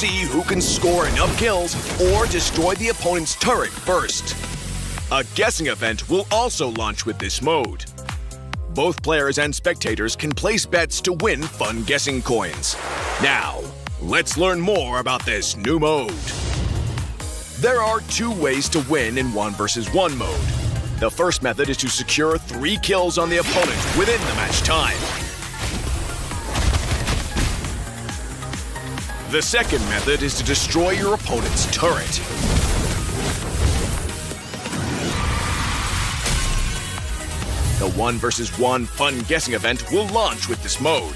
see who can score enough kills or destroy the opponent's turret first. A guessing event will also launch with this mode. Both players and spectators can place bets to win fun guessing coins. Now, let's learn more about this new mode. There are 2 ways to win in 1 versus 1 mode. The first method is to secure 3 kills on the opponent within the match time. The second method is to destroy your opponent's turret. The 1 versus 1 fun guessing event will launch with this mode.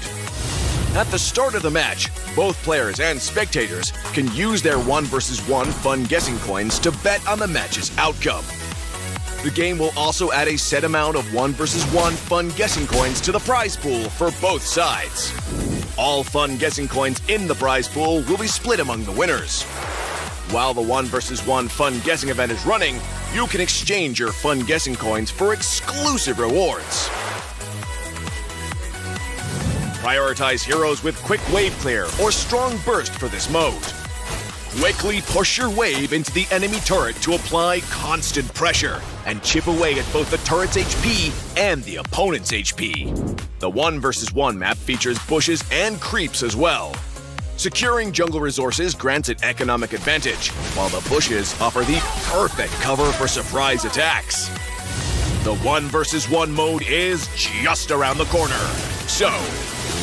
At the start of the match, both players and spectators can use their 1 versus 1 fun guessing coins to bet on the match's outcome. The game will also add a set amount of 1 versus 1 fun guessing coins to the prize pool for both sides. All fun guessing coins in the prize pool will be split among the winners. While the 1 versus 1 fun guessing event is running, you can exchange your fun guessing coins for exclusive rewards. Prioritize heroes with quick wave clear or strong burst for this mode. Quickly push your wave into the enemy turret to apply constant pressure and chip away at both the turret's HP and the opponent's HP. The 1 versus 1 map features bushes and creeps as well. Securing jungle resources grants an economic advantage, while the bushes offer the perfect cover for surprise attacks. The 1 versus 1 mode is just around the corner. So,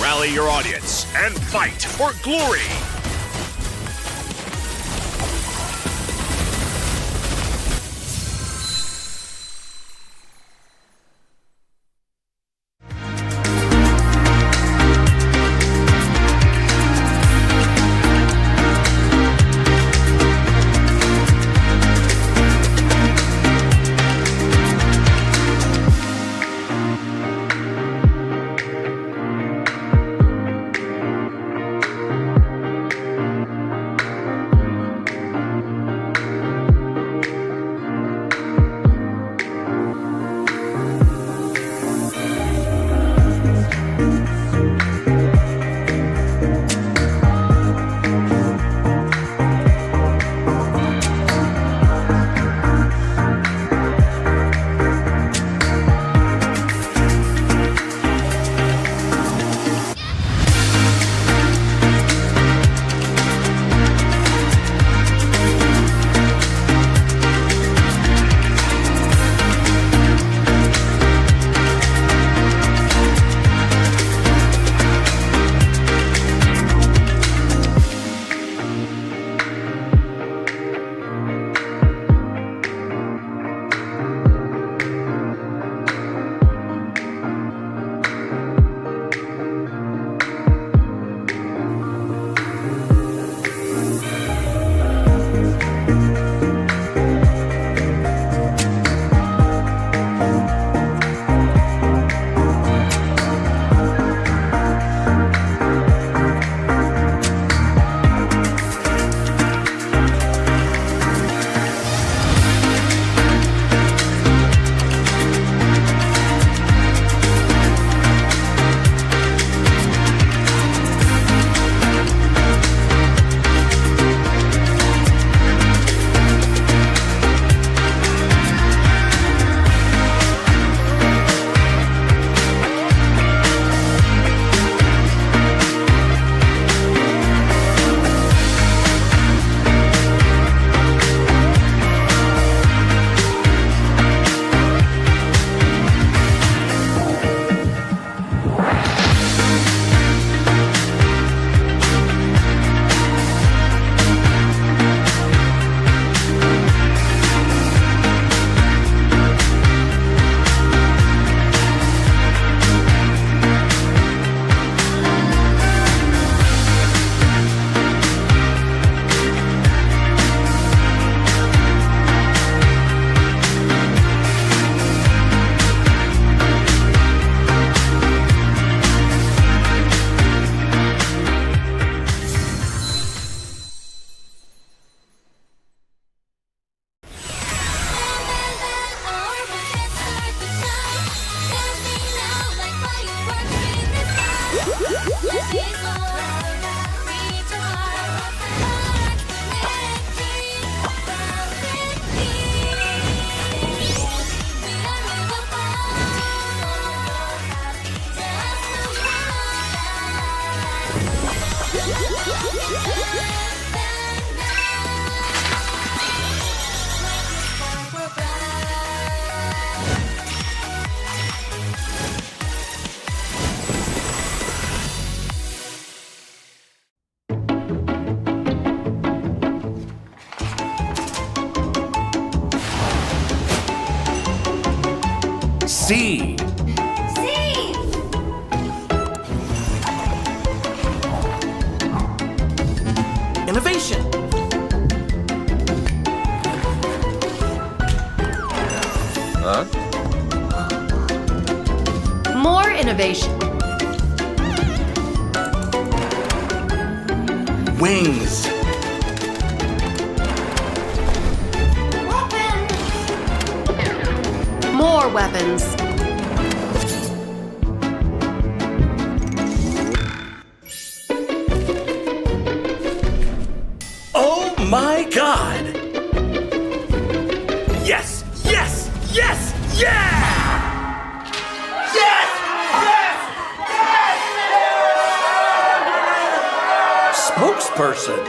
rally your audience and fight for glory! C. C. Innovation. Huh? More innovation. Wings. More weapons. Oh my God! Yes! Yes! Yes! Yeah! Yes! Yes! Yes! Spokesperson.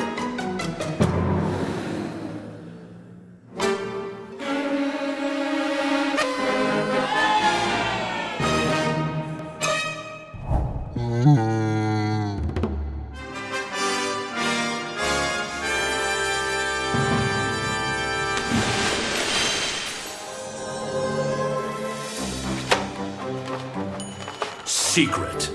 Secret.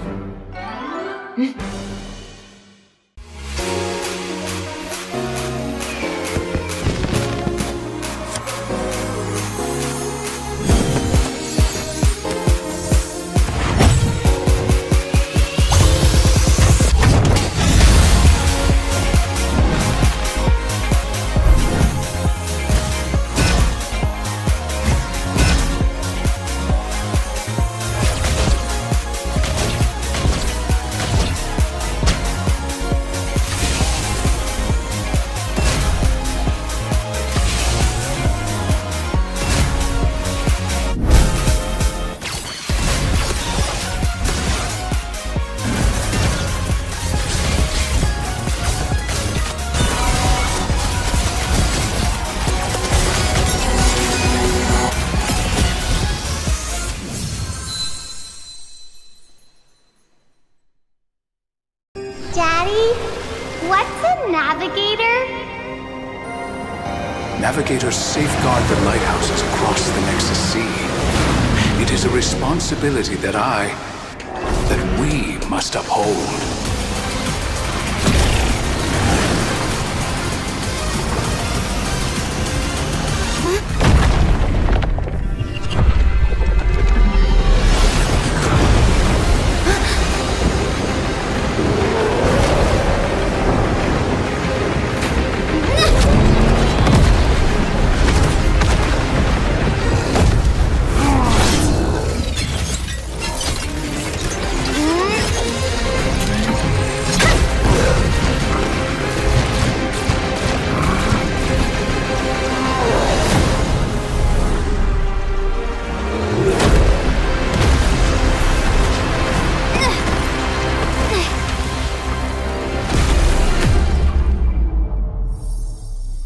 Daddy, what's a navigator? Navigators safeguard the lighthouses across the Nexus Sea. It is a responsibility that we must uphold.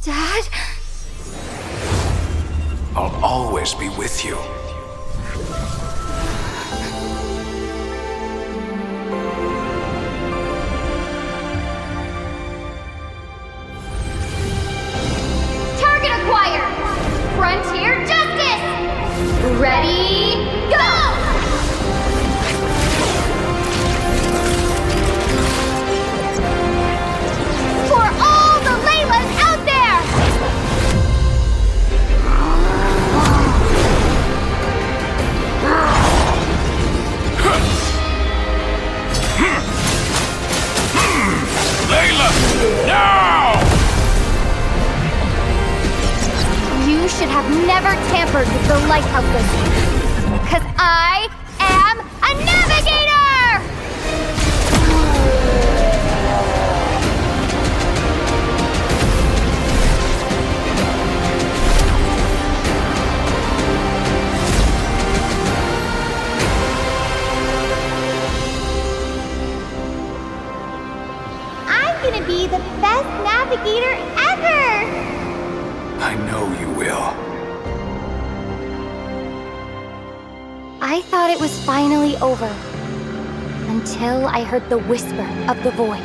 Dad? I'll always be with you. Target acquired! Frontier Justice! Ready, go! For all the Laylas out there! Layla! Now! You should have never tampered with the lighthouses. Because I am a navigator! I'm gonna be the best navigator ever! I know you will. I thought it was finally over. Until I heard the whisper of the void.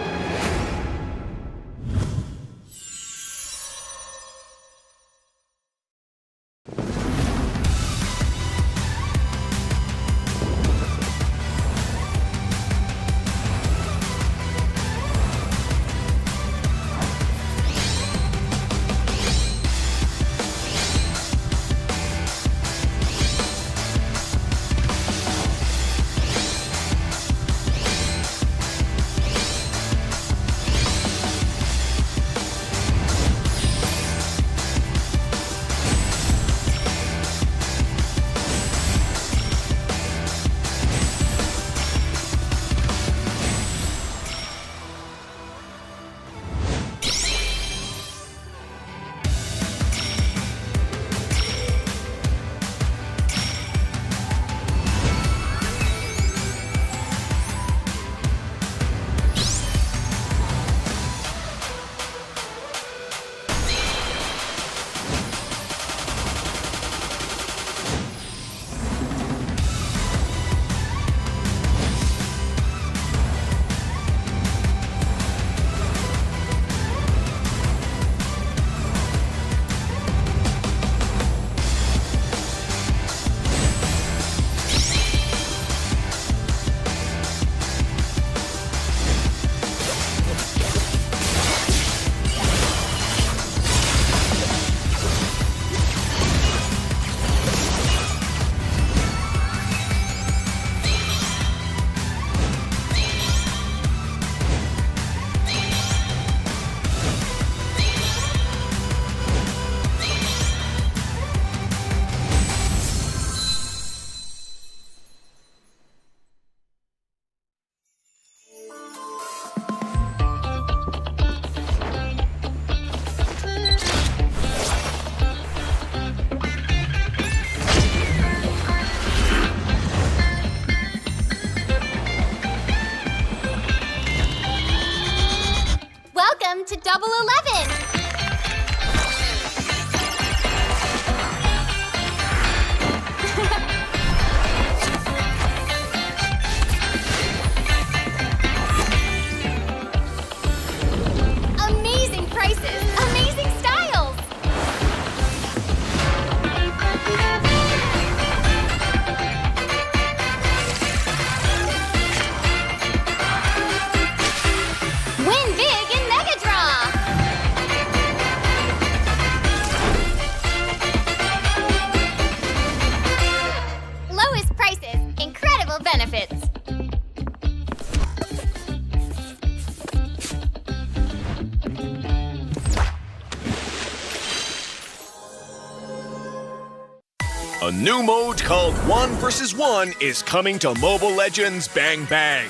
A new mode called 1 vs 1 is coming to Mobile Legends Bang Bang.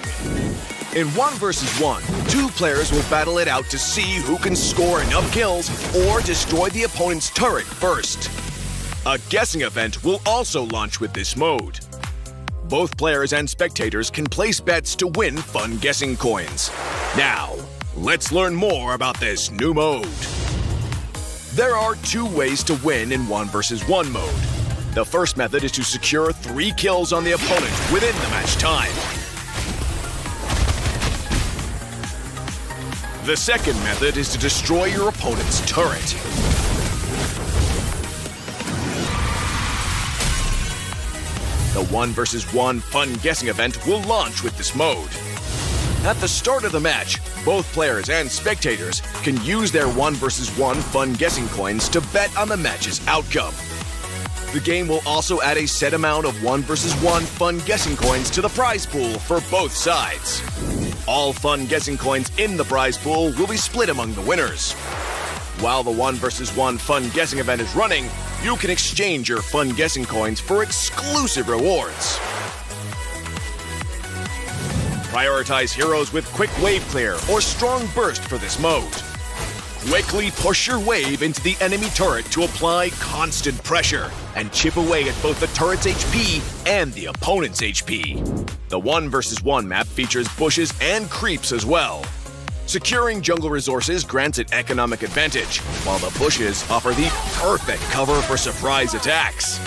In 1 vs 1, 2 players will battle it out to see who can score enough kills or destroy the opponent's turret first. A guessing event will also launch with this mode. Both players and spectators can place bets to win fun guessing coins. Now, let's learn more about this new mode. There are 2 ways to win in 1 vs 1 mode. The first method is to secure 3 kills on the opponent within the match time. The second method is to destroy your opponent's turret. The 1 vs 1 fun guessing event will launch with this mode. At the start of the match, both players and spectators can use their 1 vs 1 fun guessing coins to bet on the match's outcome. The game will also add a set amount of 1 vs 1 fun guessing coins to the prize pool for both sides. All fun guessing coins in the prize pool will be split among the winners. While the 1 vs 1 fun guessing event is running, you can exchange your fun guessing coins for exclusive rewards. Prioritize heroes with quick wave clear or strong burst for this mode. Quickly push your wave into the enemy turret to apply constant pressure and chip away at both the turret's HP and the opponent's HP. The 1 vs 1 map features bushes and creeps as well. Securing jungle resources grants an economic advantage, while the bushes offer the perfect cover for surprise attacks.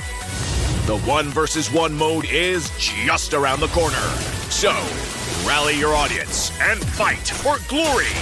The 1 vs 1 mode is just around the corner. So, rally your audience and fight for glory!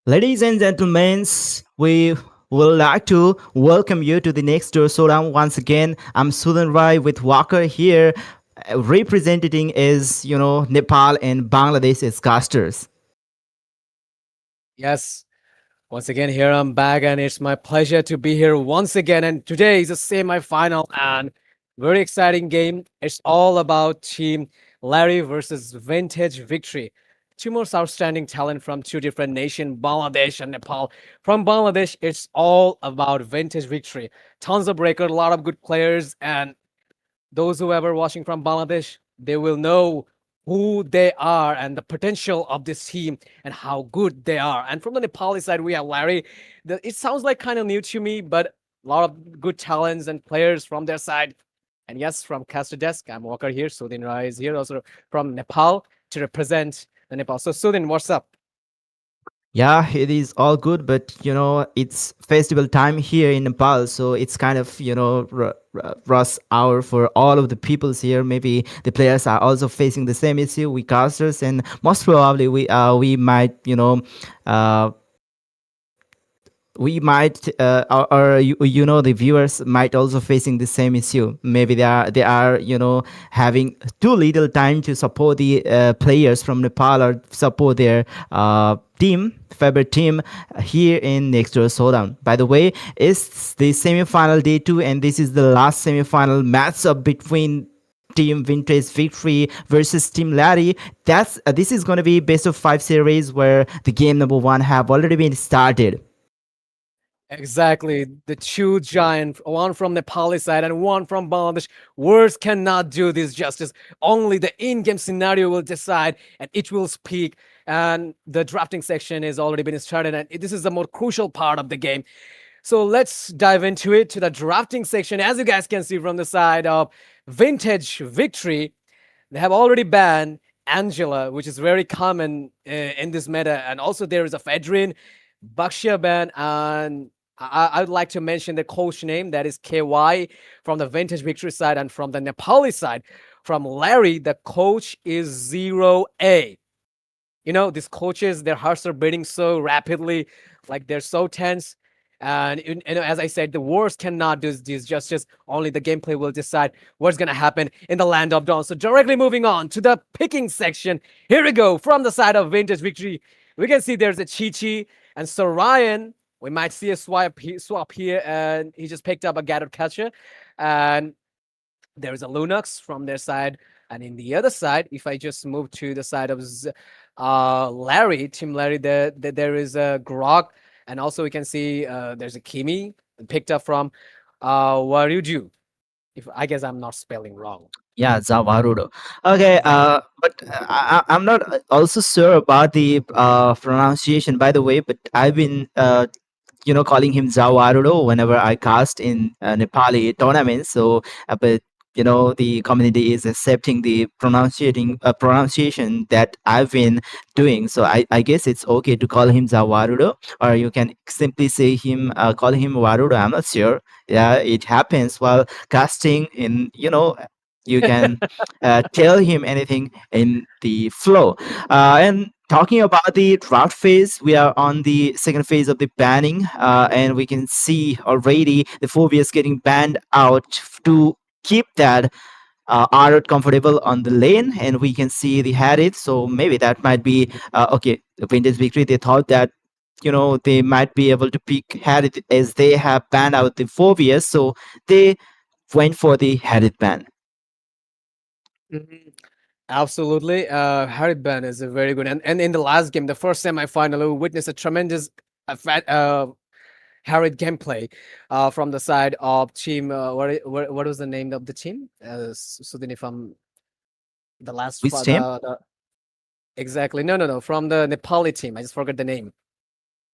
Ladies and gentlemen, we would like to welcome you to the next Showdown once again. I'm Sudan Rai with Walker here. representing is Nepal and Bangladesh as casters. Yes. Once again, here I'm back, and it's my pleasure to be here once again. And today is a semi-final and very exciting game. It's all about Team Larry versus Vintage Victory. Two most outstanding talent from two different nations, Bangladesh and Nepal. From Bangladesh, it's all about Vintage Victory. Tons of breaker, a lot of good players, and those who ever watching from Bangladesh, they will know who they are and the potential of this team and how good they are. And from the Nepali side, we have Larry. It sounds like kind of new to me, but a lot of good talents and players from their side. And yes, from Caster Desk, I'm Walker here. Sudin Rai is here, also from Nepal to represent the Nepal. So Sudin, what's up? Yeah, it is all good, but it's festival time here in Nepal, so it's kind of rush hour for all of the peoples here. Maybe the players are also facing the same issue we casters, and most probably we might uh, or the viewers might also facing the same issue. Maybe they are having too little time to support the players from Nepal or support their favorite team here in next door Showdown. By the way, it's the semi-final day 2, and this is the last semi-final matchup between Team Vintage Victory versus Team Larry. This is going to be best of 5 series where the game number 1 have already been started. Exactly. The two giant, one from Nepali side and one from Bangladesh. Words cannot do this justice. Only the in-game scenario will decide and it will speak. And the drafting section has already been started, and this is the more crucial part of the game. So let's dive into it to the drafting section. As you guys can see from the side of Vintage Victory, they have already banned Angela, which is very common in this meta. And also there is a Fedrin, Bakshia ban, and I would like to mention the coach name, that is KY from the Vintage Victory side, and from the Nepali side, from Larry, the coach is 0A. These coaches, their hearts are beating so rapidly, like they're so tense. And as I said, the wars cannot do this justice. Only the gameplay will decide what's going to happen in the Land of Dawn. So directly moving on to the picking section. Here we go. From the side of Vintage Victory, we can see there's a Chi-Chi. And so Ryan, we might see a swap here, and he just picked up a Gathered Catcher. And there's a Lunox from their side. And in the other side, if I just move to the side of Larry, Team Larry, there is a Grog. And also we can see there's a Kimi picked up from Waryuju. If I guess I'm not spelling wrong. Yeah, Zavarudo. Okay, but I'm not also sure about the pronunciation, by the way. But I've been, calling him Zavarudo whenever I cast in Nepali tournaments. So, but the community is accepting the pronunciation that I've been doing. So I guess it's okay to call him Zavarudo, or you can simply say call him Warudo. I'm not sure. Yeah, it happens while casting in you can tell him anything in the flow. And talking about the draft phase, we are on the second phase of the banning, and we can see already the phobias getting banned out to keep that Arrowed comfortable on the lane, and we can see the Harith. So maybe that might be okay. The Vintage Victory, they thought that they might be able to pick Harith as they have banned out the phobias, so they went for the Harith ban. Mhm. Absolutely. Harry Ben is a very good. And in the last game, the first semi-final, we witnessed a tremendous Harry gameplay from the side of team. What was the name of the team? So then if I'm the last Which team? Exactly. No. From the Nepali team. I just forgot the name.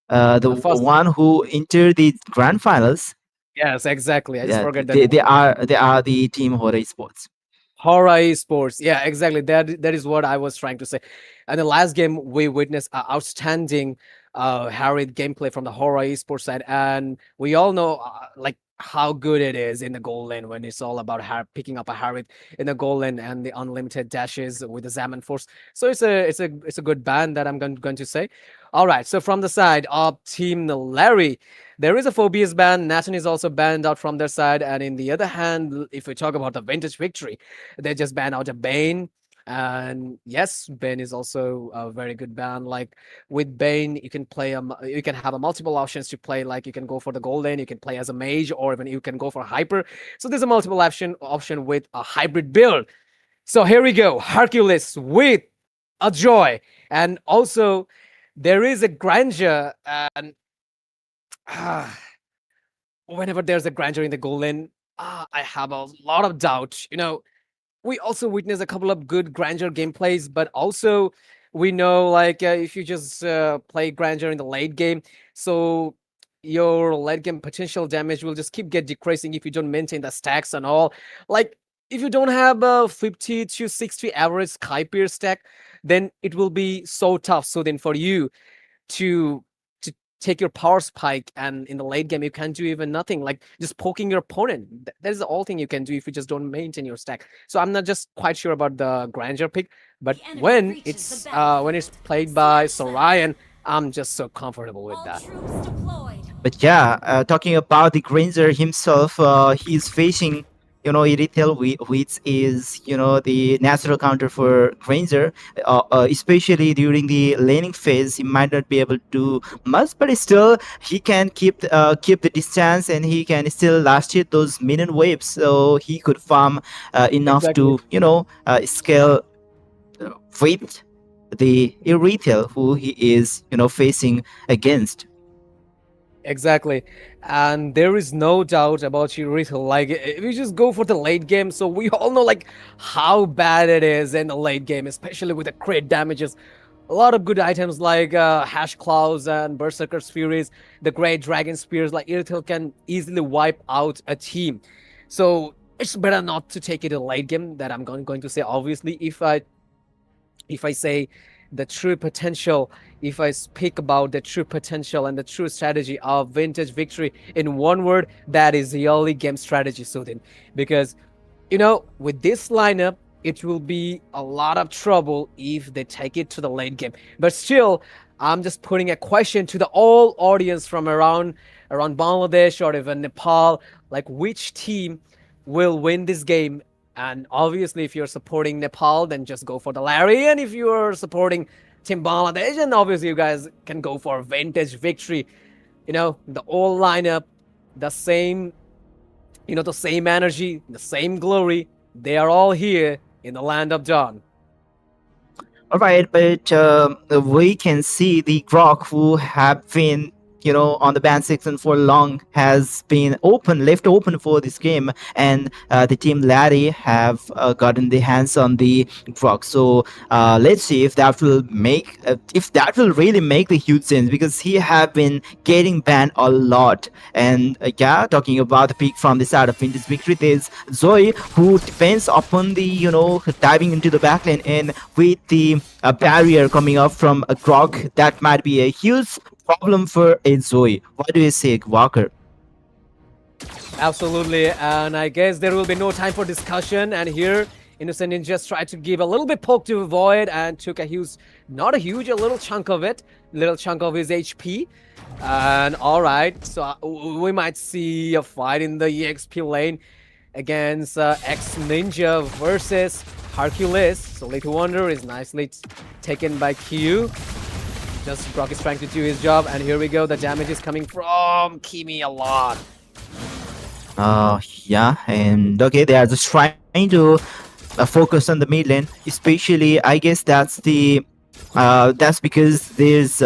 The first- one who entered the grand finals. Yes, exactly. I just Yeah, forgot the they, name. they are the team Horror Sports. Horror Sports. Yeah, exactly. That is what I was trying to say. And the last game, we witnessed outstanding Harriet gameplay from the Horror Esports side, and we all know like how good it is in the goal lane when it's all about picking up a Harriet in the goal lane and the unlimited dashes with the Zaman Force. So it's a good ban that I'm going to say. All right, so from the side of Team Larry, there is a Phobias ban. Nathan is also banned out from their side. And in the other hand, if we talk about the Vintage Victory, they just banned out a Bane. And yes, Bane is also a very good ban. Like with Bane, you can play you can have a multiple options to play. Like you can go for the golden, you can play as a mage, or even you can go for hyper. So there's a multiple option with a hybrid build. So here we go, Hercules with a joy, and also there is a grandeur, and whenever there's a grandeur in the golden, I have a lot of doubt. We also witness a couple of good grandeur gameplays, but also we know like if you just play grandeur in the late game, so your late game potential damage will just keep get decreasing if you don't maintain the stacks and all. Like if you don't have a 50 to 60 average Skypier stack, then it will be so tough. So then for you to take your power spike, and in the late game you can't do even nothing, like just poking your opponent. That is the all thing you can do if you just don't maintain your stack. So I'm not just quite sure about the grandeur pick, but when it's played by Sorian, I'm just so comfortable with that. But yeah, talking about the Granger himself, he's facing, Irithel, which is, the natural counter for Granger. Especially during the laning phase, he might not be able to do much, but still he can keep the distance, and he can still last hit those minion waves. So he could farm enough to, scale with the Irithel who he is, facing against. Exactly. And there is no doubt about Chirito. Like, if you just go for the late game, so we all know, like, how bad it is in the late game, especially with the crit damages. A lot of good items like Hash Claws and Berserker's Furies, the Great Dragon Spears, like, Irithel can easily wipe out a team. So, it's better not to take it in late game, that I'm going to say. Obviously, if I say the true potential, if I speak about the true potential and the true strategy of Vintage Victory in one word, that is the early game strategy, Sudin. Because, with this lineup, it will be a lot of trouble if they take it to the late game. But still, I'm just putting a question to the all audience from around Bangladesh or even Nepal, like which team will win this game. And obviously, if you're supporting Nepal, then just go for the Larry. And if you're supporting Team Bangladesh, then obviously you guys can go for Vintage Victory. The old lineup, the same, the same energy, the same glory. They are all here in the land of Dawn. All right, but we can see the Grok who have been, on the ban section for long, has been left open for this game, and the team Larry have gotten the hands on the Grok. So let's see if that will really make the huge sense, because he have been getting banned a lot. And talking about the pick from the side of Vintage Victory, there's Zoe, who depends upon the diving into the backlane, and with the barrier coming up from a Grok, that might be a huge problem for a Zoe. What do you say, Walker? Absolutely, and I guess there will be no time for discussion. And here, Innocent Ninjas tried to give a little bit poke to Void and took a little chunk of it, little chunk of his HP. And all right, so we might see a fight in the EXP lane against X Ninja versus Hercules. So Little Wonder is nicely taken by Q. Just Brock is trying to do his job, and here we go. The damage is coming from Kimi a lot. Yeah, and okay, they are just trying to focus on the mid lane, especially. I guess that's because there's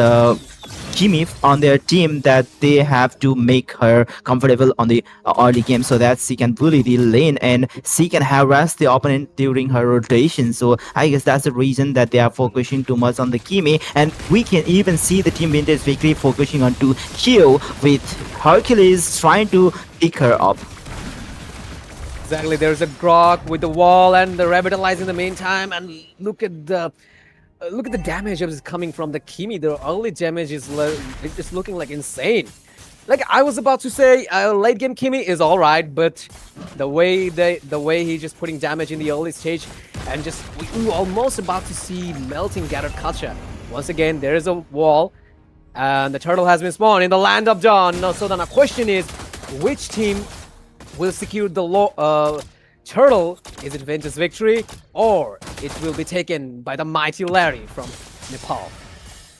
Kimi on their team, that they have to make her comfortable on the early game, so that she can bully the lane and she can harass the opponent during her rotation. So I guess that's the reason that they are focusing too much on the Kimi, and we can even see the team Vintage Victory focusing on to Q, with Hercules trying to pick her up. Exactly, there's a Grok with the wall and the Revitalize in the meantime, and look at the damage that is coming from the Kimi. The early damage is it's looking like insane. Like I was about to say, late game Kimi is all right, but the way he's just putting damage in the early stage, and just we were almost about to see melting Gathered Kacha. Once again, there is a wall, And the turtle has been spawned in the land of dawn. Now, so then the question is, which team will secure the turtle? Is it Ventus victory, or it will be taken by the mighty Larry from Nepal?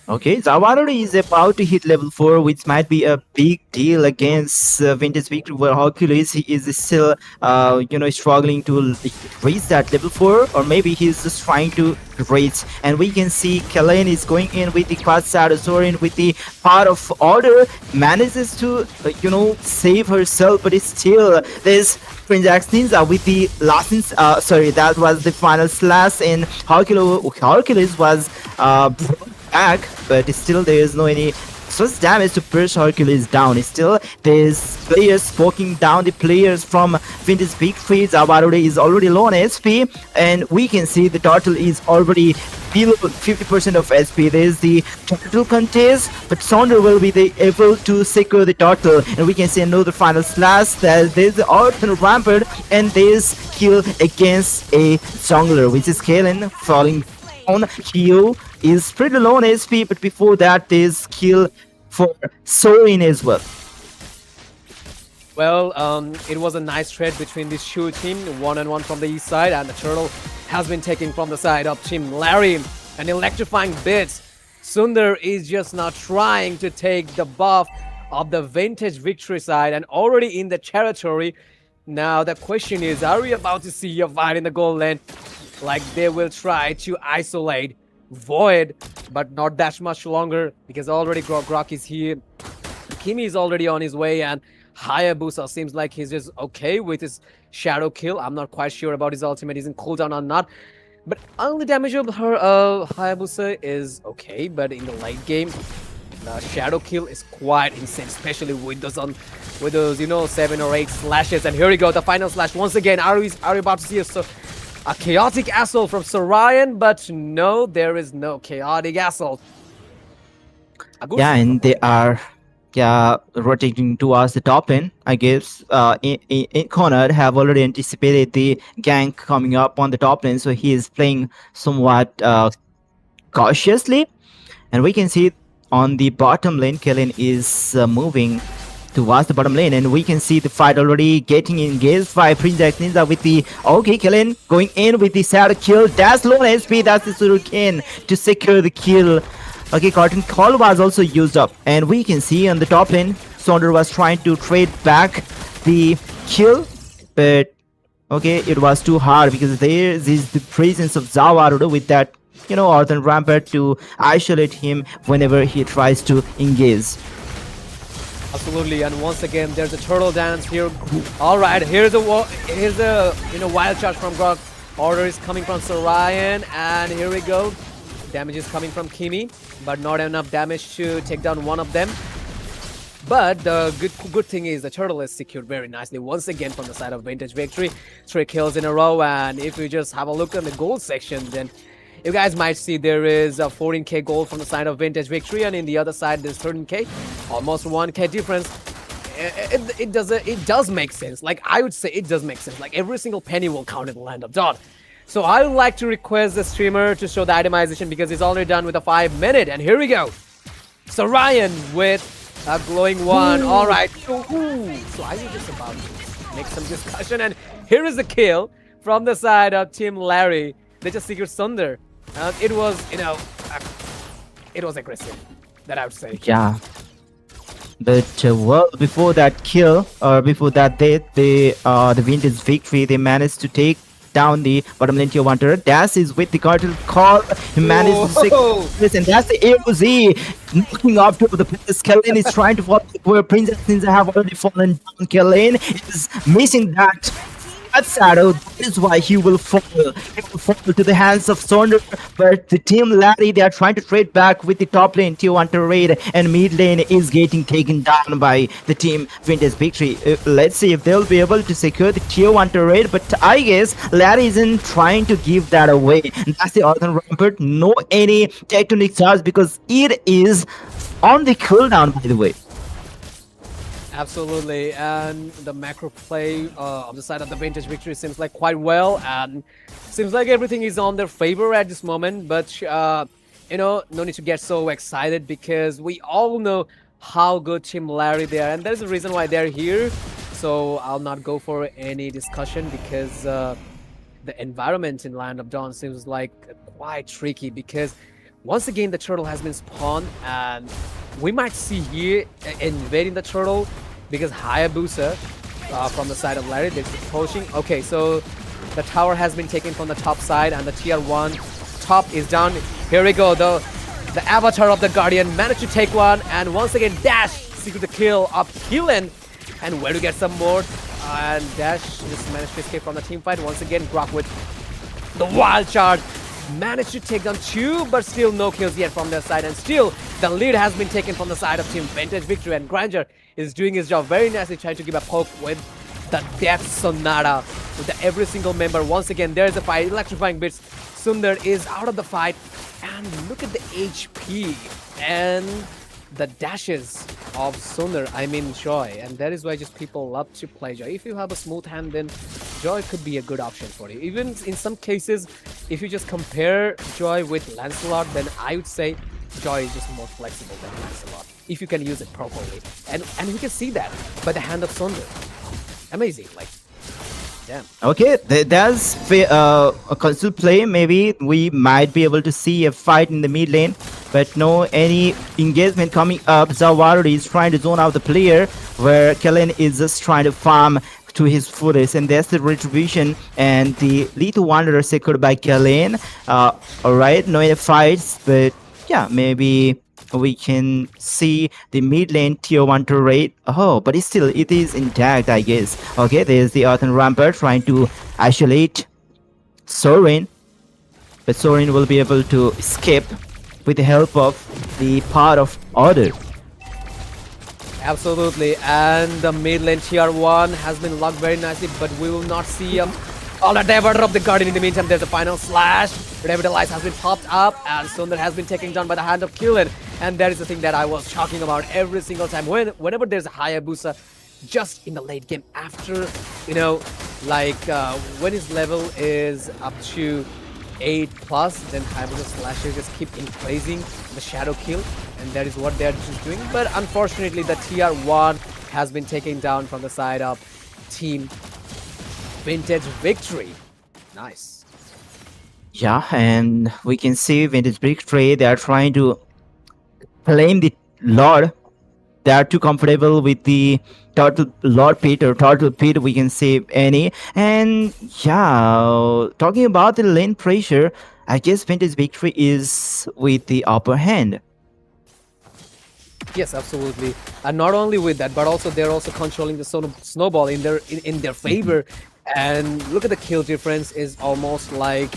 Okay, Zawaruri is about to hit level 4, which might be a big deal against Vintage Victory, where Hercules he is still, struggling to reach that level 4, or maybe he's just trying to reach. And we can see Kellen is going in with the Quad Sadosaurian with the part of order, manages to, save herself, but it's still there's Prince Ninja with the last, that was the final slash, and Hercules was back, but still there is no any such damage to push Hercules down. Still there's players poking down the players from Vintage Victory. Zawarure is already low on SP, and we can see the turtle is already below 50% of SP. There's the turtle contest, but Sonder will be able to secure the turtle, and we can see another final slash. There's the Earth and Rampart, and there's kill against a jungler, which is Kalen falling on. Kyo is pretty low on SP, but before that there's kill for Sorin as well. Well, it was a nice trade between this Shu team, 1-1 from the east side, and the turtle has been taken from the side of Team Larry. An electrifying bit. Sundar is just now trying to take the buff of the Vintage Victory side and already in the territory. Now the question is, are we about to see a fight in the gold lane? Like they will try to isolate Void, but not that much longer, because already Grok is here. Kimi is already on his way, and Hayabusa seems like he's just okay with his shadow kill. I'm not quite sure about his ultimate is in cooldown or not, but only damage of her Hayabusa is okay. But in the late game, the shadow kill is quite insane, especially with those 7 or 8 slashes. And here we go, the final slash once again. Are we about to see a chaotic assault from Sorian? But no, there is no chaotic assault. Yeah, and they are rotating towards the top lane. I guess in Conrad have already anticipated the gank coming up on the top lane, so he is playing somewhat cautiously. And we can see on the bottom lane, Kellen is moving towards the bottom lane, and we can see the fight already getting engaged by Prince Ninja with the Kellen going in with the shadow kill. That's low on SP, that's the Suruken to secure the kill. Okay, Carton Call was also used up, and we can see on the top lane, Sonder was trying to trade back the kill, but it was too hard because there is the presence of Zawarudo with that, Earthen Rampart to isolate him whenever he tries to engage. Absolutely, and once again, there's a turtle dance here. All right, here's a wild charge from Grok. Order is coming from Sorian, and here we go. Damage is coming from Kimi, but not enough damage to take down one of them. But the good thing is the turtle is secured very nicely once again from the side of Vintage Victory. 3 kills in a row, and if we just have a look at the gold section, then you guys might see there is a 14k gold from the side of Vintage Victory, and in the other side there's 13k, almost 1k difference. It does make sense. Like, I would say it does make sense. Like, every single penny will count in the land of dawn. So I would like to request the streamer to show the itemization because he's already done with a 5-minute. And here we go. So Ryan with a glowing one. All right. So I was just about to make some discussion. And here is the kill from the side of Team Larry. They just secured Sundar. It was, it was aggressive, that I would say. Yeah. But before that kill, or before that death, the Vintage Victory, they managed to take down the bottom lane tier 1 turret. Dash is with the cartel call. He managed to take this, and that's the AOZ knocking off to the Princess. Kellen is trying to fall where Princess Ninja have already fallen down. Kellen is missing that shadow. That is why he will fall. He will fall to the hands of Sonder. But the team Larry, they are trying to trade back with the top lane tier 1 turret, and mid lane is getting taken down by the team Vintage Victory. Let's see if they'll be able to secure the tier 1 turret, but I guess Larry isn't trying to give that away. That's the Earthen Rampart. No any tectonic charge because it is on the cooldown, by the way. Absolutely, and the macro play on the side of the Vintage Victory seems like quite well, and seems like everything is on their favor at this moment. But no need to get so excited because we all know how good Team Larry they are, and there's a reason why they're here. So I'll not go for any discussion because the environment in Land of Dawn seems like quite tricky because once again the turtle has been spawned and we might see here invading the turtle because Hayabusa from the side of Larry they're approaching. Okay, so the tower has been taken from the top side and the tier 1 top is down. Here we go, the avatar of the Guardian managed to take one and once again Dash secret the kill of Keelan. And where to get some more, and Dash just managed to escape from the team fight. Once again, Grok with the wild charge managed to take down 2, but still no kills yet from their side. And still, the lead has been taken from the side of Team Vintage Victory. And Granger is doing his job very nicely, trying to give a poke with the Death Sonata with every single member. Once again, there's a fight, electrifying bits. Sundar is out of the fight, and look at the HP and the dashes of Sundar, I mean Joy, and that is why just people love to play Joy. If you have a smooth hand, then Joy could be a good option for you. Even in some cases, if you just compare Joy with Lancelot, then I would say Joy is just more flexible than Lancelot, if you can use it properly. And we can see that by the hand of Sundar. Amazing, like, damn. Okay, there's a console play. Maybe we might be able to see a fight in the mid lane, but no any engagement coming up. Zawaru is trying to zone out the player, where Kellen is just trying to farm to his fullest, and there's the retribution and the lethal wanderer secured by Kellen. Alright, no any fights, but yeah, maybe we can see the mid lane tier 1 turret. Oh, but it's still, it is intact, I guess. Okay, there's the Earthen Rampart trying to isolate Sorin, but Sorin will be able to escape with the help of the Part of Order. Absolutely, and the mid lane tier 1 has been locked very nicely, but we will not see all the diverter of the Guardian. In the meantime, there's a final slash. Revitalize has been popped up, and Sundar has been taken down by the hand of Keelan. And that is the thing that I was talking about every single time. Whenever there's a Hayabusa, just in the late game, after, when his level is up to 8+, then Hayabusa slashes just keep increasing the shadow kill, and that is what they're just doing. But unfortunately, the tier 1 has been taken down from the side of Team Vintage Victory. Nice. Yeah, and we can see Vintage Victory, they are trying to claim the Lord. They are too comfortable with the Turtle Lord Pit or Turtle Pit, we can say any. And yeah, talking about the lane pressure, I guess Vintage Victory is with the upper hand. Yes, absolutely. And not only with that, but also they're also controlling the snowball in their favor. And look at the kill difference is almost like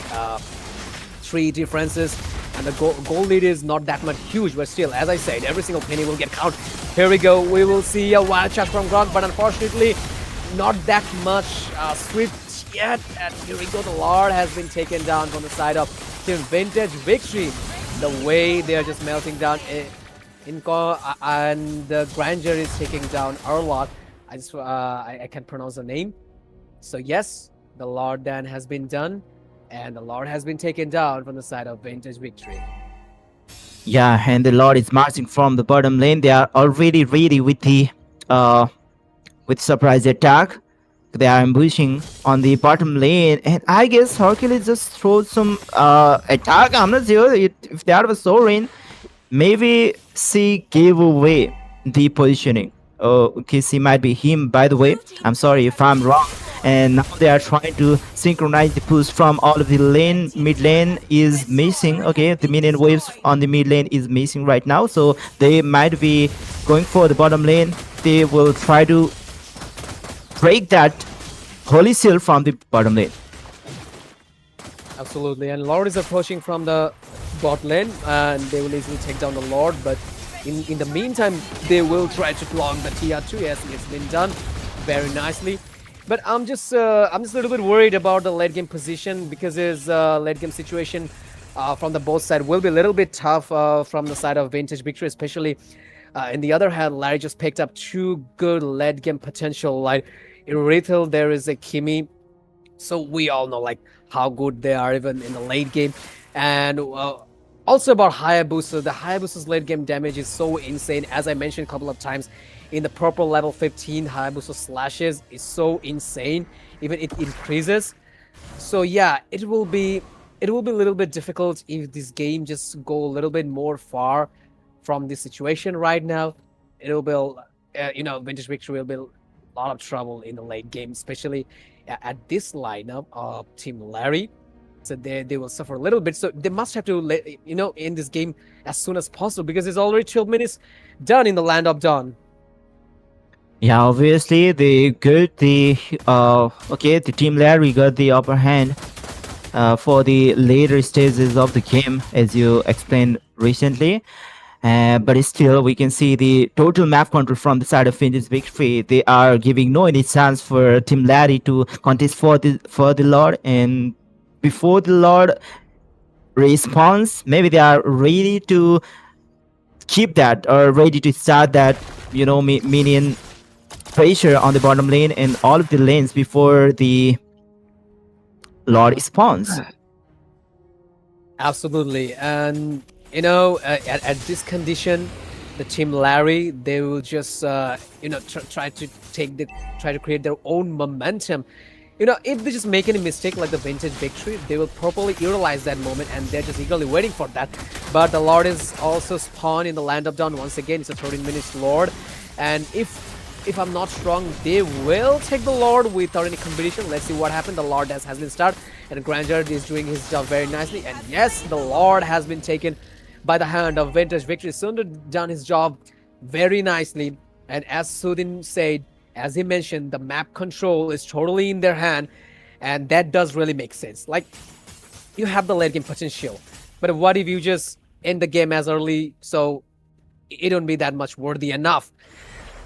3 differences. And the goal lead is not that much huge, but still, as I said, every single penny will get count. Here we go. We will see a wild shot from Grok, but unfortunately, not that much swift yet. And here we go. The Lord has been taken down from the side of Team Vintage Victory. The way they are just melting down. And the Granger is taking down Arlot. I can't pronounce the name. So yes, the Lord Dan has been done, and the Lord has been taken down from the side of Vintage Victory. Yeah, and the Lord is marching from the bottom lane. They are already ready with the surprise attack. They are ambushing on the bottom lane, and I guess Hercules just throws some attack. I'm not sure if that was Sorin. Maybe she gave away the positioning. Oh, okay, she might be him, by the way. I'm sorry if I'm wrong. And now they are trying to synchronize the push from all of the lane. Mid lane is missing. Okay, the minion waves on the mid lane is missing right now. So they might be going for the bottom lane. They will try to break that holy seal from the bottom lane. Absolutely, and Lord is approaching from the bot lane, and they will easily take down the Lord. But in the meantime, they will try to clog the tier 2. Yes, it's been done very nicely. But I'm just a little bit worried about the late game position, because his late game situation from the both side will be a little bit tough from the side of Vintage Victory, especially. In the other hand, Larry just picked up 2 good late game potential. Like in retail, there is a Kimi, so we all know like how good they are even in the late game. And Also about Hayabusa, the Hayabusa's late game damage is so insane. As I mentioned a couple of times, in the purple level 15, Hayabusa slashes is so insane. Even it increases. So yeah, it will be a little bit difficult if this game just go a little bit more far from this situation right now. It'll be, Vintage Victory will be a lot of trouble in the late game, especially at this lineup of Team Larry. So they will suffer a little bit. So they must have to in this game as soon as possible because it's already 12 minutes done in the Land of Dawn. Yeah, obviously the team Larry got the upper hand for the later stages of the game, as you explained recently. But still, we can see the total map control from the side of Vintage Victory. They are giving no any chance for Team Larry to contest for the Lord, and before the Lord responds, maybe they are ready to keep that or ready to start that minion pressure on the bottom lane and all of the lanes before the Lord spawns. Absolutely. And, at this condition, the Team Larry, they will just, try to create their own momentum. If they just make any mistake like the Vintage Victory, they will properly utilize that moment and they're just eagerly waiting for that. But the Lord is also spawned in the Land of Dawn once again. It's a 13 minutes Lord. And if I'm not wrong, they will take the Lord without any competition. Let's see what happened. The Lord has been started and Granger is doing his job very nicely. And yes, the Lord has been taken by the hand of Vintage Victory. Sundar done his job very nicely. And as Sudin said, as he mentioned, the map control is totally in their hand. And that does really make sense. Like, you have the late game potential. But what if you just end the game as early so it won't be that much worthy enough?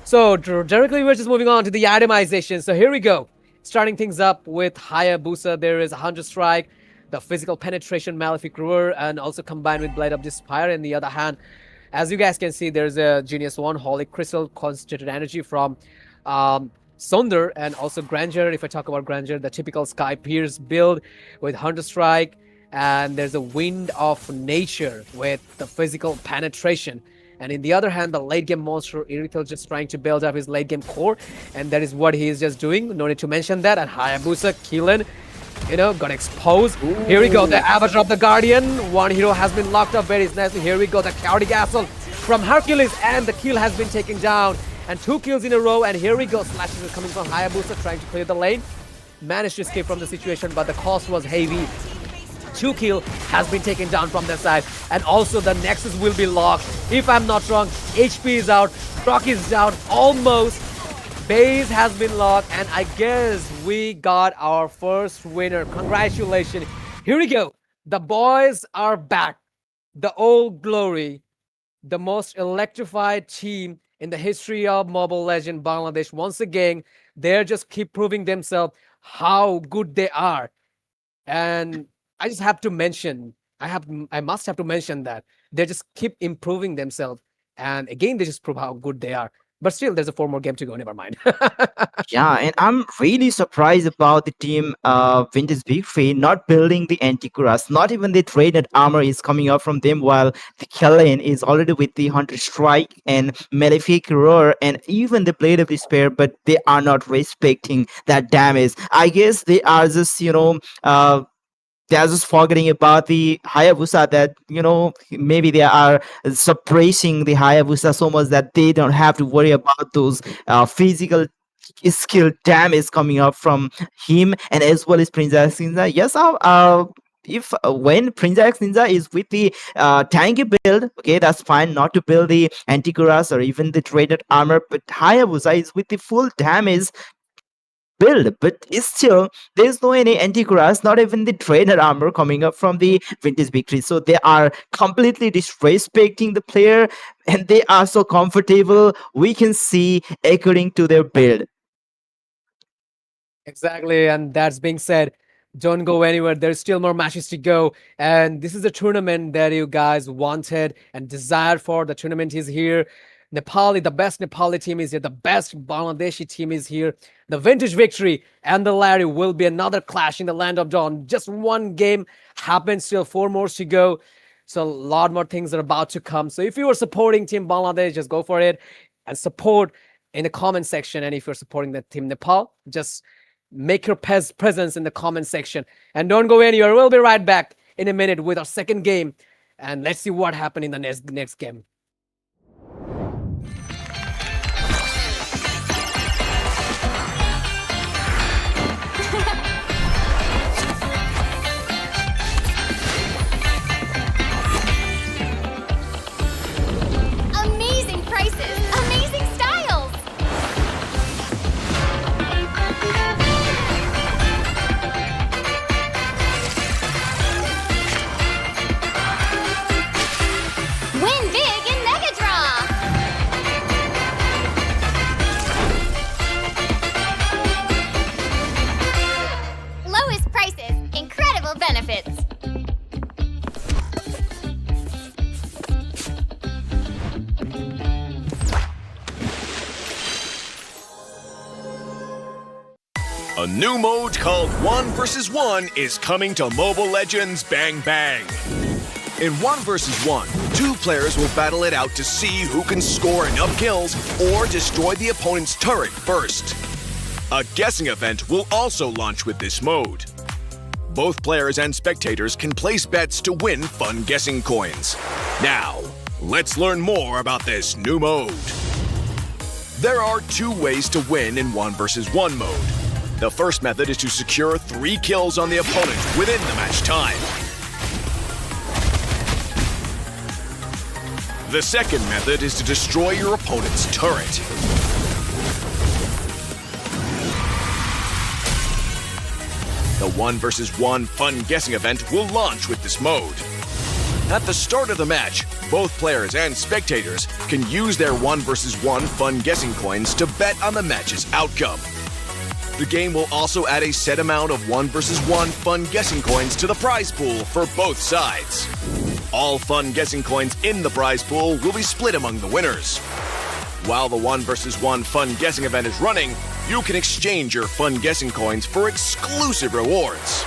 So directly we're just moving on to the itemization. So here we go. Starting things up with Hayabusa, there is 100 Strike, the Physical Penetration Malefic Roar, and also combined with Blade of Despair. In the other hand, as you guys can see, there's a Genius 1 Holy Crystal Concentrated Energy from Sundar, and also Granger. If I talk about Granger, the typical Sky Pierce build with 100 Strike, and there's a Wind of Nature with the Physical Penetration. And in the other hand, the late game monster Irithel just trying to build up his late game core, and that is what he is just doing. No need to mention that. And Hayabusa, Keelan, got exposed. Ooh. Here we go, the Avatar of the Guardian. One hero has been locked up very nicely. Here we go, the Chaotic Assault from Hercules, and the kill has been taken down. And 2 kills in a row, and here we go. Slashes are coming from Hayabusa, trying to clear the lane. Managed to escape from the situation, but the cost was heavy. 2 kill has been taken down from their side, and also the Nexus will be locked. If I'm not wrong, HP is out, Rock is down, almost. Base has been locked, and I guess we got our first winner. Congratulations. Here we go. The boys are back. The old glory, the most electrified team in the history of Mobile Legend Bangladesh. Once again, they're just keep proving themselves how good they are. And I just have to mention, I must have to mention that they just keep improving themselves. And again, they just prove how good they are. But still, there's a 4 more game to go. Never mind. Yeah, and I'm really surprised about the team Vintage Victory not building the anti-cuirass. Not even the traded armor is coming out from them, while the Kellen is already with the Hunter Strike and Malefic Roar and even the Blade of Despair, but they are not respecting that damage. I guess they are just, they are just forgetting about the Hayabusa, that maybe they are suppressing the Hayabusa so much that they don't have to worry about those physical skill damage coming up from him, and as well as Prince Alex Ninja. Yes, if when Prince Alex Ninja is with the tanky build, okay, that's fine, not to build the anti-cuirass or even the traded armor, but Hayabusa is with the full damage build, but still there's no any anti-cuirass, not even the trainer armor coming up from the Vintage Victory. So they are completely disrespecting the player, and they are so comfortable, we can see, according to their build. Exactly, and that's being said, don't go anywhere. There's still more matches to go, and this is a tournament that you guys wanted and desired for. The tournament is here. Nepali, the best Nepali team is here. The best Bangladeshi team is here. The Vintage Victory and the Larry will be another clash in the Land of Dawn. Just one game happened, still 4 more to go. So a lot more things are about to come. So if you are supporting Team Bangladesh, just go for it and support in the comment section. And if you're supporting the Team Nepal, just make your presence in the comment section. And don't go anywhere. We'll be right back in a minute with our second game. And let's see what happened in the next game. Amazing prices, amazing styles. Win big in Mega Draw. Lowest prices, incredible benefits. A new mode called 1 vs 1 is coming to Mobile Legends Bang Bang. In 1 vs 1, 2 players will battle it out to see who can score enough kills or destroy the opponent's turret first. A guessing event will also launch with this mode. Both players and spectators can place bets to win fun guessing coins. Now, let's learn more about this new mode. There are 2 ways to win in 1 vs 1 mode. The first method is to secure 3 kills on the opponent within the match time. The second method is to destroy your opponent's turret. The 1 vs 1 fun guessing event will launch with this mode. At the start of the match, both players and spectators can use their 1 vs 1 fun guessing coins to bet on the match's outcome. The game will also add a set amount of 1 vs 1 fun guessing coins to the prize pool for both sides. All fun guessing coins in the prize pool will be split among the winners. While the 1 vs 1 fun guessing event is running, you can exchange your fun guessing coins for exclusive rewards.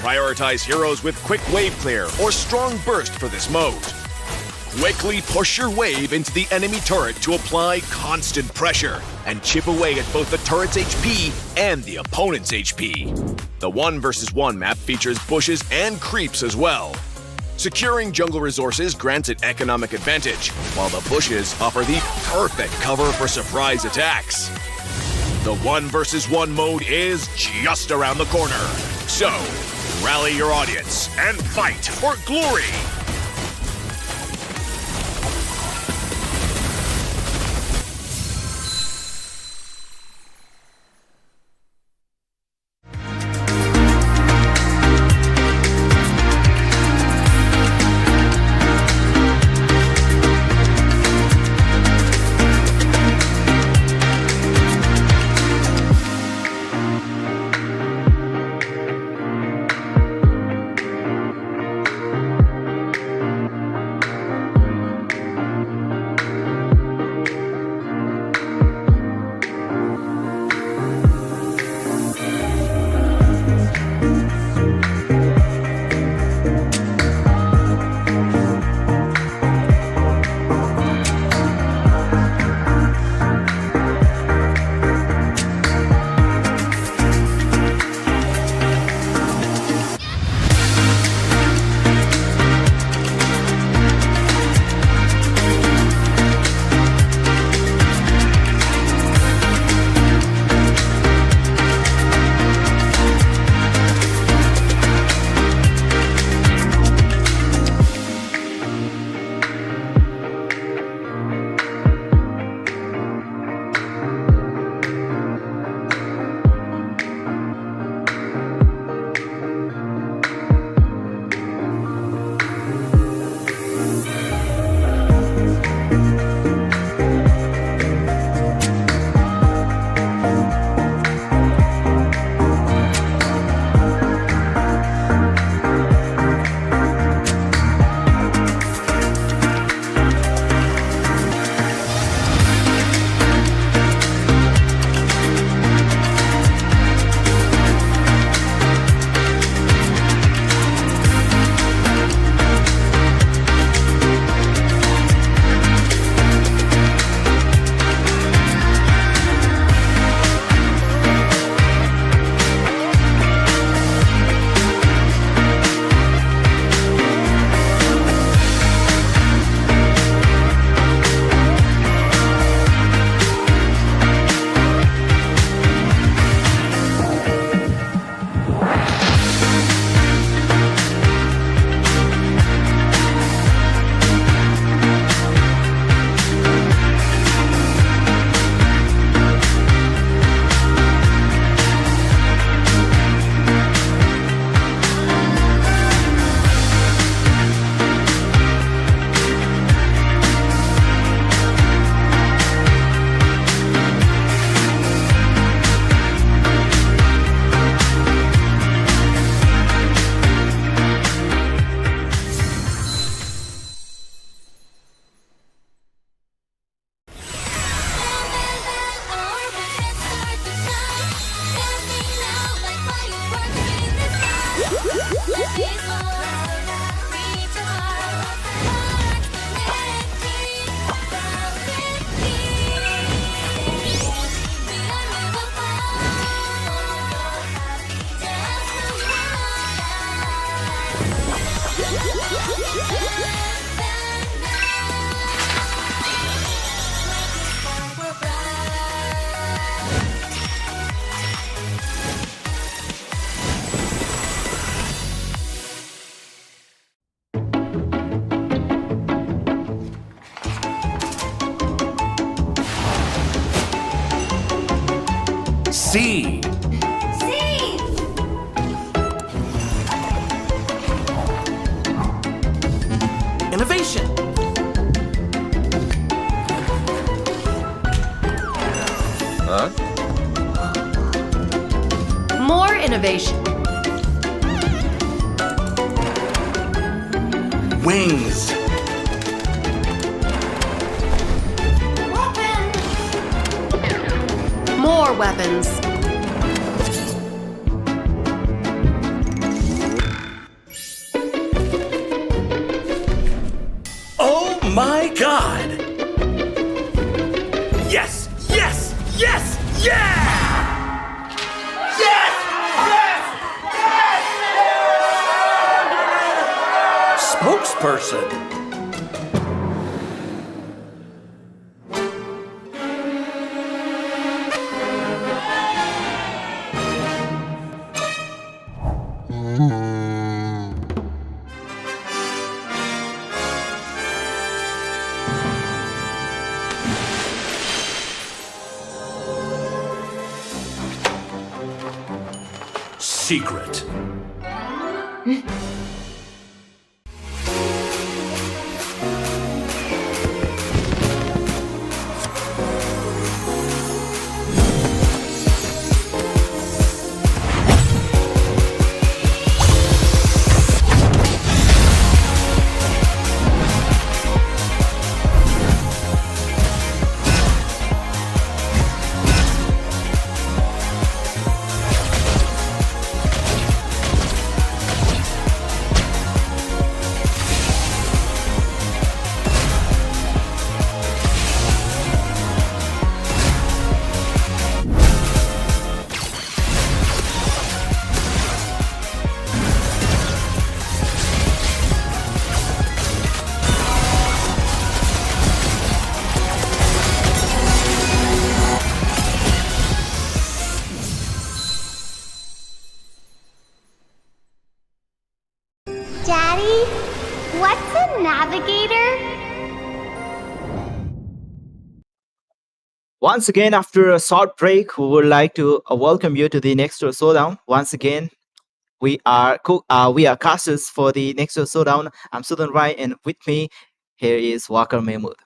Prioritize heroes with quick wave clear or strong burst for this mode. Quickly push your wave into the enemy turret to apply constant pressure and chip away at both the turret's HP and the opponent's HP. The 1 vs 1 map features bushes and creeps as well. Securing jungle resources grants an economic advantage, while the bushes offer the perfect cover for surprise attacks. The 1 vs 1 mode is just around the corner. So, rally your audience and fight for glory! D. C. Innovation. More innovation. Wings. Weapon. More weapons. Oh my god! Yes! Yes! Yes! Yeah! Yes! Yes! Spokesperson. Secret. Daddy, what's a navigator? Once again, after a short break, we would like to welcome you to the next door showdown. Once again, we are casters for the next door showdown. I'm Sudan Rai, and with me here is Walker Mahmood.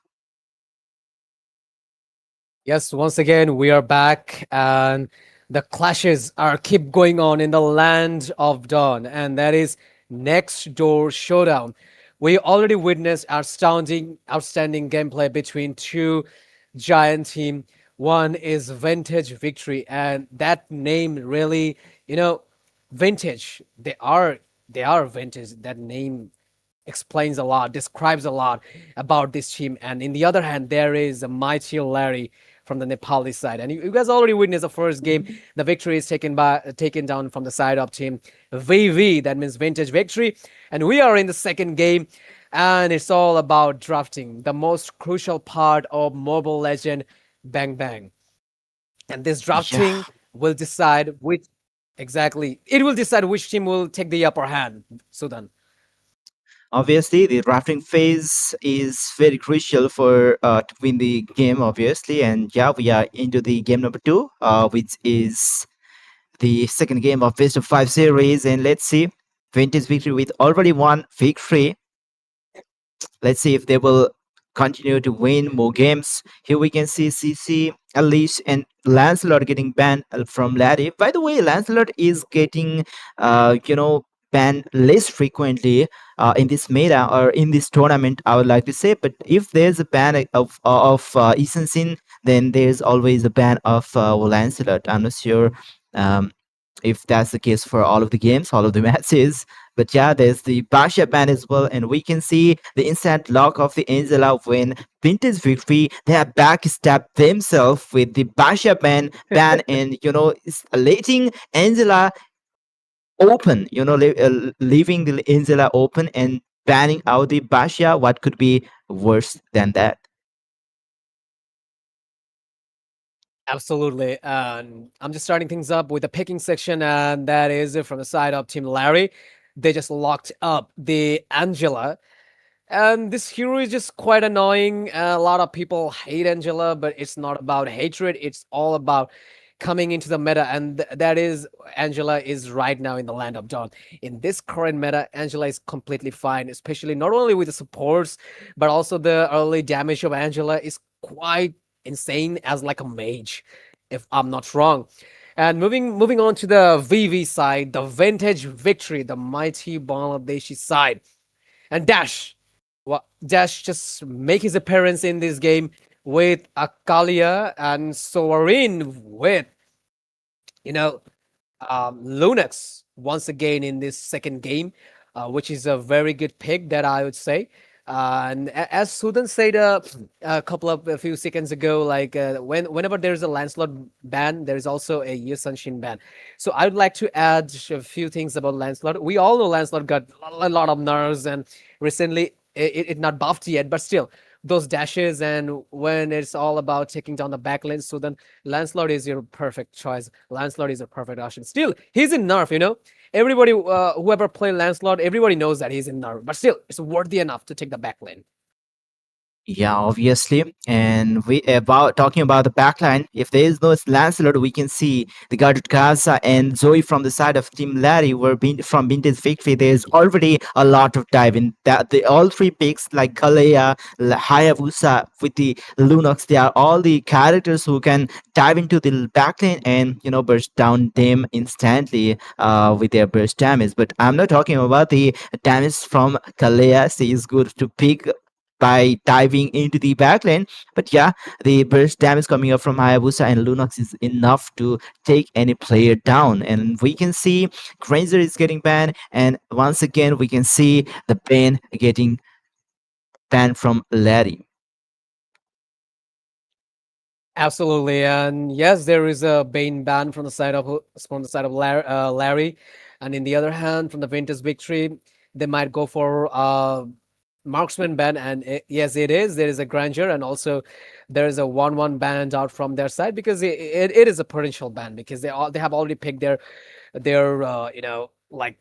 Yes, once again we are back, and the clashes are keep going on in the land of dawn, and that is next door showdown. We already witnessed outstanding gameplay between two giant team. One is Vintage Victory, and that name really, vintage. They are vintage. That name explains a lot, describes a lot about this team. And in the other hand, there is a mighty Larry from the Nepali side. And you guys already witnessed the first game. The victory is taken down from the side of team VV. That means Vintage Victory. And we are in the second game, and it's all about drafting, the most crucial part of Mobile Legend Bang Bang. And this drafting will decide which it will decide which team will take the upper hand. Sudan. Obviously, the drafting phase is very crucial for to win the game. Obviously, and yeah, we are into the game number two, which is the second game of best of five series. And let's see, Vintage Victory with already one victory. Let's see if they will continue to win more games. Here we can see CC, Alice, and Lancelot getting banned from Laddie. By the way, Lancelot is getting, banned less frequently in this meta or in this tournament, I would like to say. But if there's a ban of Isensin, then there's always a ban of Lancelot. I'm not sure if that's the case for all of the games, all of the matches. But yeah, there's the Basha ban as well, and we can see the instant lock of the Angela when Vintage Victory, they have backstabbed themselves with the Basha ban and it's letting Angela open, leaving the Angela open and banning out the Basha. What could be worse than that? Absolutely. And I'm just starting things up with the picking section, and that is from the side of Team Larry. They just locked up the Angela. And this hero is just quite annoying. A lot of people hate Angela, but it's not about hatred. It's all about coming into the meta, and that is Angela is right now in the land of Dawn. In this current meta, Angela is completely fine, especially not only with the supports, but also the early damage of Angela is quite insane as like a mage, if I'm not wrong. And moving on to the VV side, the vintage victory, the mighty Bangladeshi side, and Dash. Well, Dash just make his appearance in this game with Akalia and Soarin with, you know, Lunax once again in this second game, which is a very good pick that I would say. And as Sudan said a few seconds ago, like whenever there's a Lancelot ban, there is also a Yusanshin ban. So I would like to add a few things about Lancelot. We all know Lancelot got a lot of nerfs, and recently it not buffed yet, but still those dashes, and when it's all about taking down the backlane, so then Lancelot is your perfect choice. Lancelot is a perfect option. Still, he's in nerf, you know. Everybody, whoever played Lancelot, everybody knows that he's in nerf, but still, it's worthy enough to take the backlane. Yeah, obviously. And we about talking about the backline. If there is no Lancelot, we can see the guarded Gaza and Zoe from the side of Team Larry were being from Vintage Victory. There's already a lot of dive in that the all three picks like Kalea, Hayabusa with the Lunox, they are all the characters who can dive into the backline and burst down them instantly with their burst damage. But I'm not talking about the damage from Kalea. She is good to pick by diving into the backlane. But yeah, the burst damage coming up from Hayabusa and Lunox is enough to take any player down. And we can see Granger is getting banned, and once again we can see the ban getting banned from Larry. Absolutely, and yes, there is a Bane ban from the side of Larry, and in the other hand, from the Ventus Victory, they might go for marksman ban, and yes, it is. There is a Granger, and also there is a 1-1 banned out from their side because it is a potential ban because they have already picked their like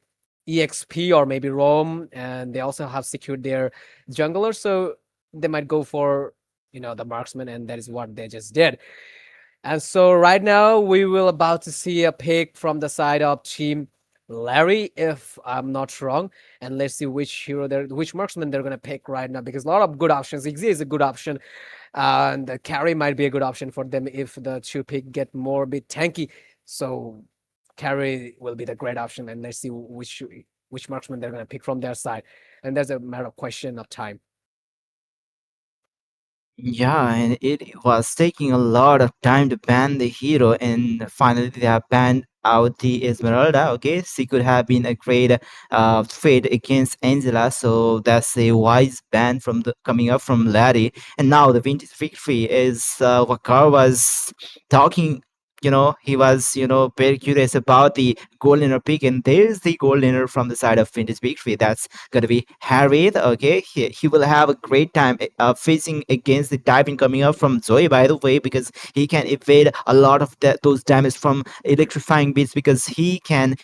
EXP or maybe Roam, and they also have secured their jungler, so they might go for the marksman, and that is what they just did. And so right now we will about to see a pick from the side of team Larry, if I'm not wrong, and let's see which marksman they're gonna pick right now because a lot of good options. Xyz is a good option, and the carry might be a good option for them if the two pick get more bit tanky. So carry will be the great option, and let's see which marksman they're gonna pick from their side, and there's a matter of question of time. Yeah, and it was taking a lot of time to ban the hero, and finally they have banned out the Esmeralda. Okay, she could have been a great fate against Angela, so that's a wise ban from the coming up from Larry. And now the Vintage Victory is Wakar was talking. He was very curious about the gold laner pick, and there's the gold laner from the side of Vintage Victory. That's gonna be Harriet. Okay, he will have a great time facing against the diving coming up from Zoe, by the way, because he can evade a lot of those damage from electrifying beats because he can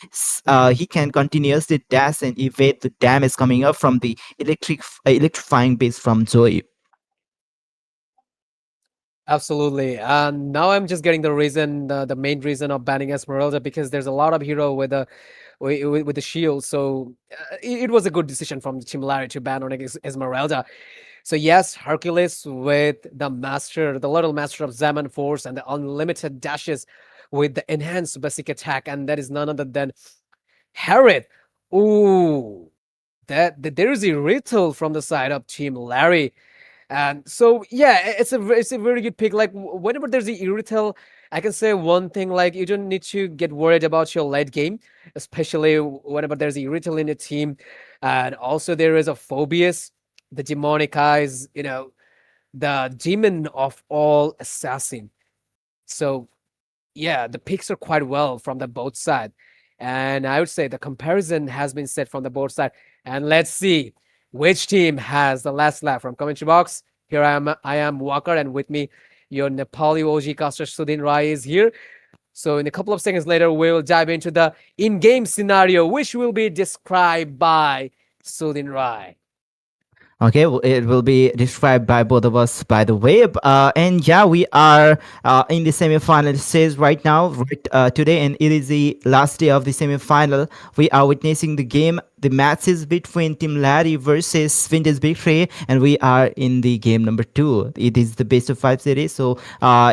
continuously dash and evade the damage coming up from the electrifying beats from Zoe. Absolutely. And now I'm just getting the reason, the main reason of banning Esmeralda because there's a lot of hero with the shield. So it was a good decision from Team Larry to ban on Esmeralda. So yes, Hercules with the little master of Zaman Force and the unlimited dashes with the enhanced basic attack, and that is none other than Harriet. Ooh, there is a ritual from the side of Team Larry. And so yeah, it's a very good pick. Like whenever there's a irrital, I can say one thing, like you don't need to get worried about your late game, especially whenever there's a irrital in the team. And also there is a Phobius, the demonic eyes, the demon of all assassin. So yeah, the picks are quite well from the both side. And I would say the comparison has been set from the both side. And let's see which team has the last laugh from commentary box. Here I am Walker, and with me, your Nepali OG caster Sudin Rai is here. So in a couple of seconds later, we'll dive into the in-game scenario, which will be described by Sudin Rai. Okay, it will be described by both of us, by the way. And yeah, we are in the semi-final stage right now, right today, and it is the last day of the semi-final. We are witnessing the game, the matches between Team Larry versus Vintage Victory, and we are in the game number 2. It is the best of 5 series, so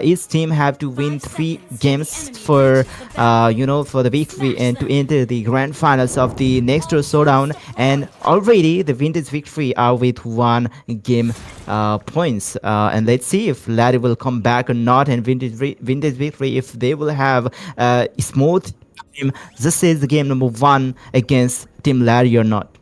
each team have to win 3 games for for the victory and to enter the grand finals of the next year's showdown. And already the Vintage Victory are with 1 game points, and let's see if Larry will come back or not, and Vintage Victory if they will have smooth time. This is the game number 1 against Team Larry or not.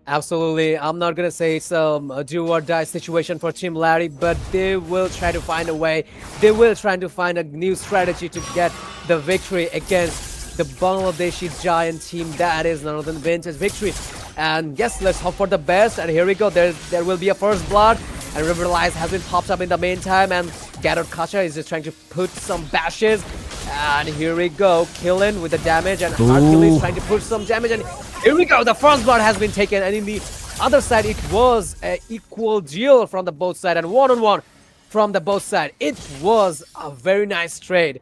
Absolutely. I'm not going to say it's a do or die situation for Team Larry, but they will try to find a way. They will try to find a new strategy to get the victory against the Bangladeshi giant team that is none other than Vintage Victory. And yes, let's hope for the best. And here we go. There will be a first blood. And Riverdalize has been popped up in the meantime. And Gatot Kacha is just trying to put some bashes. And here we go. Killing with the damage. And Hercules trying to put some damage. And here we go. The first blood has been taken. And in the other side, it was an equal deal from the both side. And one-on-one from the both side. It was a very nice trade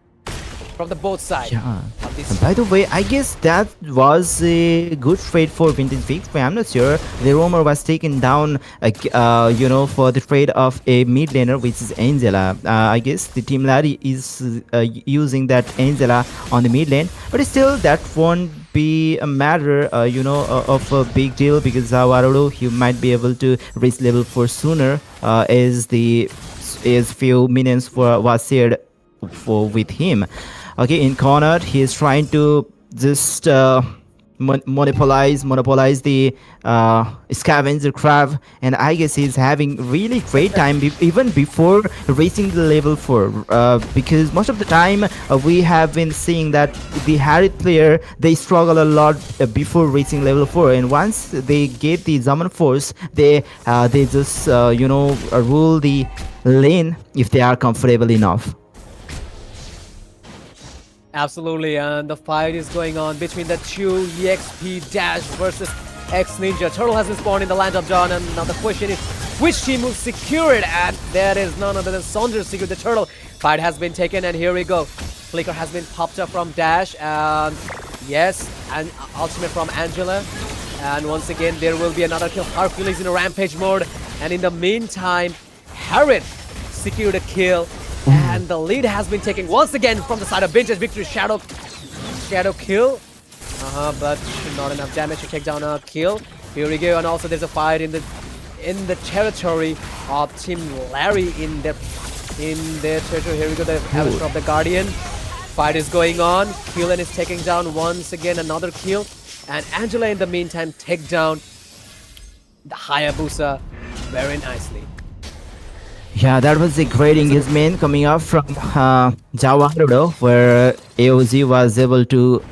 from the both sides. Yeah. And by the way, I guess that was a good trade for Vintage Victory. I'm not sure. The rumor was taken down, for the trade of a mid laner, which is Angela. I guess the Team Larry is using that Angela on the mid lane, but still, that won't be a matter, of a big deal, because Zawarudo, he might be able to reach level 4 sooner, as few minions was shared with him. Okay, in corner, he is trying to just monopolize the scavenger crab, and I guess he's having really great time even before reaching the level 4, because most of the time we have been seeing that the Harriet player, they struggle a lot before reaching level 4, and once they get the Zaman Force, they just rule the lane if they are comfortable enough. Absolutely, and the fight is going on between the two EXP Dash versus X Ninja. Turtle has been spawned in the land of Dawn, and now the question is which team will secure it? And there is none other than Saunders secure the Turtle. Fight has been taken, and here we go. Flicker has been popped up from Dash, and yes, and ultimate from Angela. And once again, there will be another kill. Hercules in a rampage mode, and in the meantime, Harriet secured a kill. And the lead has been taken once again from the side of Vintage Victory. Shadow kill. But not enough damage to take down a kill. Here we go, and also there's a fight in the territory of Team Larry in their territory. Here we go, the Avatar of the Guardian. Fight is going on. Keelan is taking down once again another kill. And Angela in the meantime take down the Hayabusa very nicely. Yeah, that was a great engagement coming up from Jawarudo, where AOZ was able to,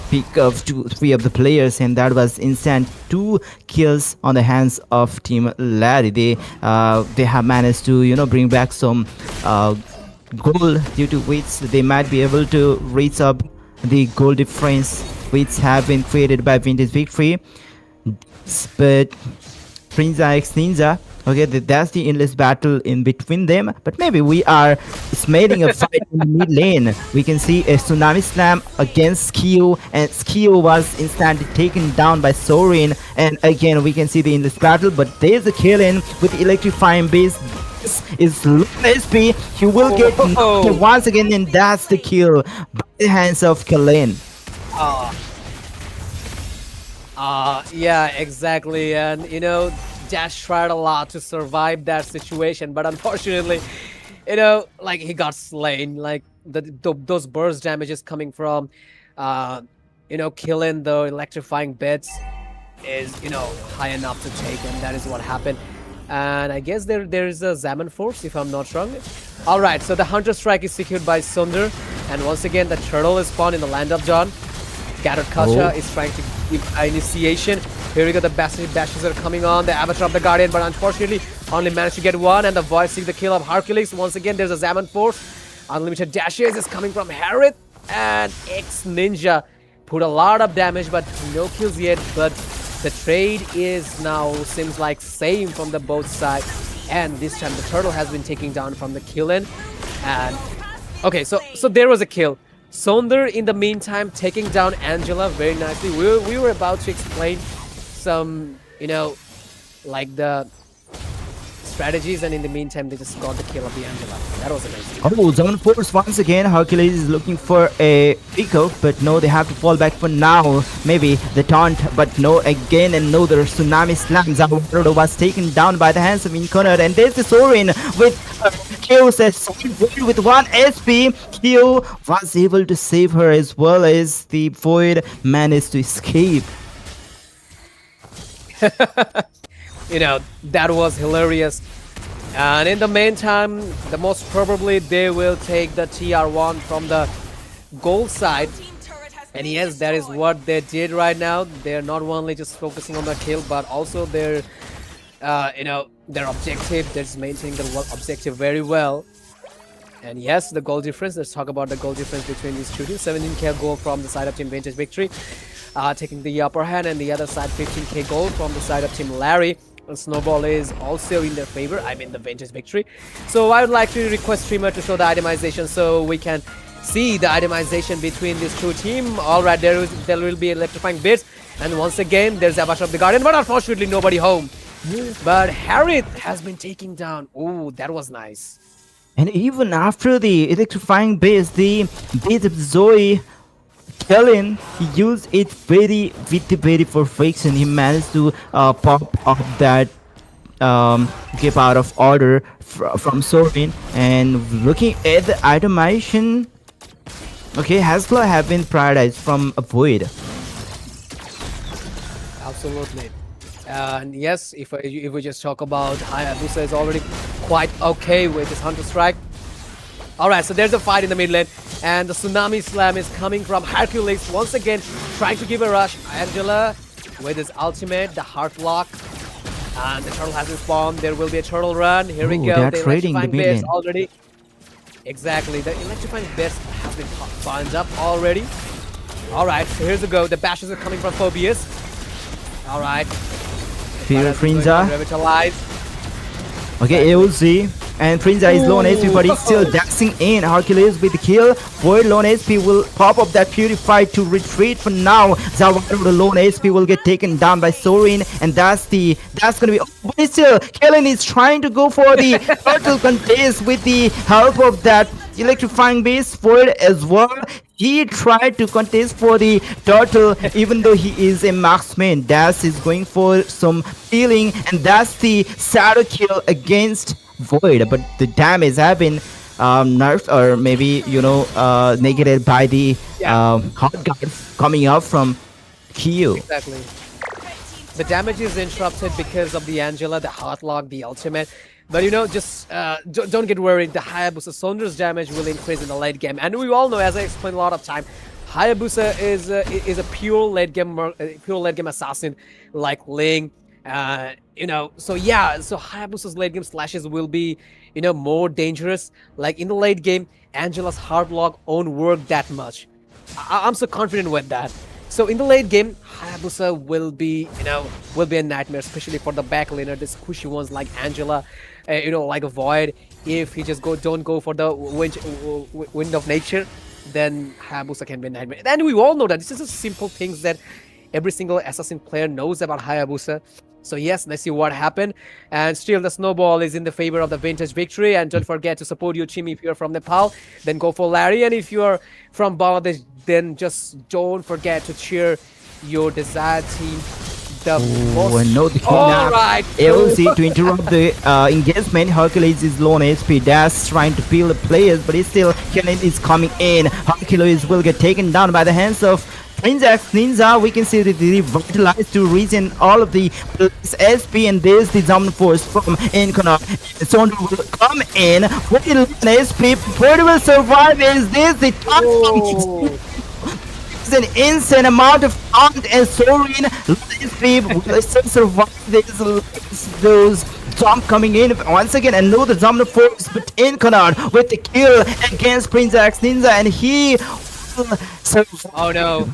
pick up 2-3 of the players, and that was instant 2 kills on the hands of Team Larry. They have managed to, bring back some goal, due to which they might be able to reach up the goal difference which have been created by Vintage Victory. But Prince X Ninja, okay, that's the endless battle in between them. But maybe we are smelling a fight in the mid lane. We can see a Tsunami Slam against Skio, and Skio was instantly taken down by Sorin. And again, we can see the endless battle, but there's a kill in with electrifying base. This is low SP. He will get knocked once again, and that's the kill by the hands of Kalen. Yeah, exactly. And Dash tried a lot to survive that situation, but unfortunately, he got slain. Like those burst damages coming from, killing the electrifying bits is, high enough to take, and that is what happened. And I guess there is a Zaman Force, if I'm not wrong. All right, so the Hunter Strike is secured by Sunder, and once again, the Turtle is spawned in the Land of Dawn. Gatot Kacha is trying to give initiation. Here we go, the bashes are coming on, the Avatar of the Guardian, but unfortunately only managed to get one, and the Void sees the kill of Hercules. Once again, there's a Zaman Force. Unlimited dashes is coming from Harriet, and X Ninja put a lot of damage, but no kills yet. But the trade is now seems like same from the both sides, and this time the turtle has been taken down from the killing. And okay, so there was a kill. Sonder in the meantime taking down Angela very nicely. We were about to explain some, like the strategies, and in the meantime they just got the kill of the Angela. That was a nice kill. Oh, Zone Force once again. Hercules is looking for a pick-up, but no, they have to fall back for now. Maybe the taunt, but no, again, and no, the Tsunami Slam. Zawarudo was taken down by the hands of Inconor, and there's the Sorin with Kyo says with 1 SP. Kyo was able to save her as well as the Void managed to escape. That was hilarious. And in the meantime, the most probably they will take the TR1 from the gold side. And yes, that is what they did right now. They're not only just focusing on the kill, but also their objective. They're just maintaining the objective very well. And yes, the goal difference. Let's talk about the goal difference between these two teams. 17k goal from the side of Team Vintage Victory, taking the upper hand, and the other side 15k goal from the side of Team Larry. Snowball is also in their favor, I mean the Vintage Victory. So I would like to request streamer to show the itemization so we can see the itemization between these two teams. Alright, there will be electrifying bits, and once again there's Abash of the Guardian, but unfortunately nobody home. But Harith has been taken down. Oh, that was nice. And even after the electrifying base, the base of Zoe Kellen, he used it with the very perfection. He managed to pop up that gap out of order from Sorin. And looking at the itemization, okay, Hasla have been prioritized from a Void. Absolutely. And yes, if we just talk about Hayabusa is already quite okay with his Hunter Strike. Alright, so there's a fight in the mid lane, and the Tsunami Slam is coming from Hercules once again, trying to give a rush. Angela with his ultimate, the Heart Lock, and the turtle has spawned. There will be a turtle run. Here we go. They're the trading the electrifying mid bears lane. already. Exactly, the electrifying bears has been bound up already. Alright, so here's the go. The bashes are coming from Phobius. Alright. Fear Frinza. Revitalize. Okay, AOZ. And Frinza is low on HP, but he's still dashing in. Hercules with the kill. Void low on HP will pop up that Purify to retreat for now. Zawaru, the low on HP, will get taken down by Sorin, and that's gonna be. Oh, but still, Kellen is trying to go for the turtle contest with the help of that electrifying base. Void as well. He tried to contest for the turtle, even though he is a marksman. Dash is going for some healing, and that's the shadow kill against Void. But the damage have been nerfed, or maybe negated by the hot guard coming up from Kyo. Exactly. The damage is interrupted because of the Angela, the Heart Lock, the ultimate. But just don't get worried. The Hayabusa Sonder's damage will increase in the late game, and we all know, as I explained a lot of time, Hayabusa is a pure late game assassin like Ling. So Hayabusa's late game slashes will be more dangerous. Like in the late game, Angela's Heart Lock won't work that much. I'm so confident with that. So in the late game, Hayabusa will be a nightmare, especially for the back laner, the squishy ones like Angela, like a Void. If he just don't go for the wind of nature, then Hayabusa can be a nightmare. And we all know that this is a simple things that every single assassin player knows about Hayabusa. So yes, let's see what happened. And still the snowball is in the favor of the Vintage Victory. And don't forget to support your team. If you're from Nepal, then go for Larry. And if you're from Bangladesh, then just don't forget to cheer your desired team. Alright, AOC to interrupt the engagement. Hercules is low on HP. Dash trying to peel the players, but still Kennen is coming in. Hercules will get taken down by the hands of Prince X Ninja. We can see that they revitalized to regen all of the SP, and there's the Zombie Force from Inconor. Sound will come in. What will SP? Where will survive? Is this the top? An insane amount of taunt, and Sorin will still survive those jump coming in once again, and know the Zombie Force, but Inconor with the kill against Prince X Ninja, and he will survive. Oh no.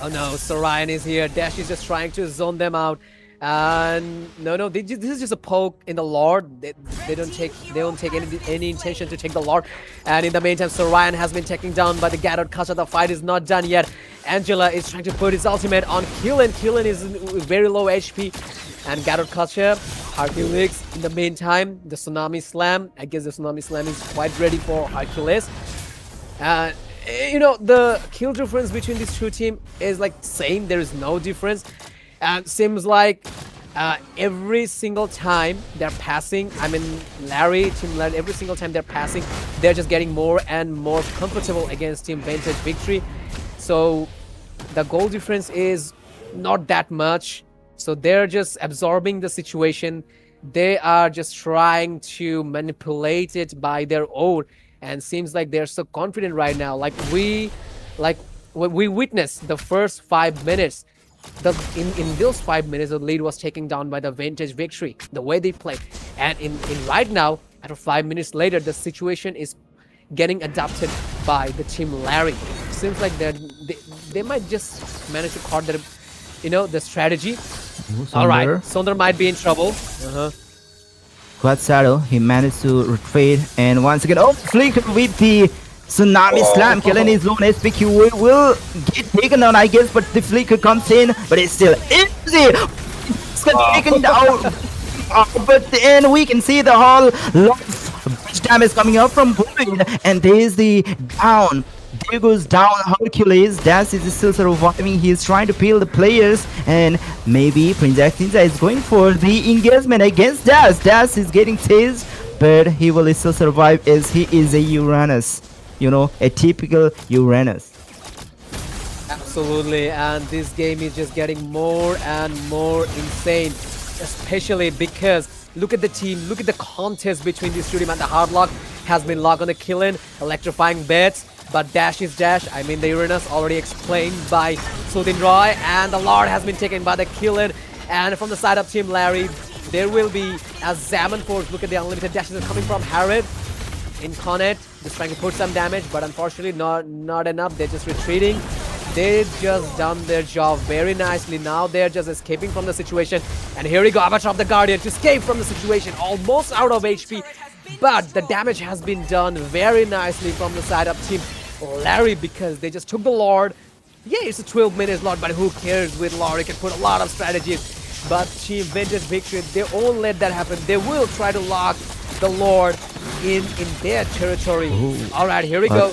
Oh no, Sorian is here. Dash is just trying to zone them out. And no, this is just a poke in the Lord. They don't take any intention to take the Lord. And in the meantime, Sorian has been taken down by the Gatot Kacha. The fight is not done yet. Angela is trying to put his ultimate on Killen. Killen is very low HP. And Gatot Kacha, Hercules. In the meantime, the Tsunami Slam. I guess the Tsunami Slam is quite ready for Hercules. The kill difference between these two teams is like same. There is no difference. And seems like every single time they're passing, I mean Team Larry, every single time they're passing, they're just getting more and more comfortable against Team Vintage Victory. So the goal difference is not that much. So they're just absorbing the situation. They are just trying to manipulate it by their own. And seems like they're so confident right now. Like we witnessed the first 5 minutes. In those 5 minutes, the lead was taken down by the Vintage Victory. The way they play, and in right now, after 5 minutes later, the situation is getting adapted by the Team Larry. Seems like they might just manage to caught their, the strategy. All right, Sonder might be in trouble. Quad Saddle, he managed to retreat, and once again, flick with the Tsunami Slam. Killen is low on SP. He will get taken down, I guess, but the flicker comes in, but it's still easy. It's taken down. But then we can see the whole lot of damage coming up from Bullet, and there's the down. There goes down Hercules. Das is still surviving. He is trying to peel the players, and maybe Prince Axinza is going for the engagement against Das. Das is getting tased, but he will still survive as he is a Uranus. A typical Uranus. Absolutely, and this game is just getting more and more insane, especially because look at the team, look at the contest between this two teams, and the Hardlock has been locked on the Killen, electrifying bets, but Dash is Dash. I mean, the Uranus already explained by Sudin Roy, and the Lord has been taken by the Killen, and from the side of Team Larry, there will be a Zaman Force. Look at the unlimited dashes coming from Harrod. Incarnate just trying to put some damage, but unfortunately not enough. They're just retreating. They just done their job very nicely. Now they're just escaping from the situation, and here we go, Avatar of the Guardian to escape from the situation, almost out of HP, but the damage has been done very nicely from the side of Team Larry, because they just took the Lord. Yeah, it's a 12-minute Lord, but who cares? With Lord, you can put a lot of strategies. But Team Vintage Victory, they won't let that happen. They will try to lock the Lord in their territory. All right, here we go.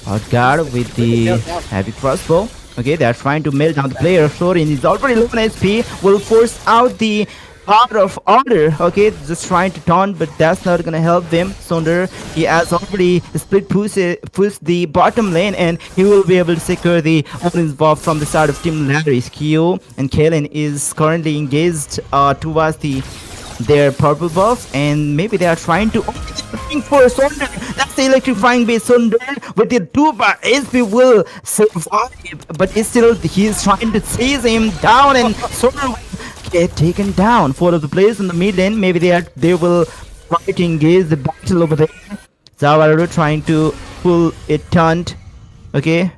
Outguard with the heavy crossbow. Okay, they're trying to melt down the player. Florin is already low on SP. Will force out the power of order. Okay, just trying to taunt, but that's not gonna help them. Sonder, he has already split push the bottom lane, and he will be able to secure the opening buff from the side of Team Larry's. Kyo and Kalen is currently engaged towards their purple buff, and maybe they are trying to for Sonder. That's the electrifying base. Sonder with the 2-bar SP will survive, but still he is trying to chase him down, and Sonder get taken down. 4 of the players in the mid lane, maybe they will try to engage the battle over there. Zawaro trying to pull it taunt. Okay,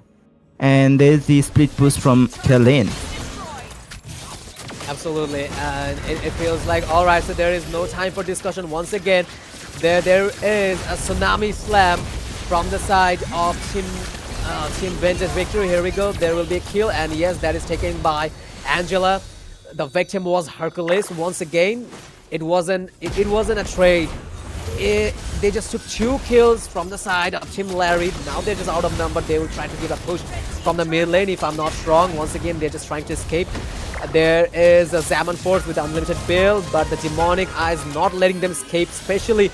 and there's the split push from Kalen. Absolutely, and it feels like, all right, so there is no time for discussion. Once again, there is a Tsunami Slam from the side of Team Vintage Victory. Here we go, there will be a kill, and yes, that is taken by Angela. The victim was Hercules. Once again, it wasn't a trade. They just took 2 kills from the side of Team Larry. Now they're just out of number. They will try to give a push from the mid lane, if I'm not wrong. Once again, they're just trying to escape. There is a Zaman Force with unlimited build, but the Demonic Eyes not letting them escape, especially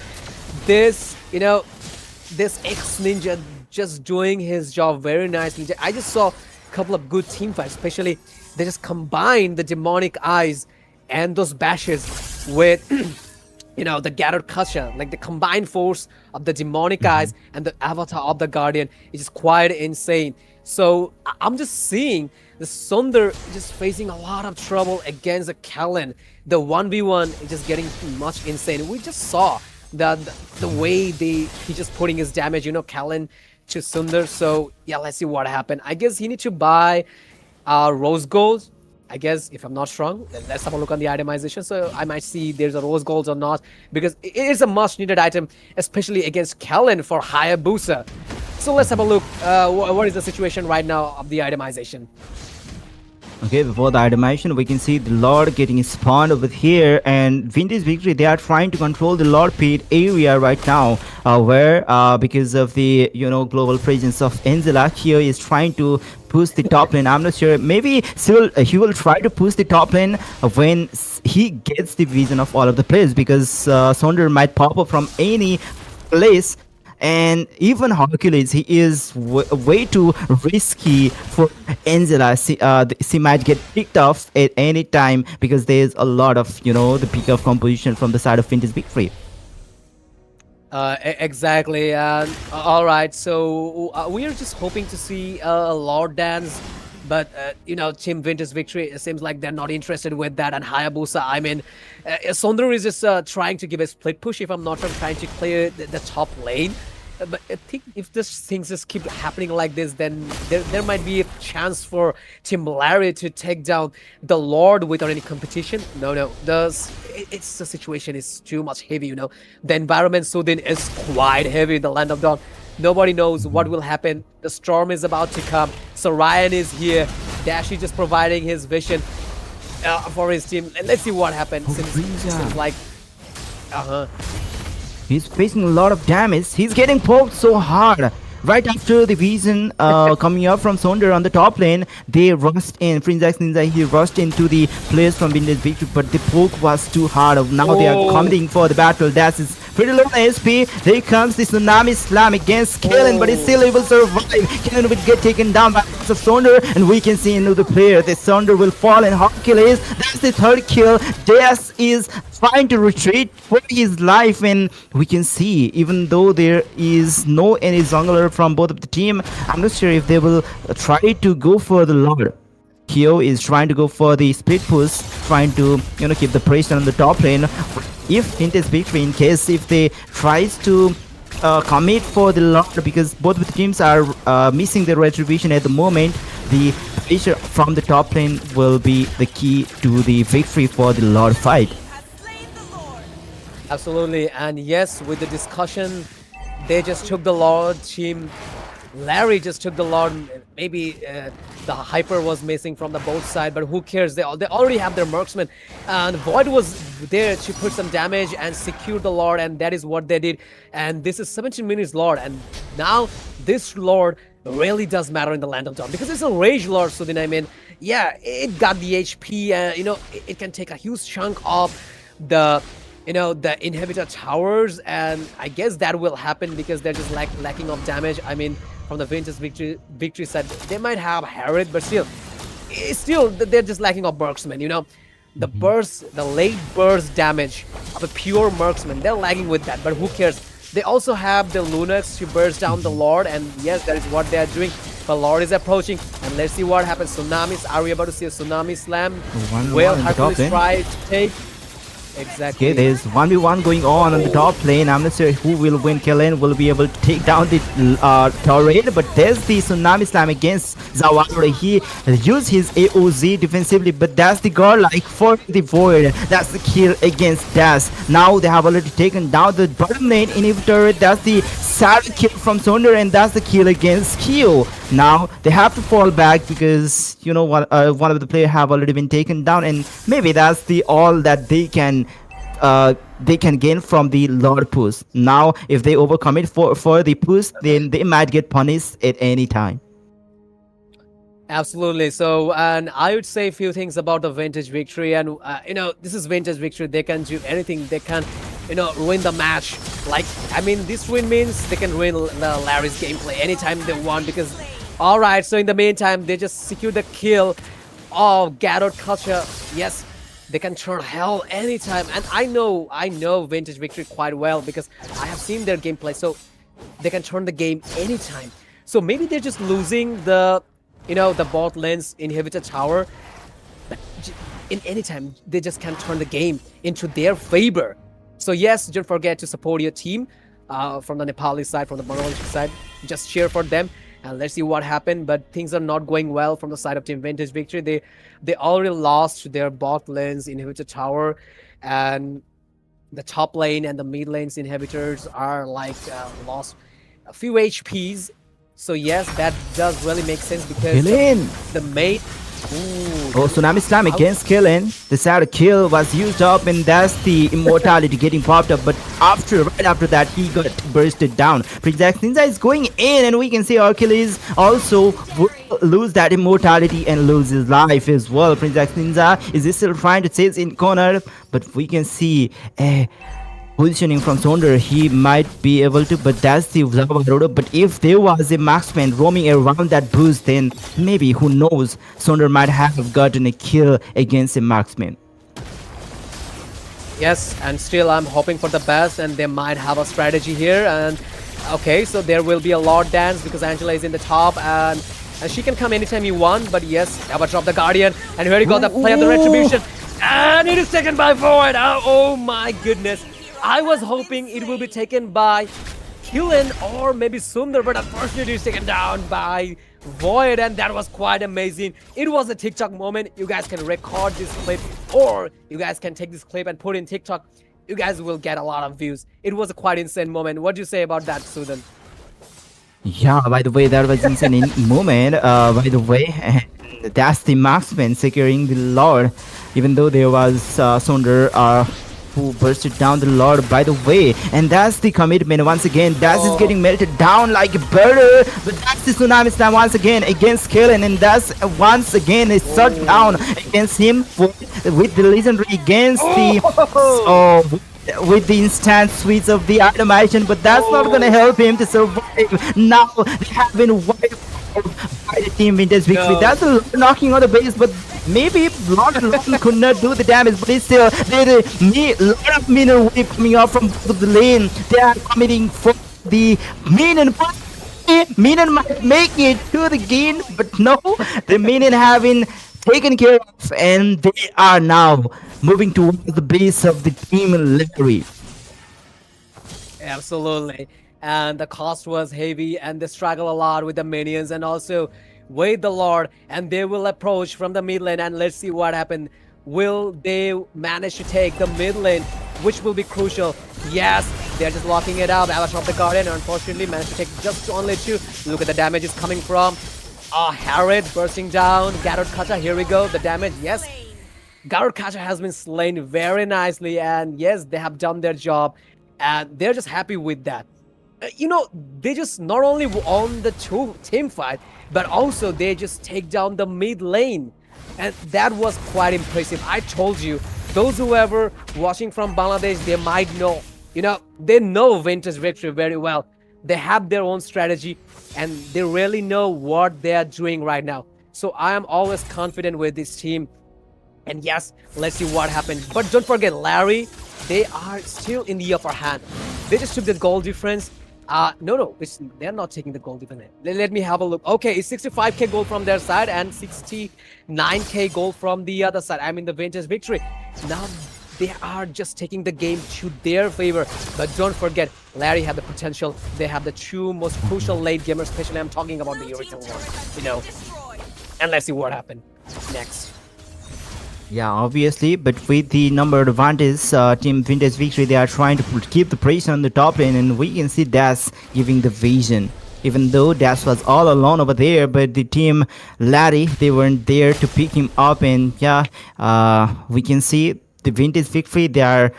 this, this ex-ninja just doing his job very nicely. I just saw a couple of good team fights, especially they just combined the Demonic Eyes and those bashes with the Gatot Kacha, like the combined force of the Demonic Eyes and the Avatar of the Guardian is just quite insane. So I'm just seeing the Sonder just facing a lot of trouble against the Kalen. The 1v1 is just getting much insane. We just saw the way he just putting his damage, Kalen to Sundar. So yeah, let's see what happened. I guess he need to buy rose gold. I guess if I'm not wrong, let's have a look on the itemization. So I might see there's a rose gold or not, because it is a much needed item, especially against Kellen for Hayabusa. So let's have a look. What is the situation right now of the itemization? Okay, before the itemization, we can see the Lord getting spawned over here, and Vintage Victory, they are trying to control the Lord Pit area right now, where because of the global presence of Angela, here is trying to push the top lane. I'm not sure. Maybe he will try to push the top lane when he gets the vision of all of the players, because Sonder might pop up from any place. And even Hercules, he is way too risky for Angela. She might get picked off at any time, because there's a lot of the pick of composition from the side of Vintage Victory. Exactly. All right. So we are just hoping to see a Lord dance, but Team Vintage Victory, it seems like they're not interested with that. And Hayabusa, I mean, Sundar is just trying to give a split push, if I'm not wrong, trying to clear the top lane. But I think if these things just keep happening like this, then there might be a chance for Team Larry to take down the Lord without any competition. No, the situation is too much heavy. The environment Sudin is quite heavy in the Land of Dawn. Nobody knows what will happen. The storm is about to come. So Ryan is here. Dash is just providing his vision for his team. And let's see what happens. Seems like he's facing a lot of damage. He's getting poked so hard. Right after the vision coming up from Sonder on the top lane, they rushed in. Princex Ninja, he rushed into the players from Vintage Victory, but the poke was too hard. Now they are coming for the battle. Dash is pretty low on SP. There comes the Tsunami Slam against Kalen, but he's still able to survive. Kalen will get taken down by the Sonder, and we can see another player. The Sonder will fall, and Hercules, that's the third kill. Dash is trying to retreat for his life, and we can see, even though there is no any jungler from both of the team, I'm not sure if they will try to go for the Lord. Kyo is trying to go for the split push, trying to keep the pressure on the top lane. If Vintage Victory, in case if they tries to commit for the Lord, because both of the teams are missing their retribution at the moment, the pressure from the top lane will be the key to the victory for the Lord fight. Absolutely. And yes, with the discussion, they just took the Lord. Team Larry just took the Lord. Maybe the Hyper was missing from the both side, but who cares? They already have their marksman. And Void was there to put some damage and secure the Lord, and that is what they did. And this is 17 minutes Lord, and now this Lord really does matter in the Land of Dawn, because it's a Rage Lord. So then, I mean, yeah, it got the HP, it can take a huge chunk of the the inhibitor towers, and I guess that will happen because they're just lacking of damage. I mean, from the Vintage Victory side, they might have Harriet, but still they're just lacking of marksman. The burst, the late burst damage of a pure marksman, they're lagging with that, but who cares? They also have the Lunax to burst down the Lord, and yes, that is what they're doing. But Lord is approaching, and let's see what happens. Tsunamis, are we about to see a Tsunami Slam? Well, Hercules tried to take. Exactly. Okay, there's 1v1 going on the top lane. I'm not sure who will win. Kellen will be able to take down the turret, but there's the Tsunami Slam against Zawara. He used his AOZ defensively, but that's the godlike for the Void. That's the kill against Dash. Now they have already taken down the bottom lane inhibitor. That's the sad kill from Sonder, and that's the kill against Kyo. Now they have to fall back because one of the players have already been taken down, and maybe that's the all that they can gain from the Lord push. Now if they overcome it for the push, then they might get punished at any time. Absolutely. So, and I would say a few things about the Vintage Victory, and this is Vintage Victory. They can do anything. They can ruin the match. Like, I mean, this win means they can ruin Larry's gameplay anytime they want, because all right, so in the meantime, they just secure the kill of Garrod Culture. Yes, they can turn hell anytime, and I know Vintage Victory quite well because I have seen their gameplay. So they can turn the game anytime. So maybe they're just losing the the bot lane's inhibitor tower, but in any time they just can turn the game into their favor. So yes, don't forget to support your team from the Nepali side, from the Bangladeshi side. Just cheer for them and let's see what happened. But things are not going well from the side of Team Vintage Victory. They already lost their bot lanes inhibitor tower, and the top lane and the mid lanes inhibitors are like lost a few HPs. So yes, that does really make sense because Killing. the mate. Oh, Tsunami Slam against Killing. The shadow kill was used up, and that's the immortality getting popped up. But right after that, he got bursted down. Prince X Ninja is going in, and we can see Achilles also will lose that immortality and lose his life as well. Prince X Ninja is still trying to chase in corner, but we can see positioning from Sonder, he might be able to, but that's the Zavarodo. But if there was a marksman roaming around that boost, then maybe, who knows, Sonder might have gotten a kill against a marksman. Yes, and still I'm hoping for the best, and they might have a strategy here. And okay, so there will be a Lord Dance because Angela is in the top, and she can come anytime you want. But yes, Ava dropped the Guardian, and here you go, the play of the Retribution, and it is taken by Void. Oh my goodness. I was hoping it will be taken by Killen or maybe Sundar, but unfortunately it's taken down by Void, and that was quite amazing. It was a TikTok moment. You guys can record this clip, or you guys can take this clip and put in TikTok. You guys will get a lot of views. It was a quite insane moment. What do you say about that, Sudan? Yeah, by the way, that was insane moment. By the way, that's the marksman securing the Lord, even though there was Sonder who bursted down the Lord, by the way. And that's the commitment once again. Daz is getting melted down like butter, but that's the Tsunami Slam once again against Kalen, and that's once again a shutdown against him with the legendary against the with the instant suites of the automation, but that's not gonna help him to survive. Now they have been wiped by the Team Vintage Victory. No. That's a lot knocking on the base, but maybe Lord alone could not do the damage, but it's still there's a lot of minion wave coming out from both of the lane. They are committing for the minion, but minion might make it to the game, but no, the minion have been taken care of, and they are now moving towards the base of the Team Victory. Absolutely. And the cost was heavy, and they struggle a lot with the minions and also with the Lord, and they will approach from the mid lane, and let's see what happens. Will they manage to take the mid lane, which will be crucial? Yes, they're just locking it up. Avatar of the Guardian unfortunately managed to take just only 2. Look at the damage is coming from Harrod bursting down. Garrod Kacha, here we go. The damage, yes. Garrod Kacha has been slain very nicely, and yes, they have done their job, and they're just happy with that. You know, they just not only won the team fight, but also they just take down the mid lane, and that was quite impressive. I told you, those who ever watching from Bangladesh, they might know, you know, they know Vintage Victory very well. They have their own strategy, and they really know what they are doing right now. So I am always confident with this team, and yes, let's see what happens. But don't forget, Larry, they are still in the upper hand. They just took the goal difference. No, they're not taking the gold difference. Let me have a look. Okay, it's 65k gold from their side and 69k gold from the other side. I mean the Vintage Victory. Now they are just taking the game to their favor. But don't forget, Larry have the potential. They have the 2 most crucial late gamers, especially I'm talking about the original one, you know. And let's see what happens next. Yeah, obviously, but with the number advantage, Team Vintage Victory, they are trying to keep the pressure on the top lane, and we can see Dash giving the vision. Even though Dash was all alone over there, but the team Larry, they weren't there to pick him up, and yeah, we can see the Vintage Victory, they are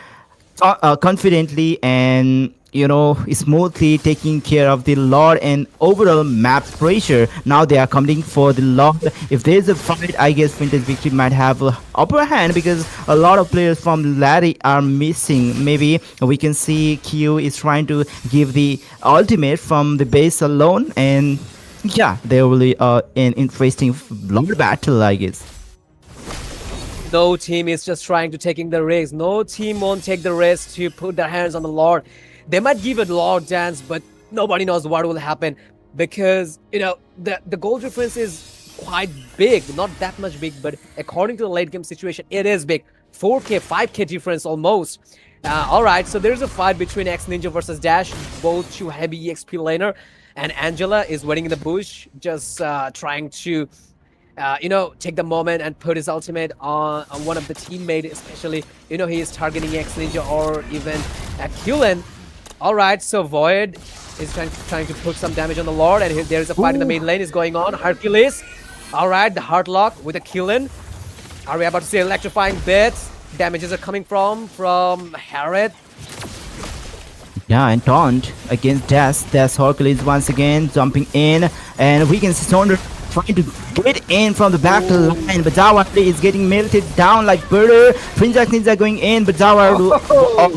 confidently and, you know, smoothly taking care of the Lord and overall map pressure. Now they are coming for the Lord. If there's a fight, I guess Vintage Victory might have a upper hand because a lot of players from Larry are missing. Maybe we can see Q is trying to give the ultimate from the base alone, and yeah, there will be an interesting Lord battle, I guess. No team is just trying to taking the risk. No team won't take the risk to put their hands on the Lord. They might give a Lord dance, but nobody knows what will happen because, you know, the goal difference is quite big. Not that much big, but according to the late game situation, it is big. 4k, 5k difference almost. All right, so there's a fight between X Ninja versus Dash, both two heavy EXP laner, and Angela is waiting in the bush, just trying to, take the moment and put his ultimate on one of the teammate, especially, he is targeting X Ninja or even Kulin. All right, so Void is trying to put some damage on the Lord, and there is a fight in the main lane is going on. Hercules, all right, the Heartlock with a Kulin. Are we about to see electrifying bits? Damages are coming from Harriet. Yeah, and taunt against Death. Hercules once again jumping in, and we can see Sonder trying to get in from the back line, but Zawadu is getting melted down like butter. Prince Ninja going in, but Zawadu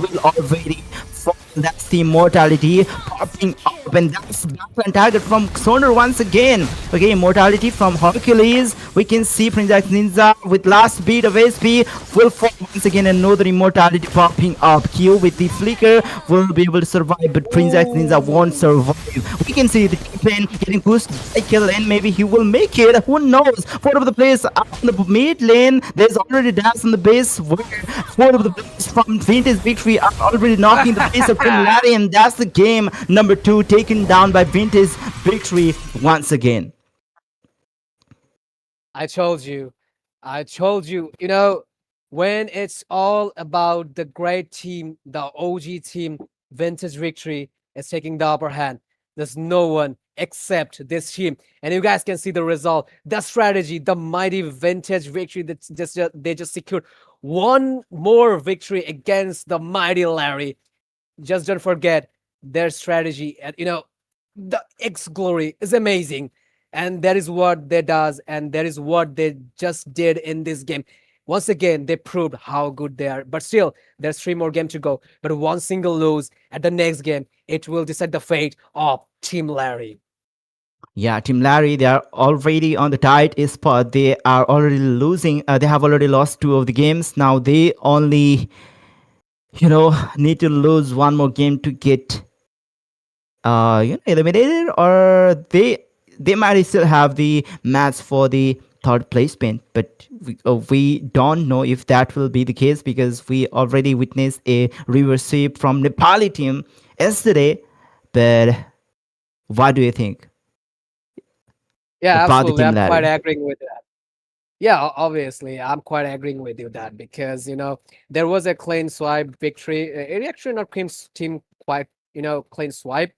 will already fall. That's the immortality popping up, and that's backline target from Sonder once again. Okay, immortality from Hercules. We can see Prince Ninja with last beat of SP will fall once again, and another immortality popping up. Q with the flicker will be able to survive, but Prince Ninja won't survive. We can see the lane getting pushed by Kill, and maybe he will make it. Who knows? Four of the players on the mid lane. There's already Dash on the base, where four of the players from Vintage Victory are already knocking the base of Larry, and that's the game number 2 taken down by Vintage Victory once again. I told you, when it's all about the great team, the OG team, Vintage Victory is taking the upper hand. There's no one except this team, and you guys can see the result, the strategy, the mighty Vintage Victory. They just secured one more victory against the mighty Larry. Just don't forget their strategy, and the X Glory is amazing, and that is what they does, and that is what they just did in this game. Once again, they proved how good they are, but still, there's 3 more games to go. But one single lose at the next game, it will decide the fate of Team Larry. Yeah, Team Larry, they are already on the tight spot. They are already losing. They have already lost 2 of the games. Now they only need to lose one more game to get eliminated, or they might still have the match for the 3rd placement, but we don't know if that will be the case, because we already witnessed a reverse sweep from Nepali team yesterday. But what do you think? Yeah, about the absolutely. Team I'm quite Larry? agreeing with that. Yeah, obviously, I'm quite agreeing with you that, because there was a clean swipe victory. It actually not clean team quite clean swipe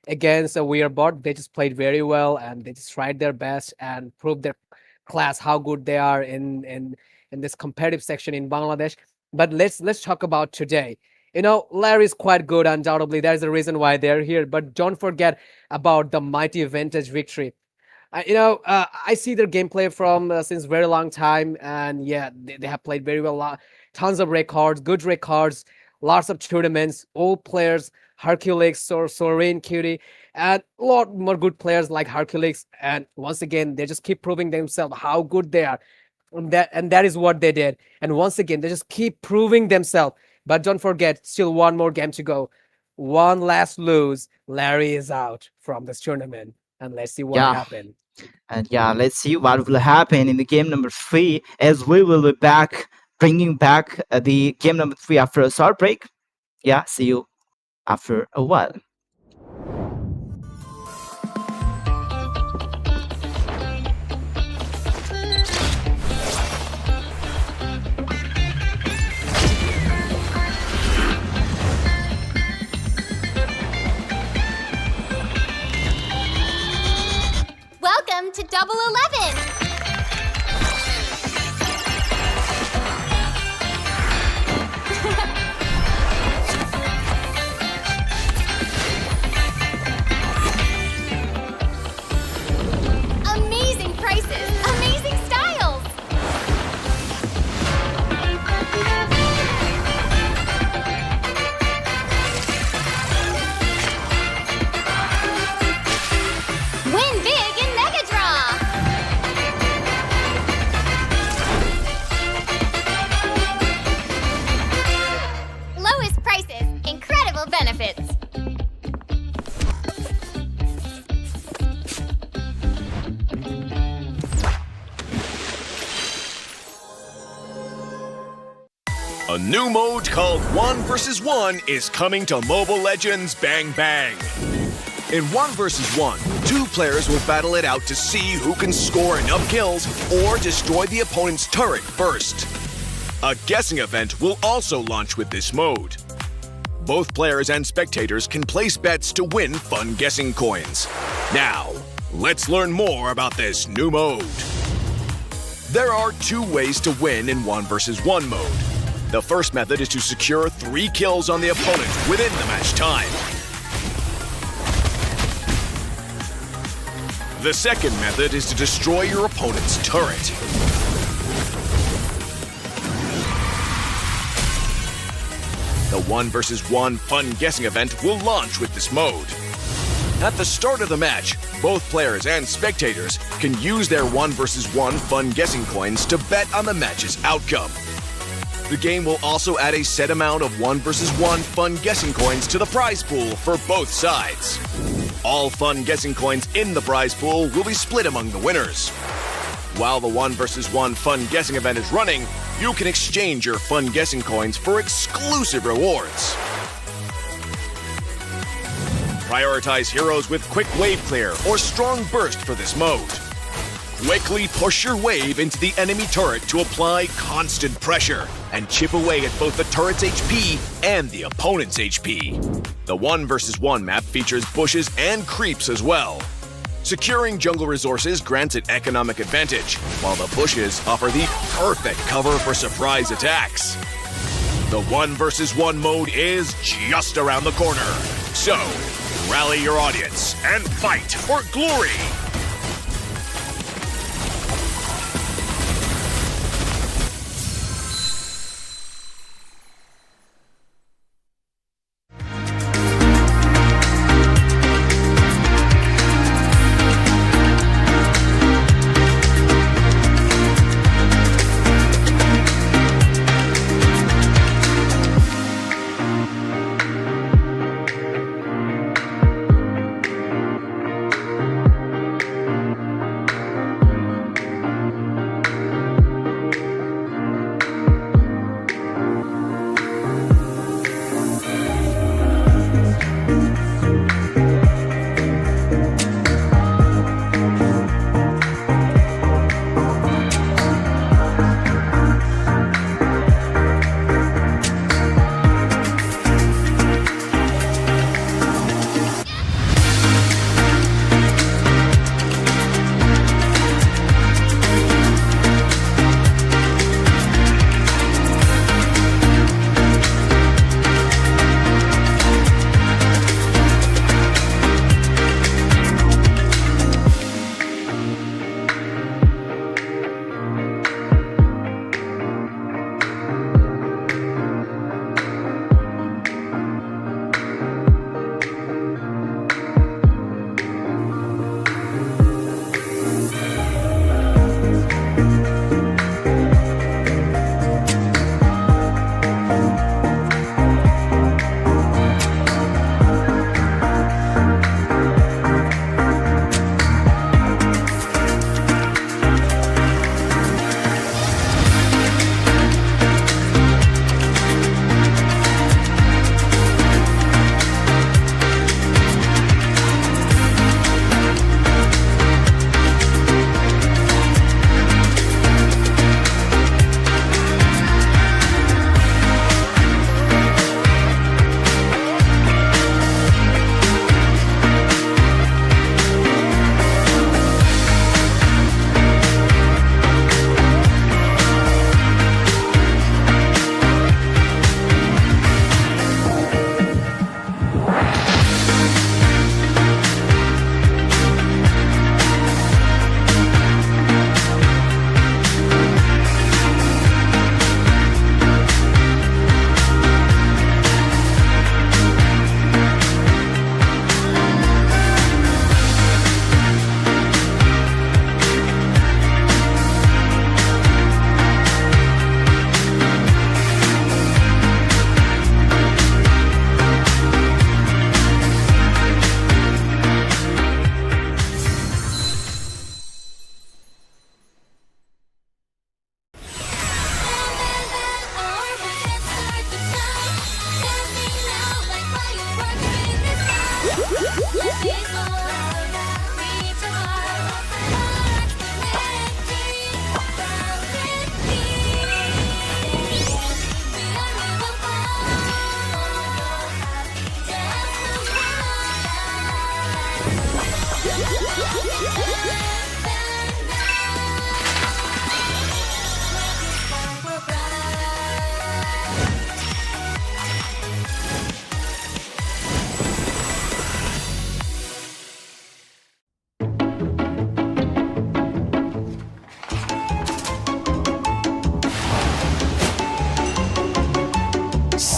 against a weird bot. They just played very well, and they just tried their best and proved their class, how good they are in this competitive section in Bangladesh. But let's talk about today. Larry's quite good, undoubtedly. There's a reason why they're here. But don't forget about the mighty Vintage Victory. I see their gameplay from since very long time, and yeah, they have played very well. Tons of records, good records, lots of tournaments, old players, Hercules, Sorin, Cutie, and a lot more good players like Hercules. And once again, they just keep proving themselves how good they are, and that is what they did. And once again, they just keep proving themselves. But don't forget, still one more game to go. One last lose, Larry is out from this tournament, and let's see what Yeah. happens. And yeah, let's see what will happen in the game number 3, as we will be back, bringing back the game number 3 after a short break. Yeah, see you after a while. Welcome to Double 11! Amazing prices, amazing styles! Win big in Mega Draw! A new mode called 1 vs 1 is coming to Mobile Legends Bang Bang. In 1 vs 1, 2 players will battle it out to see who can score enough kills or destroy the opponent's turret first. A guessing event will also launch with this mode. Both players and spectators can place bets to win fun guessing coins. Now, let's learn more about this new mode. There are 2 ways to win in 1 vs 1 mode. The first method is to secure 3 kills on the opponent within the match time. The second method is to destroy your opponent's turret. The 1 vs 1 fun guessing event will launch with this mode. At the start of the match, both players and spectators can use their 1 vs 1 fun guessing coins to bet on the match's outcome. The game will also add a set amount of 1 vs 1 fun guessing coins to the prize pool for both sides. All fun guessing coins in the prize pool will be split among the winners. While the 1 vs 1 fun guessing event is running, you can exchange your fun guessing coins for exclusive rewards. Prioritize heroes with quick wave clear or strong burst for this mode. Quickly push your wave into the enemy turret to apply constant pressure and chip away at both the turret's HP and the opponent's HP. The 1 vs 1 map features bushes and creeps as well. Securing jungle resources grants an economic advantage, while the bushes offer the perfect cover for surprise attacks. The 1 vs 1 mode is just around the corner. So, rally your audience and fight for glory!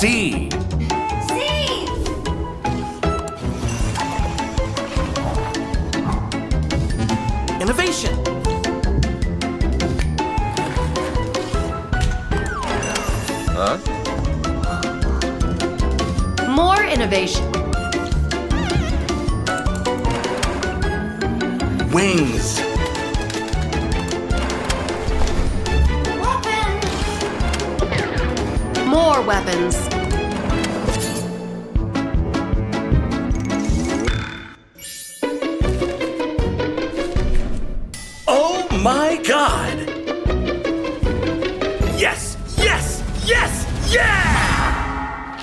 C. C. Innovation. More innovation. Wings. Weapon. More weapons. Oh my god! Yes! Yes! Yes! Yeah!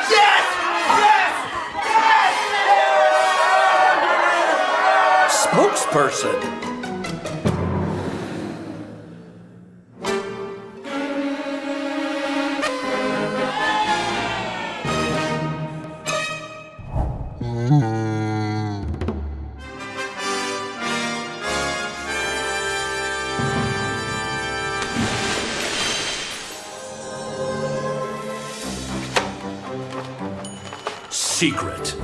Yes! Yes! Spokesperson. Secret.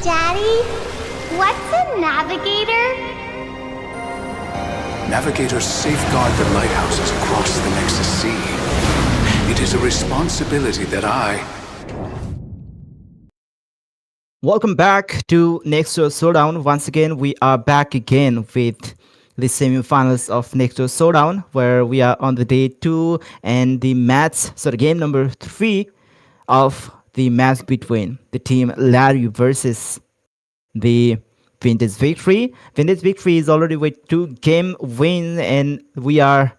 Daddy, what's a navigator? Navigators safeguard the lighthouses across the Nexus Sea. It is a responsibility that I... Welcome back to Nexus Showdown. Once again, we are back again with the semifinals of Nexus Showdown, where we are on the day 2 and the match, so the game number 3 of the match between the team Larry versus the Vintage Victory. Vintage Victory is already with 2-game win, and we are,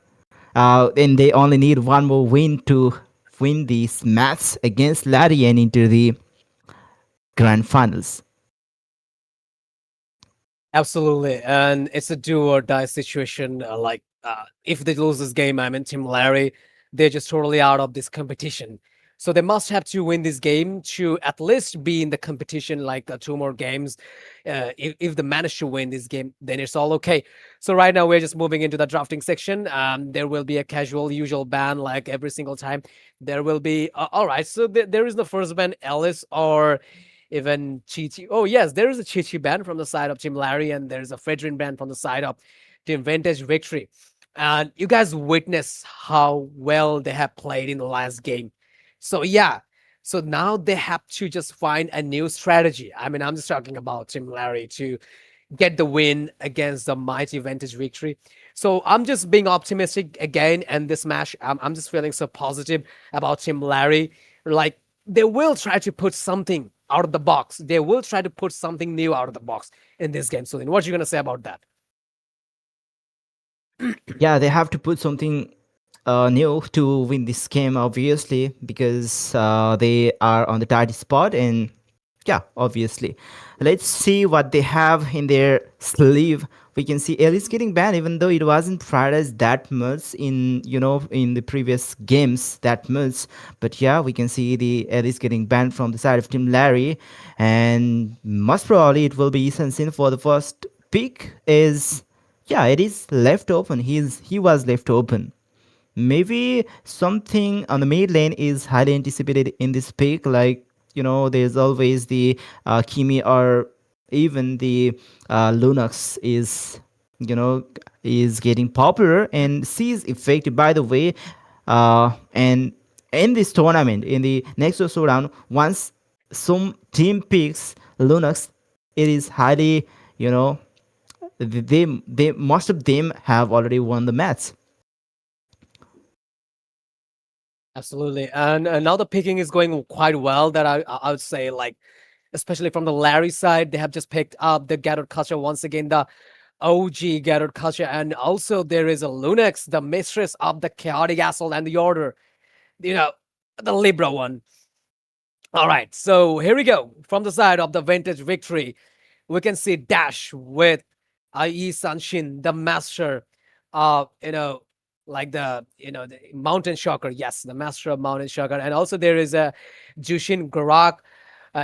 and they only need one more win to win this match against Larry and into the grand finals. Absolutely, and it's a do or die situation. If they lose this game, I mean, Team Larry, they're just totally out of this competition. So they must have to win this game to at least be in the competition, like 2 more games. If they manage to win this game, then it's all okay. So right now we're just moving into the drafting section. There will be a casual, usual ban like every single time. There will be all right. So there is the first ban, Ellis or even Chichi. Oh yes, there is a Chichi ban from the side of Team Larry, and there's a Fedrin ban from the side of Team Vintage Victory. And you guys witness how well they have played in the last game. So yeah, so now they have to just find a new strategy. I mean, I'm just talking about Team Larry to get the win against the mighty Vintage Victory. So I'm just being optimistic again, and this match, I'm just feeling so positive about Team Larry. Like they will try to put something out of the box. They will try to put something new out of the box in this game. So then, what you gonna say about that? Yeah, they have to put something new to win this game, obviously, because they are on the tight spot. And yeah, obviously, let's see what they have in their sleeve. We can see Ellis getting banned, even though it wasn't prioritized that much in in the previous games that much. But yeah, we can see the Ellis getting banned from the side of Team Larry, and most probably it will be Sensin for the first pick. Is yeah, it is left open. He was left open. Maybe something on the mid lane is highly anticipated in this pick, like there's always the Kimi, or even the Lunox is is getting popular and sees effective, by the way. And in this tournament, in the next showdown, once some team picks Linux, it is highly, you know, they most of them have already won the match. Absolutely. And now the picking is going quite well. That I would say, like, especially from the Larry side, they have just picked up the Gathered Culture once again, the OG Gathered Culture, and also there is a Lunex, the mistress of the Chaotic Assault and the Order. You know, the Libra one. All right, so here we go. From the side of the Vintage Victory, we can see Dash with IE Sanshin, the master of, like the Mountain Shocker. Yes, the master of Mountain Shocker. And also there is a Jushin Grok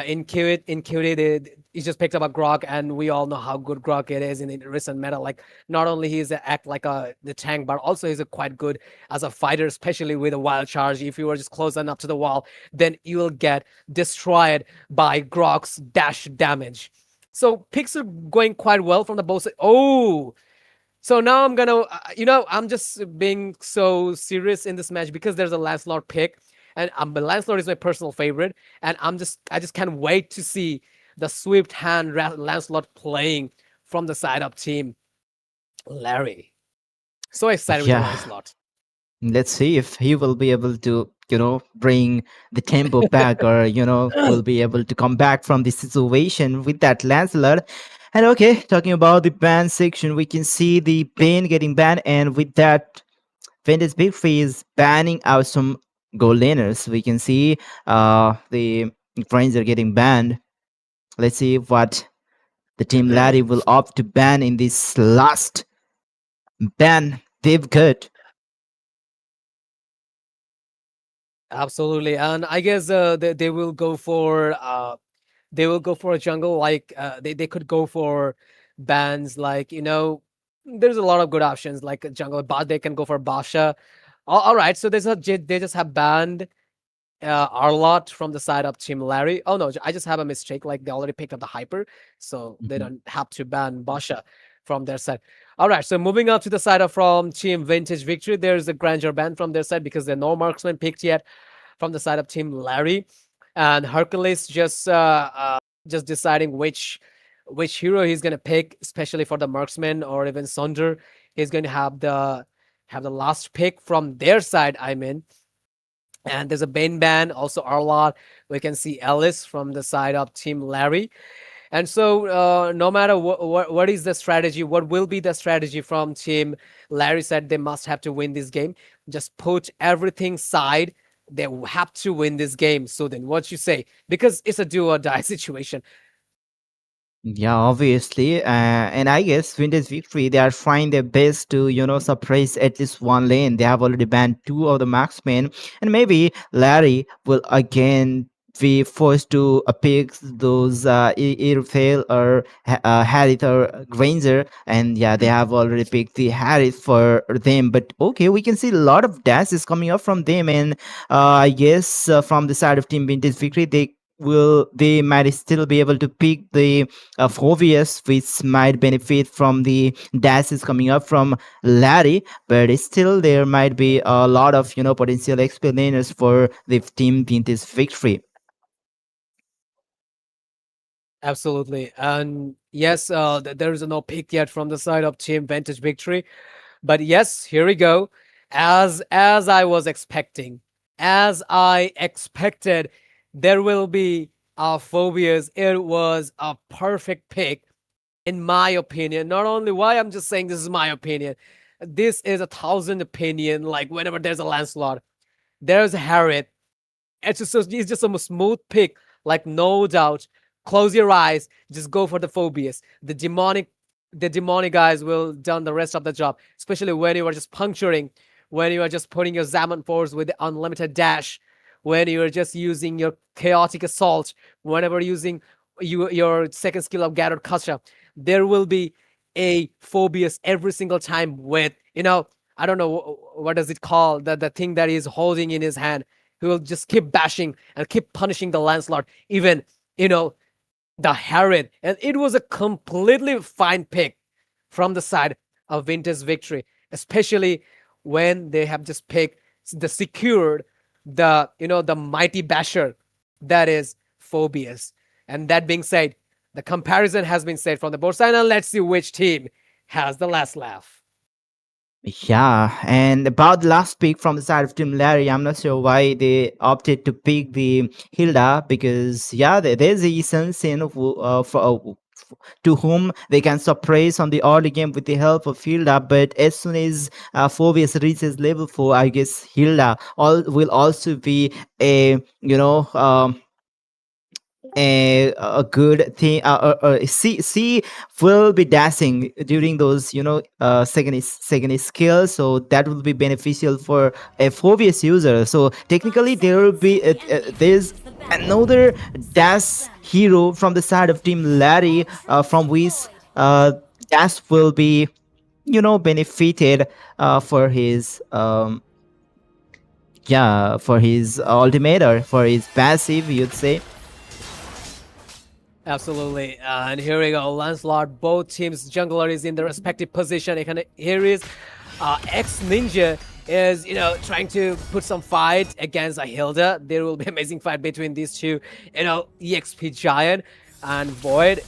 in Kiwit. In Kiwit, he just picked up a Grok, and we all know how good Grok it is in the recent meta. Like, not only he's a act like the tank, but also he's a quite good as a fighter, especially with a wild charge. If you are just close enough to the wall, then you will get destroyed by Grok's dash damage. So picks are going quite well from the both sides. Oh, so now I'm gonna, I'm just being so serious in this match because there's a Lancelot pick, and Lancelot is my personal favorite, and I just can't wait to see the swift hand Lancelot playing from the side up team Larry. So excited with the Yeah, Lancelot. let's see if he will be able to, bring the tempo back, or will be able to come back from this situation with that Lancelot. And okay, talking about the ban section, we can see the Bane getting banned, and with that, Vintage Big Free is banning out some gold laners. We can see the friends are getting banned. Let's see what the team Larry will opt to ban in this last ban they've got. Absolutely, and I guess they will go for a jungle, like they could go for bands like, there's a lot of good options like a jungle, but they can go for Basha. All right, so they just have banned Arlot from the side of Team Larry. Oh no, I just have a mistake. Like, they already picked up the Hyper, so they Mhm. don't have to ban Basha from their side. All right, so moving up to the side of from Team Vintage Victory, there's a Grandeur ban from their side because there are no marksman picked yet from the side of Team Larry, and Hercules just deciding which hero he's gonna pick, especially for the marksman, or even Sonder. He's going to have the last pick from their side. I mean, and there's a Bane ban, also Arlot. We can see Ellis from the side of Team Larry. And so, no matter what is the strategy, what will be the strategy from Team Larry said, they must have to win this game. Just put everything side. They have to win this game. So then, what you say? Because it's a do or die situation. Yeah, obviously, and I guess Vintage Victory, they are trying their best to, suppress at least one lane. They have already banned two of the marksmen, and maybe Larry will again be forced to pick those Irfail or Harith or Granger, and yeah, they have already picked the Harith for them. But okay, we can see a lot of dashes coming up from them, and I guess from the side of Team Vintage Victory, they might still be able to pick the Phobius, which might benefit from the dashes coming up from Larry, but still there might be a lot of potential explainers for the team in this victory. Absolutely. And yes, there is no pick yet from the side of Team Vantage Victory. But yes, here we go. As I was expecting, as I expected, there will be phobias. It was a perfect pick, in my opinion. Not only why, I'm just saying this is my opinion. This is 1,000 opinion. Like, whenever there's a Lancelot, there's a Harriet. It's just a smooth pick, like, no doubt. Close your eyes, just go for the phobias. The demonic guys will done the rest of the job, especially when you are just puncturing, when you are just putting your Zaman force with the unlimited dash, when you are just using your chaotic assault, whenever using your second skill of gathered kasha, there will be a phobias every single time with, I don't know what does it call, the thing that he's holding in his hand. He will just keep bashing and keep punishing the Lancelot, even, you know the Herod, and it was a completely fine pick from the side of Vintage Victory, especially when they have just picked the secured the mighty basher that is Phobius. And that being said, the comparison has been said from the board side, and let's see which team has the last laugh. Yeah, and about the last pick from the side of Team Larry, I'm not sure why they opted to pick the Hilda because yeah, there's a Sun Sin to whom they can suppress on the early game with the help of Hilda. But as soon as Phobius reaches level 4, I guess Hilda will also be a a good thing. C will be dashing during those second skills, so that will be beneficial for a Phobius user. So technically, there will be there's another dash hero from the side of Team Larry, from which dash will be benefited for his for his ultimate or for his passive, you'd say. Absolutely. And here we go. Lancelot, both teams' jungler is in their respective position. Here is X Ninja is, trying to put some fight against a Hilda. There will be amazing fight between these two, EXP Giant and Void.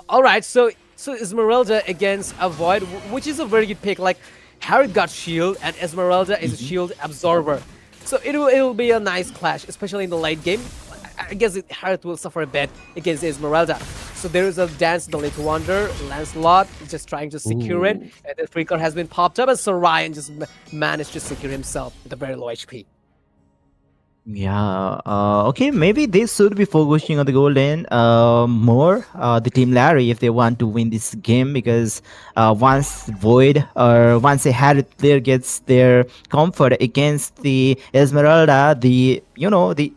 All right, so Esmeralda against a Void, which is a very good pick. Like, Harry got shield and Esmeralda is a shield absorber. So it will be a nice clash, especially in the late game. I guess Harith will suffer a bit against Esmeralda. So there is a dance in the Little Wonder. Lancelot is just trying to secure it. And the Freaker has been popped up, and so Ryan just managed to secure himself with a very low HP. Yeah, okay, maybe they should be focusing on the golden more, the Team Larry, if they want to win this game, because once Void or once a Harith player gets their comfort against the Esmeralda, the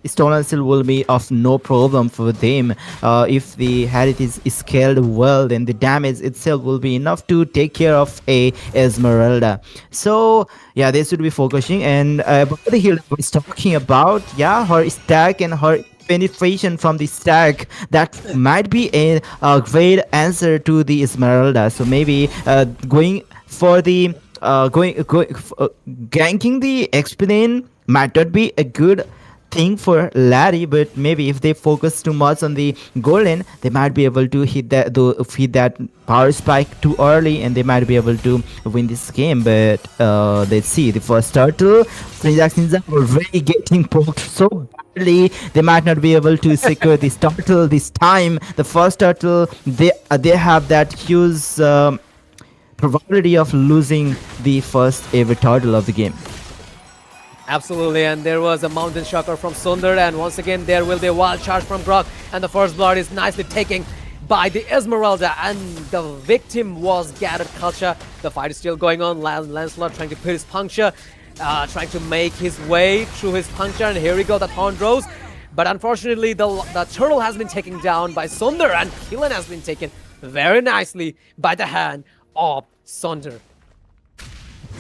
Stolen Seal will be of no problem for them. If the Harith is scaled well, then the damage itself will be enough to take care of a Esmeralda. So yeah, they should be focusing. And about the healer I was talking about, yeah, her stack and her penetration from the stack, that might be a great answer to the Esmeralda. So maybe going for the ganking the explain might not be a good thing for Larry, but maybe if they focus too much on the golden, they might be able to hit that power spike too early, and they might be able to win this game. But let's see, the first turtle, Ninja already getting poked so badly. They might not be able to secure this turtle this time. The first turtle, they have that huge probability of losing the first ever turtle of the game. Absolutely, and there was a Mountain Shocker from Sundar, and once again there will be a wild charge from Grok, and the first blood is nicely taken by the Esmeralda, and the victim was Gathered Culture. The fight is still going on. Lancelot trying to put his puncture, trying to make his way through his puncture, and here we go, the Thorn Rose. But unfortunately, the turtle has been taken down by Sundar, and Killen has been taken very nicely by the hand of Sundar.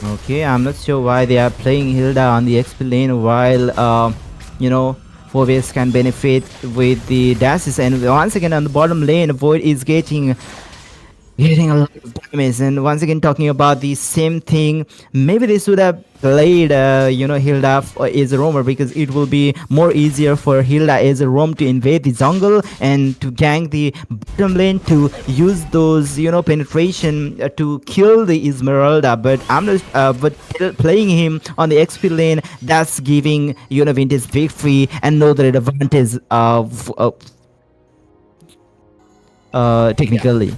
Okay, I'm not sure why they are playing Hilda on the XP lane while, Phobius can benefit with the dashes. And once again on the bottom lane, Void is getting a lot of damage. And once again talking about the same thing, maybe they should have played Hilda as a roamer, because it will be more easier for Hilda as a roam to invade the jungle and to gank the bottom lane, to use those penetration to kill the Esmeralda. But I'm not but playing him on the XP lane, that's giving Vintage victory and no the advantage of technically. Yeah.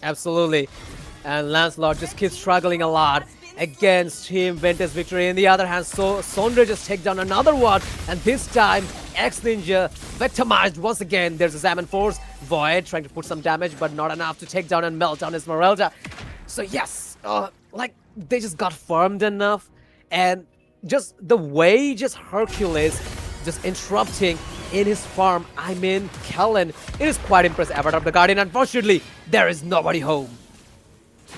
Absolutely. And Lancelot just keeps struggling a lot against him. Ventus victory. On the other hand, so Sondra just take down another one. And this time, X Ninja victimized once again. There's a Salmon Force. Void trying to put some damage, but not enough to take down and melt down Esmeralda. So yes, they just got farmed enough. And just the way Hercules just interrupting in his farm, I mean, Kellen, it is quite impressive. Avatar of the Guardian, unfortunately, there is nobody home.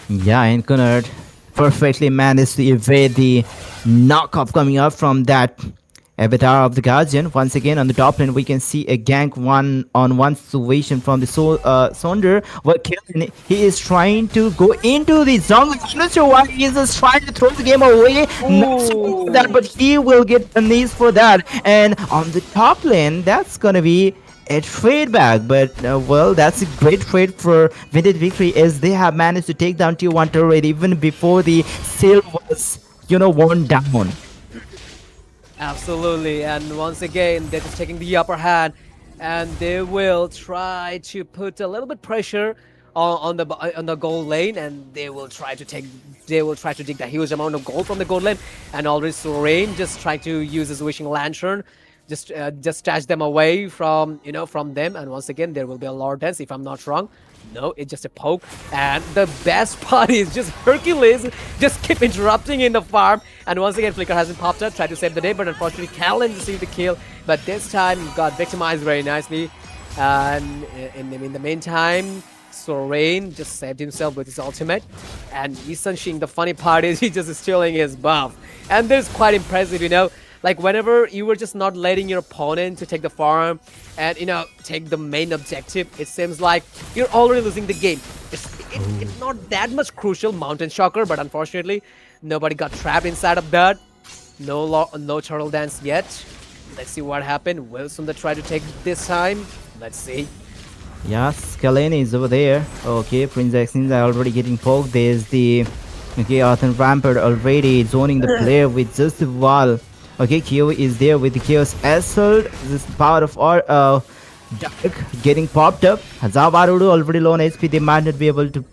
Yeah, and Cunard perfectly managed to evade the knockoff coming up from that Avatar of the Guardian. Once again, on the top lane, we can see a gank one-on-one situation from the Sonder. Where Kellen, he is trying to go into the jungle. I'm not sure why he is just trying to throw the game away. Not sure for that, but he will get punished for that. And on the top lane, that's gonna be a trade back, but well, that's a great trade for Vintage Victory as they have managed to take down tier 1 turret even before the sale was, worn down. Absolutely, and once again, they're just taking the upper hand, and they will try to put a little bit pressure on the gold lane, and they will try to dig the huge amount of gold from the gold lane, and already Sorain just trying to use his wishing lantern, just snatch them away from from them, and once again there will be a Lord Dance if I'm not wrong. No, it's just a poke. And the best part is just Hercules just keep interrupting in the farm. And once again, Flicker hasn't popped up, tried to save the day, but unfortunately, Callan received the kill. But this time, got victimized very nicely. And in the meantime, Sorain just saved himself with his ultimate. And Isan, the funny part is he just stealing his buff. And this is quite impressive, like whenever you were just not letting your opponent to take the farm and take the main objective, it seems like you're already losing the game. It's not that much crucial, Mountain Shocker, but unfortunately nobody got trapped inside of that. No turtle dance yet. Let's see what happened. Will Sundar try to take this time? Let's see. Yeah, Scalene is over there. Okay, Prince Axins are already getting poked. There's the Arthur Rampart already zoning the player with just the wall. Okay, Kyo is there with the Chaos Assault. This power of our Dark getting popped up. Zavarudu already low on HP. They might not be able to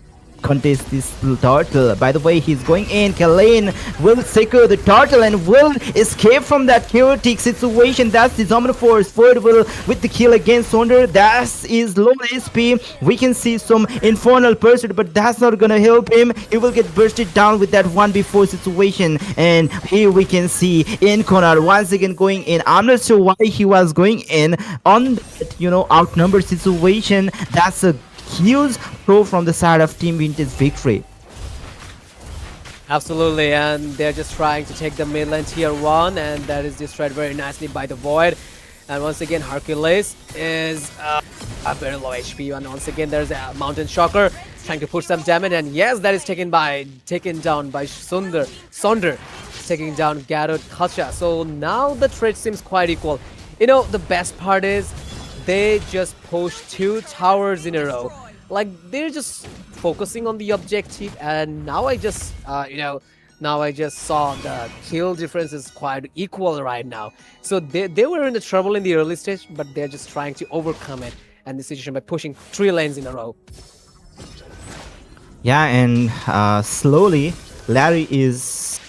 contest this turtle. By the way, he's going in. Kalain will secure the turtle and will escape from that chaotic situation. That's the Zominophores. Ford will with the kill against Sonder. That is low SP. We can see some Infernal Pursuit, but that's not gonna help him. He will get bursted down with that 1v4 situation. And here we can see Inconar once again going in. I'm not sure why he was going in on that, outnumbered situation. That's a huge throw from the side of Team Vintage Victory. Absolutely, and they're just trying to take the mid lane tier 1, and that is destroyed very nicely by the Void. And once again, Hercules is a very low HP, and once again there's a Mountain Shocker trying to push some damage, and yes, that is taken down by Sonder, taking down Garrett Kacha. So now the trade seems quite equal. The best part is they just pushed 2 towers in a row. Like, they're just focusing on the objective, and now I just saw the kill difference is quite equal right now. So they were in the trouble in the early stage, but they're just trying to overcome it and the situation by pushing 3 lanes in a row. Yeah, and slowly Larry is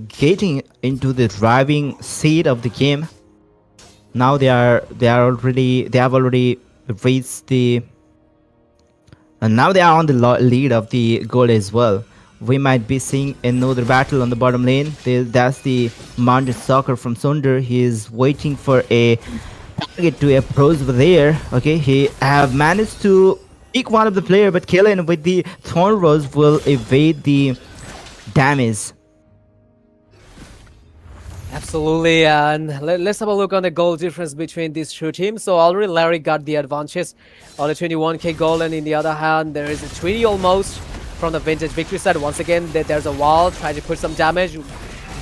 getting into the driving seat of the game. Now they have already reached the, and now they are on the lead of the goal as well. We might be seeing another battle on the bottom lane. That's the Mountain Soccer from Sonder. He is waiting for a target to approach over there. Okay, he have managed to pick one of the player, but Kellen with the Thorn Rose will evade the damage. Absolutely, and let's have a look on the goal difference between these 2 teams. So already Larry got the advantage on the 21k goal, and in the other hand there is a 20 almost from the Vintage Victory side. Once again there's a wall, trying to put some damage.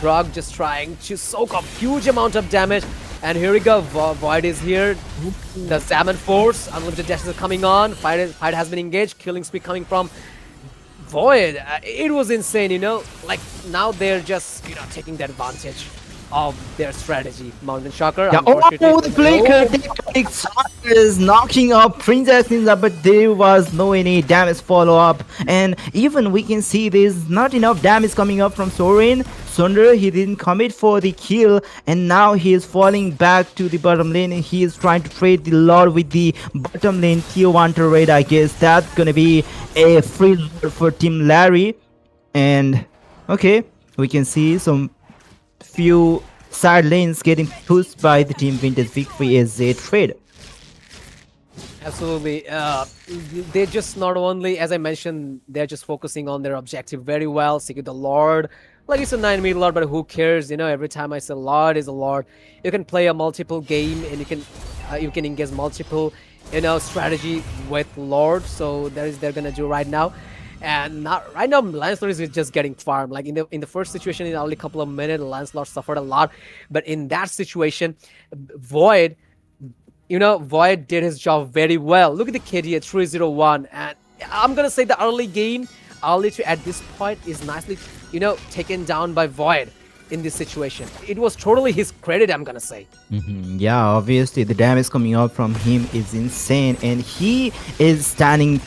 Brock just trying to soak up huge amount of damage, and here we go. Void is here. The Salmon Force, unlimited dashes are coming on. Fight has been engaged. Killing spree coming from Void. It was insane, like now they're just taking the advantage of their strategy. Mountain Shocker. Yeah, the Flicker is knocking up Princess Ninja, but there was no any damage follow up, and even we can see there's not enough damage coming up from Sorin. Sonder, he didn't commit for the kill, and now he is falling back to the bottom lane, and he is trying to trade the Lord with the bottom lane tier 1 turret. I guess that's gonna be a free Lord for Team Larry. And okay, we can see some few side lanes getting pushed by the Team Vintage Victory as a trade. Absolutely. They just not only, as I mentioned, they're just focusing on their objective very well, seeking the Lord Like it's a 9 meter lord, but who cares? You know, every time I say lord is a lord, you can play a multiple game and you can engage multiple, strategy with lord. So they're gonna do right now. And not right now, Lancelot is just getting farmed. Like in the first situation, in only a couple of minutes, Lancelot suffered a lot. But in that situation, Void, Void did his job very well. Look at the KD at 301, and I'm gonna say the early to at this point is nicely, taken down by Void in this situation. It was totally his credit, I'm gonna say. Yeah, obviously the damage coming out from him is insane, and he is standing,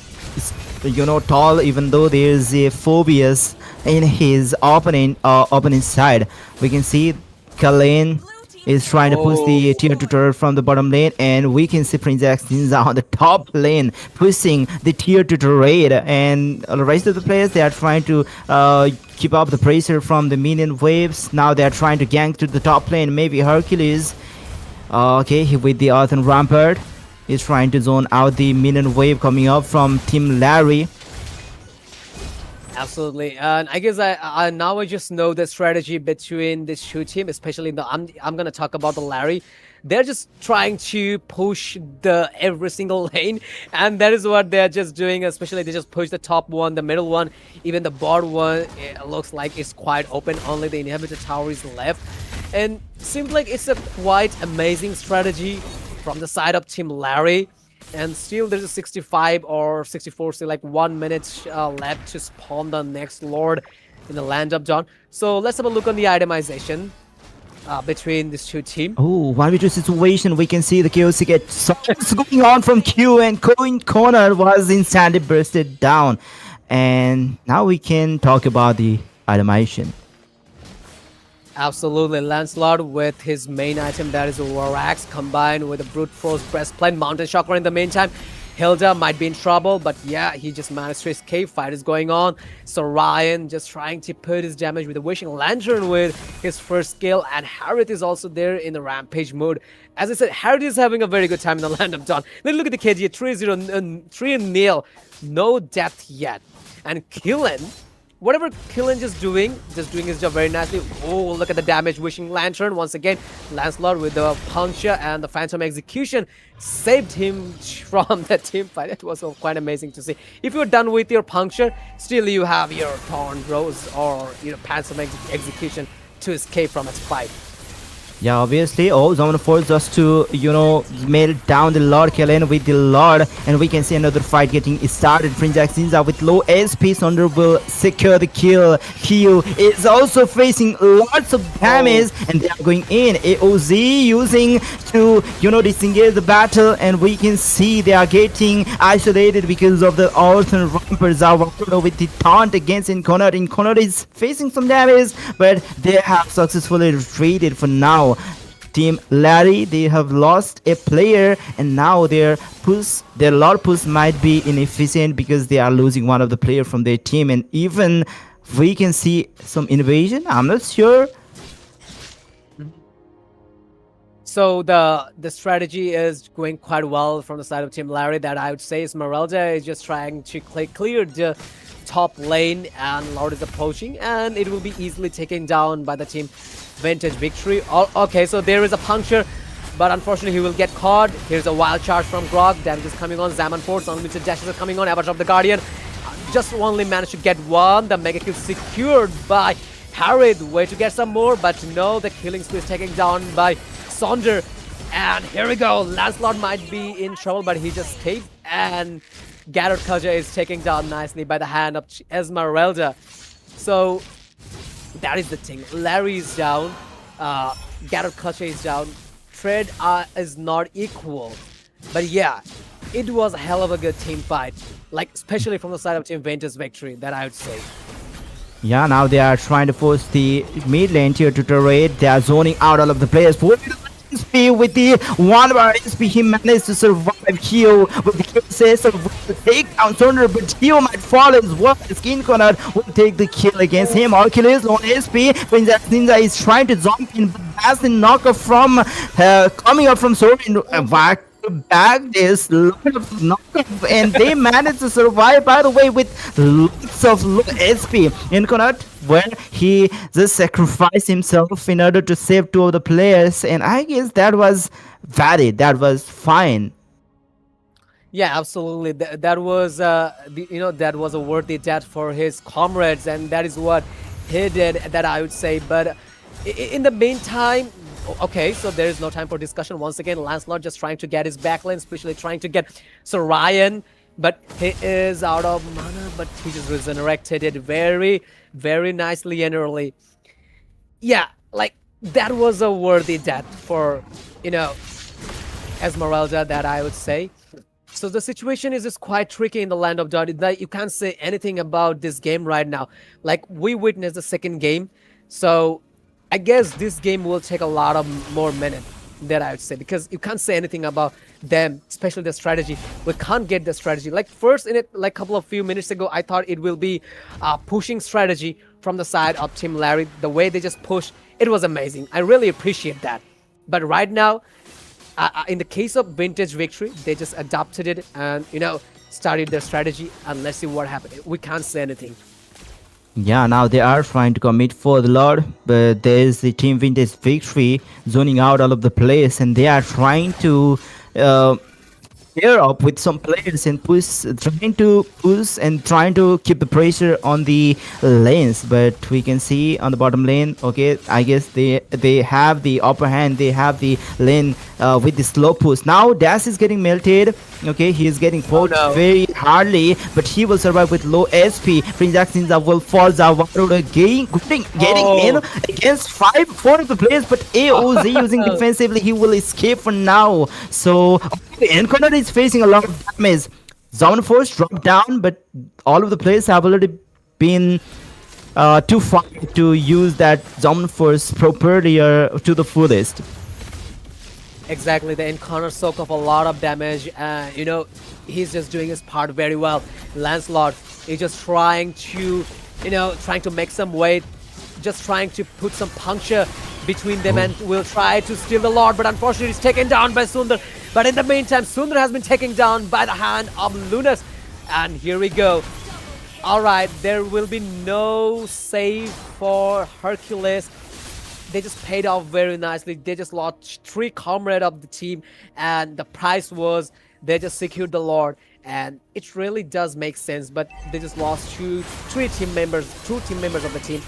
tall, even though there's a phobias in his opponent side. We can see Kalen is trying to push the tier 2 turret from the bottom lane, and we can see Prince Ninja on the top lane pushing the tier 2 turret, and the rest of the players, they are trying to keep up the pressure from the minion waves. Now they are trying to gank to the top lane. Maybe Hercules, with the Earthen Rampart, is trying to zone out the minion wave coming up from Team Larry. Absolutely, and I guess I now I just know the strategy between this two team, especially I'm gonna talk about the Larry. They're just trying to push the every single lane, and that is what they're just doing. Especially they just push the top one, the middle one, even the bottom one. It looks like it's quite open. Only the inhibitor tower is left, and seems like it's a quite amazing strategy from the side of Team Larry. And still there's a 65 or 64, still like 1 minute left to spawn the next lord in the land of Dawn. So let's have a look on the itemization between these two teams. Oh, 1v2 situation. We can see the chaos get something's going on from Q, and Corner was instantly bursted down. And now we can talk about the itemization. Absolutely, Lancelot with his main item, that is a War Axe, combined with a Brute Force Breastplate, Mountain Chakra in the meantime. Hilda might be in trouble, but yeah, he just managed to escape. Fight is going on. So Ryan just trying to put his damage with the Wishing Lantern with his first skill, and Harith is also there in the Rampage mode. As I said, Harith is having a very good time in the Land of Dawn. Then look at the KD, 3-0, no depth yet. And Killen, whatever Killen just doing his job very nicely. Oh, look at the damage. Wishing Lantern once again. Lancelot with the puncture and the Phantom Execution saved him from that team fight. It was quite amazing to see. If you're done with your puncture, still you have your Thorn Rose or Phantom Execution to escape from its fight. Yeah, obviously, Zone forced us to, mail down the Lord Kellen with the Lord, and we can see another fight getting started. Prince Ninja with low SP, Sunder will secure the kill. Q is also facing lots of damage, and they are going in. AOZ using to, disengage the battle, and we can see they are getting isolated because of the Earthen Rampart. Zawakudo with the taunt against Inconor. Inconor is facing some damage, but they have successfully retreated for now. Team Larry, they have lost a player, and now their Lord push might be inefficient because they are losing one of the player from their team, and even we can see some invasion. I'm not sure. So the strategy is going quite well from the side of Team Larry. That I would say Esmeralda is just trying to clear the top lane, and Lord is approaching, and it will be easily taken down by the Team Vintage Victory. Okay, so there is a puncture, but unfortunately he will get caught. Here's a wild charge from Grog. Damage is coming on. Zaman Force, unlimited dashes are coming on. Avatar of the Guardian just only managed to get one. The mega kill secured by Harith. Way to get some more, but no, the killing spree is taken down by Sonder. And here we go. Lancelot might be in trouble, but he just escaped. And Garrett Kaja is taken down nicely by the hand of Esmeralda. So that is the thing. Larry is down. Garrett Kaja is down. Trade is not equal. But yeah, it was a hell of a good team fight. Like, especially from the side of Team Ventus Victory, that I would say. Yeah, now they are trying to force the mid lane tier to turret. They are zoning out all of the players. With the 1 bar SP, he managed to survive Hio with the kisses of the takedown Thunder, but Hio might fall as well. Skin Corner will take the kill against him. Hercules on SP. Prince Ninja is trying to jump in, but that's the knockoff from coming out from Sorin. back this lot of knockoff, and they managed to survive, by the way, with lots of low SP. Inconut, where he just sacrificed himself in order to save two of the players, and I guess that was valid, that was fine. Yeah, absolutely. That was, that was a worthy death for his comrades, and that is what he did. That I would say. But in the meantime, okay, so there is no time for discussion. Once again, Lancelot just trying to get his backlane, especially trying to get Sir Ryan, but he is out of mana. But he just resurrected it very, very nicely and early. Yeah, like that was a worthy death for Esmeralda, that I would say. So the situation is just quite tricky in the land of Dot. Like, you can't say anything about this game right now. Like, we witnessed the second game, so I guess this game will take a lot of more minutes, that I would say, because you can't say anything about them, especially the strategy. We can't get the strategy. Like first in it, like couple of few minutes ago, I thought it will be pushing strategy from the side of Team Larry. The way they just pushed, it was amazing. I really appreciate that. But right now, in the case of Vintage Victory, they just adopted it and started their strategy, and let's see what happened. We can't say anything. Yeah, now they are trying to commit for the Lord, but there's the Team Vintage Victory zoning out all of the players, and they are trying to pair up with some players and trying to push and trying to keep the pressure on the lanes. But we can see on the bottom lane, okay, I guess they have the upper hand, they have the lane with the slow push. Now Dash is getting melted. Okay, he is getting poked very hardly, but he will survive with low SP. Prince Ninja will fall. Zavaru getting in against 4 of the players, but AOZ using defensively, he will escape for now. So Encounter is facing a lot of damage. Zone Force dropped down, but all of the players have already been too far to use that Zone Force properly to the fullest. Exactly, the encounter soak up a lot of damage, and he's just doing his part very well. Lancelot is just trying to make some weight, just trying to put some puncture between them, and will try to steal the Lord, but unfortunately he's taken down by Sundar. But in the meantime, Sundar has been taken down by the hand of Lunas, and here we go. Alright, there will be no save for Hercules. They just paid off very nicely. They just lost 3 comrades of the team, and the price was they just secured the Lord, and it really does make sense. But they just lost 2 team members of the team,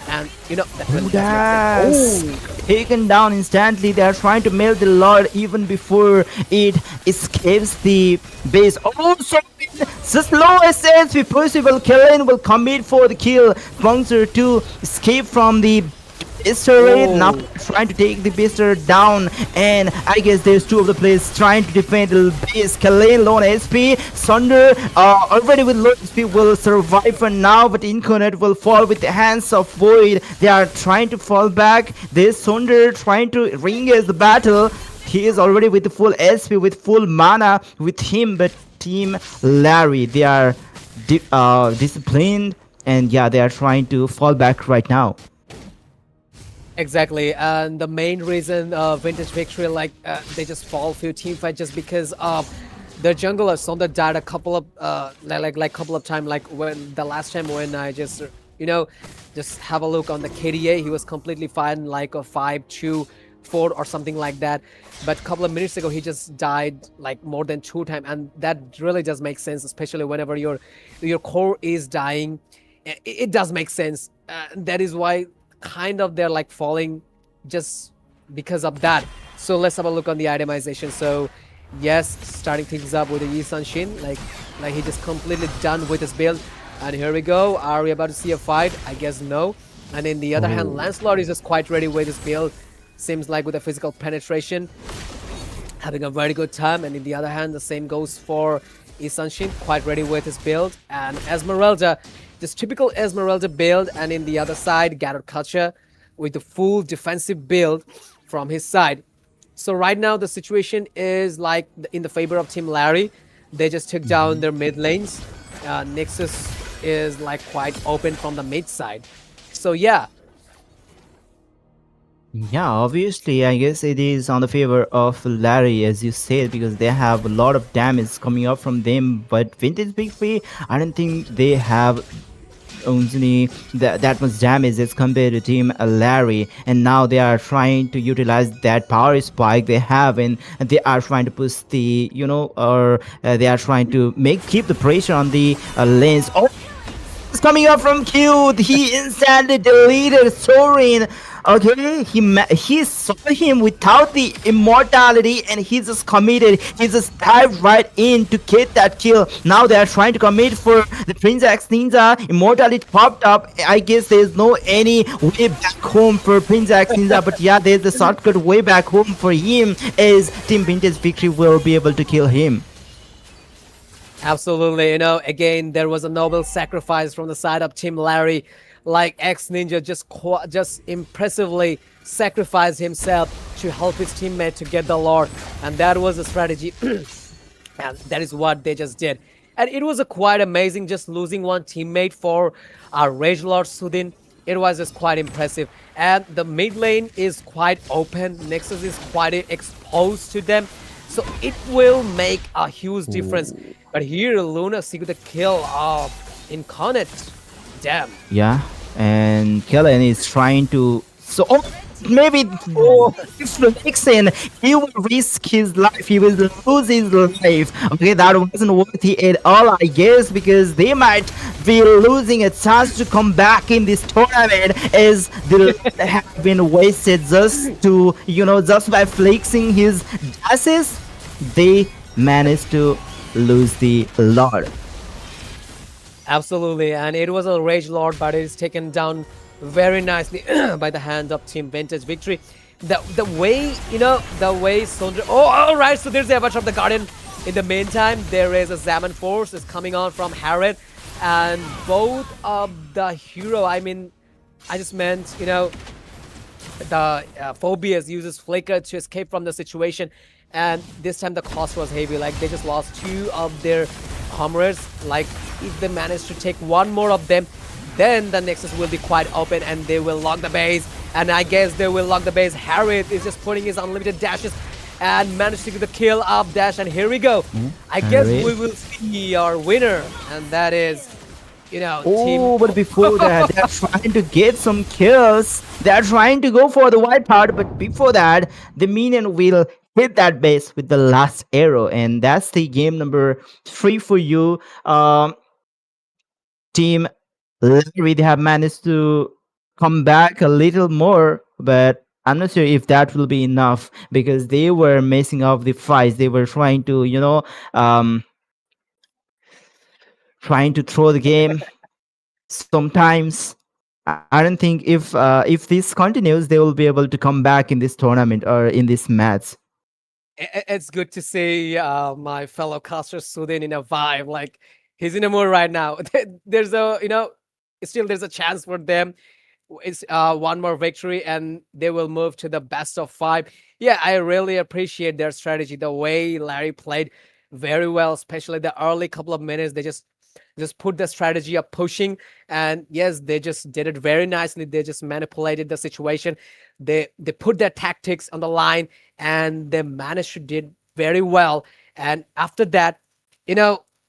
and that really does make sense. Taken down instantly. They are trying to melt the Lord even before it escapes the base. Also, just low SSP possible. Kellen will commit for the kill. Bunker to escape from the Bister raid. Now trying to take the Bister down, and I guess there's 2 of the players trying to defend the base. Kalen low SP. Sunder already with low SP will survive for now, but Incarnate will fall with the hands of Void. They are trying to fall back. There's Sunder trying to re-engage the battle. He is already with the full SP, with full mana with him, but Team Larry, they are disciplined, and yeah, they are trying to fall back right now. Exactly, and the main reason Vintage Victory, they just fall for team fight just because of their jungler Sonda died a couple of couple of times. Like when the last time when I just just have a look on the KDA, he was completely fine, like a 5-2-4 or something like that. But a couple of minutes ago, he just died like more than 2 times, and that really does make sense, especially whenever your core is dying. It does make sense. That is why kind of they're like falling just because of that. So let's have a look on the itemization. So yes, starting things up with the Yi Sun-Shin, like he just completely done with his build. And here we go. Are we about to see a fight? I guess no. And in the other hand, Lancelot is just quite ready with his build. Seems like with a physical penetration, having a very good time. And in the other hand, the same goes for Yi Sun-Shin, quite ready with his build. And Esmeralda, just typical Esmeralda build, and in the other side, Garrett Culture with the full defensive build from his side. So right now, the situation is like in the favor of Team Larry. They just took down their mid lanes. Nexus is like quite open from the mid side. So yeah. Yeah, obviously, I guess it is on the favor of Larry, as you said, because they have a lot of damage coming up from them. But Vintage Big Free, I don't think they have only that much damage as compared to Team Larry. And now they are trying to utilize that power spike they have, and they are trying to push the, or they are trying to keep the pressure on the lanes. Oh, is coming up from Q. He instantly deleted Sorin. Okay, he saw him without the immortality, and he just committed. He just dived right in to get that kill. Now they are trying to commit for the Prince X Ninja. Immortality popped up. I guess there's no any way back home for Prince X Ninja, but yeah, there's a shortcut way back home for him, as Team Vintage Victory will be able to kill him. Absolutely. Again, there was a noble sacrifice from the side of Team Larry. Like X Ninja just impressively sacrificed himself to help his teammate to get the Lord, and that was the strategy. And that is what they just did. And it was a quite amazing just losing one teammate for our Rage Lord Sudin. It was just quite impressive. And the mid lane is quite open. Nexus is quite exposed to them. So it will make a huge difference. But here Luna seek the kill of Incarnate. Damn. Yeah, and Kellen is trying to. So maybe if Vixen, he will risk his life. He will lose his life. Okay, that wasn't worth it at all, I guess, because they might be losing a chance to come back in this tournament, as they have been wasted just to, just by flexing his dashes. They managed to lose the Lord. Absolutely, and it was a Rage Lord, but it is taken down very nicely by the hand of Team Vintage Victory. The way, the way Sundra... Oh, all right, so there's the Avatar of the Garden. In the meantime, there is a Zaman Force is coming on from Harriet, and both of the hero, I just meant, the Phobias uses Flicker to escape from the situation, and this time the cost was heavy. Like, they just lost two of their comrades. Like, if they manage to take one more of them, then the Nexus will be quite open and they will lock the base. And I guess they will lock the base. Harriet is just putting his unlimited dashes and managed to get the kill of Dash. And here we go. I guess we will see our winner, and that is, Team... But before that, they're trying to get some kills. They're trying to go for the white part, but before that, the minion will hit that base with the last arrow, and that's the game number 3 for you. Team Larry, they have managed to come back a little more, but I'm not sure if that will be enough, because they were messing up the fights. They were trying to, trying to throw the game. Sometimes I don't think if this continues, they will be able to come back in this tournament or in this match. It's good to see my fellow caster Sudin in a vibe. Like, he's in a mood right now. There's a, still there's a chance for them. It's one more victory and they will move to the best of 5. Yeah, I really appreciate their strategy. The way Larry played very well, especially the early couple of minutes. They just put the strategy of pushing, and yes, they just did it very nicely. They just manipulated the situation. They put their tactics on the line, and they managed to did very well. And after that,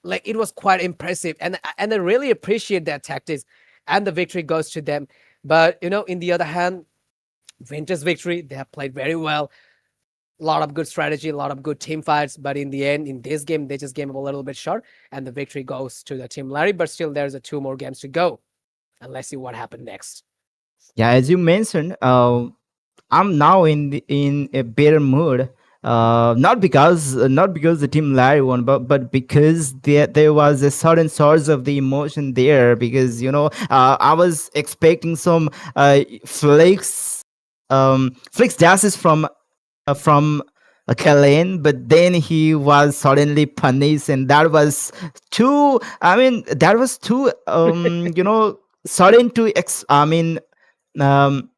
like, it was quite impressive, and I really appreciate their tactics, and the victory goes to them. But in the other hand, Vintage Victory, they have played very well. A lot of good strategy, a lot of good team fights, but in the end, in this game, they just came up a little bit short, and the victory goes to the Team Larry. But still, there's 2 more games to go, and let's see what happened next. Yeah, as you mentioned, I'm now in a better mood. Not because the team Larry won, but because there was a certain source of the emotion there. Because I was expecting some flex dashes from Kalen, but then he was suddenly punished, and that was too. I mean, that was too. Sudden to um,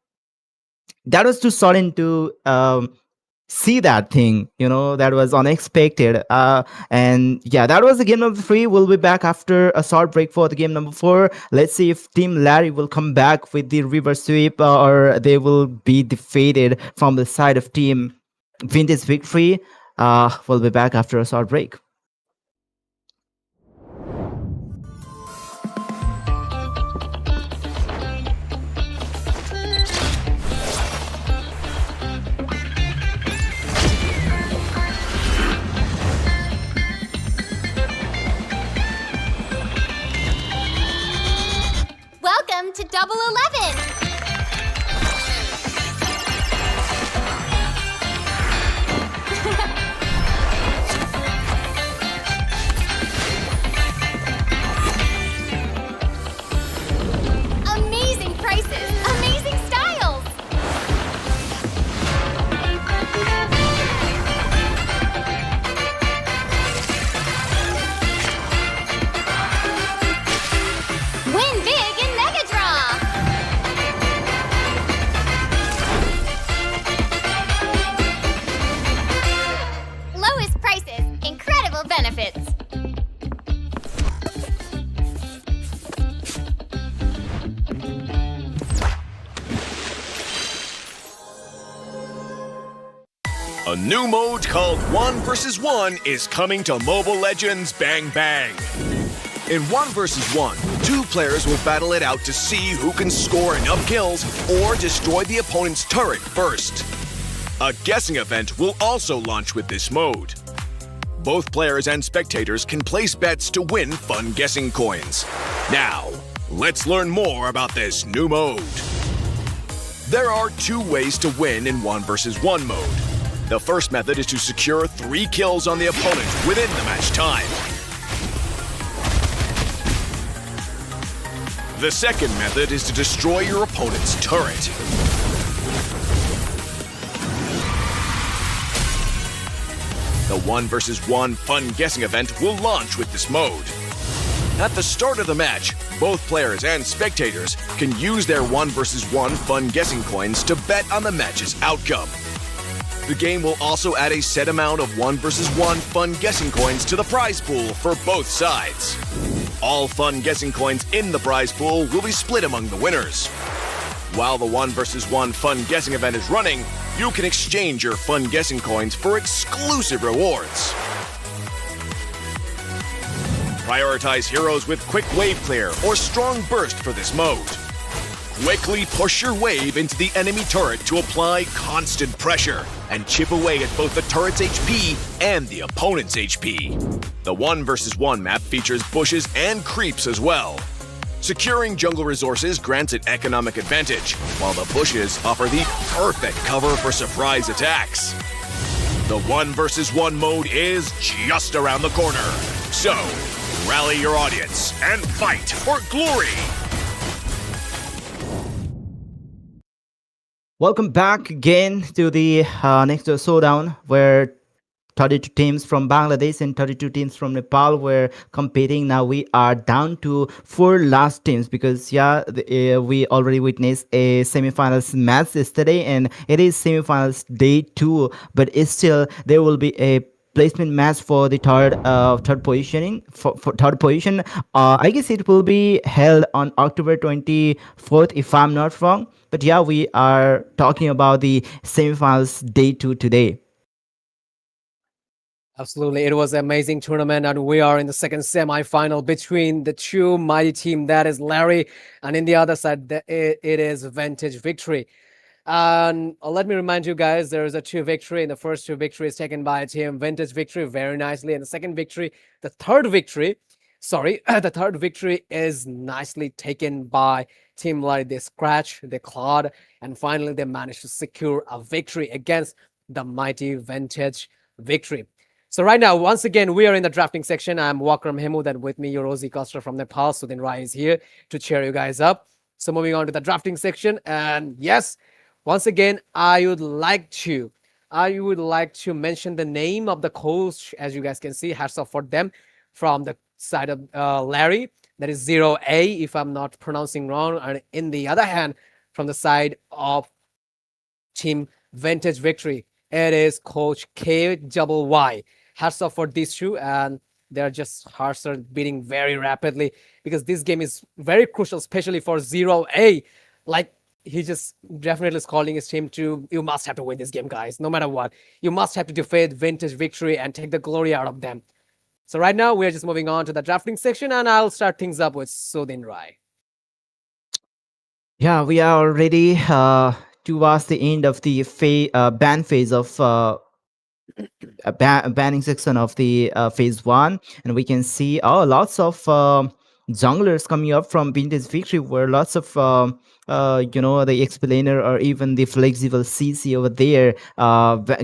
that was too sudden to see that thing. That was unexpected. And yeah, that was the game number 3. We'll be back after a short break for the game number 4. Let's see if Team Larry will come back with the reverse sweep, or they will be defeated from the side of Team Vintage Victory. We'll be back after a short break. Welcome to Double 11. Amazing prices, amazing styles. Win big in Mega Draw. Lowest prices, incredible benefits. A new mode called 1 vs 1 is coming to Mobile Legends Bang Bang. In 1 vs 1, 2 players will battle it out to see who can score enough kills or destroy the opponent's turret first. A guessing event will also launch with this mode. Both players and spectators can place bets to win fun guessing coins. Now, let's learn more about this new mode. There are 2 ways to win in 1 vs 1 mode. The first method is to secure 3 kills on the opponent within the match time. The second method is to destroy your opponent's turret. The 1 vs 1 fun guessing event will launch with this mode. At the start of the match, both players and spectators can use their 1 vs 1 fun guessing coins to bet on the match's outcome. The game will also add a set amount of 1 vs 1 fun guessing coins to the prize pool for both sides. All fun guessing coins in the prize pool will be split among the winners. While the 1 vs 1 fun guessing event is running, you can exchange your fun guessing coins for exclusive rewards. Prioritize heroes with quick wave clear or strong burst for this mode. Quickly push your wave into the enemy turret to apply constant pressure and chip away at both the turret's HP and the opponent's HP. The 1 vs 1 map features bushes and creeps as well. Securing jungle resources grants an economic advantage, while the bushes offer the perfect cover for surprise attacks. The 1 vs 1 mode is just around the corner. So, rally your audience and fight for glory! Welcome back again to the next Showdown, where 32 teams from Bangladesh and 32 teams from Nepal were competing. Now we are down to 4 last teams because we already witnessed a semifinals match yesterday, and it is semifinals day 2, but it's still there will be a placement match for the third positioning for third position. I guess it will be held on October 24th if I'm not wrong. But yeah, we are talking about the semifinals day 2 today. Absolutely. It was an amazing tournament, and we are in the second semi-final between the 2 mighty team, that is Larry, and in the other side, it is Vintage Victory. And let me remind you guys, there is a 2 victory, and the first 2 victories taken by team Vintage Victory very nicely, and the third victory is nicely taken by Team Larry. They scratched, they clawed, and finally they managed to secure a victory against the mighty Vintage Victory. So right now, once again, we are in the drafting section. I'm Wakram Hemud, and with me, Rosie Costa from Nepal. Sudin Rai is here to cheer you guys up. So moving on to the drafting section, and yes, once again, I would like to mention the name of the coach. As you guys can see, hats off for them from the side of Larry. That is 0A, if I'm not pronouncing wrong. And in the other hand, from the side of Team Vintage Victory, it is Coach KYY. Hats off for these two, and their just hearts are beating very rapidly because this game is very crucial, especially for Zero A. Like he just definitely is calling his team to, you must have to win this game, guys, no matter what. You must have to defeat Vintage Victory and take the glory out of them. So right now we're just moving on to the drafting section, and I'll start things up with Sudin Rai. Yeah, we are already towards the end of the ban phase of banning section of the phase one, and we can see lots of junglers coming up from Vintage Victory, where lots of the explainer or even the flexible CC over there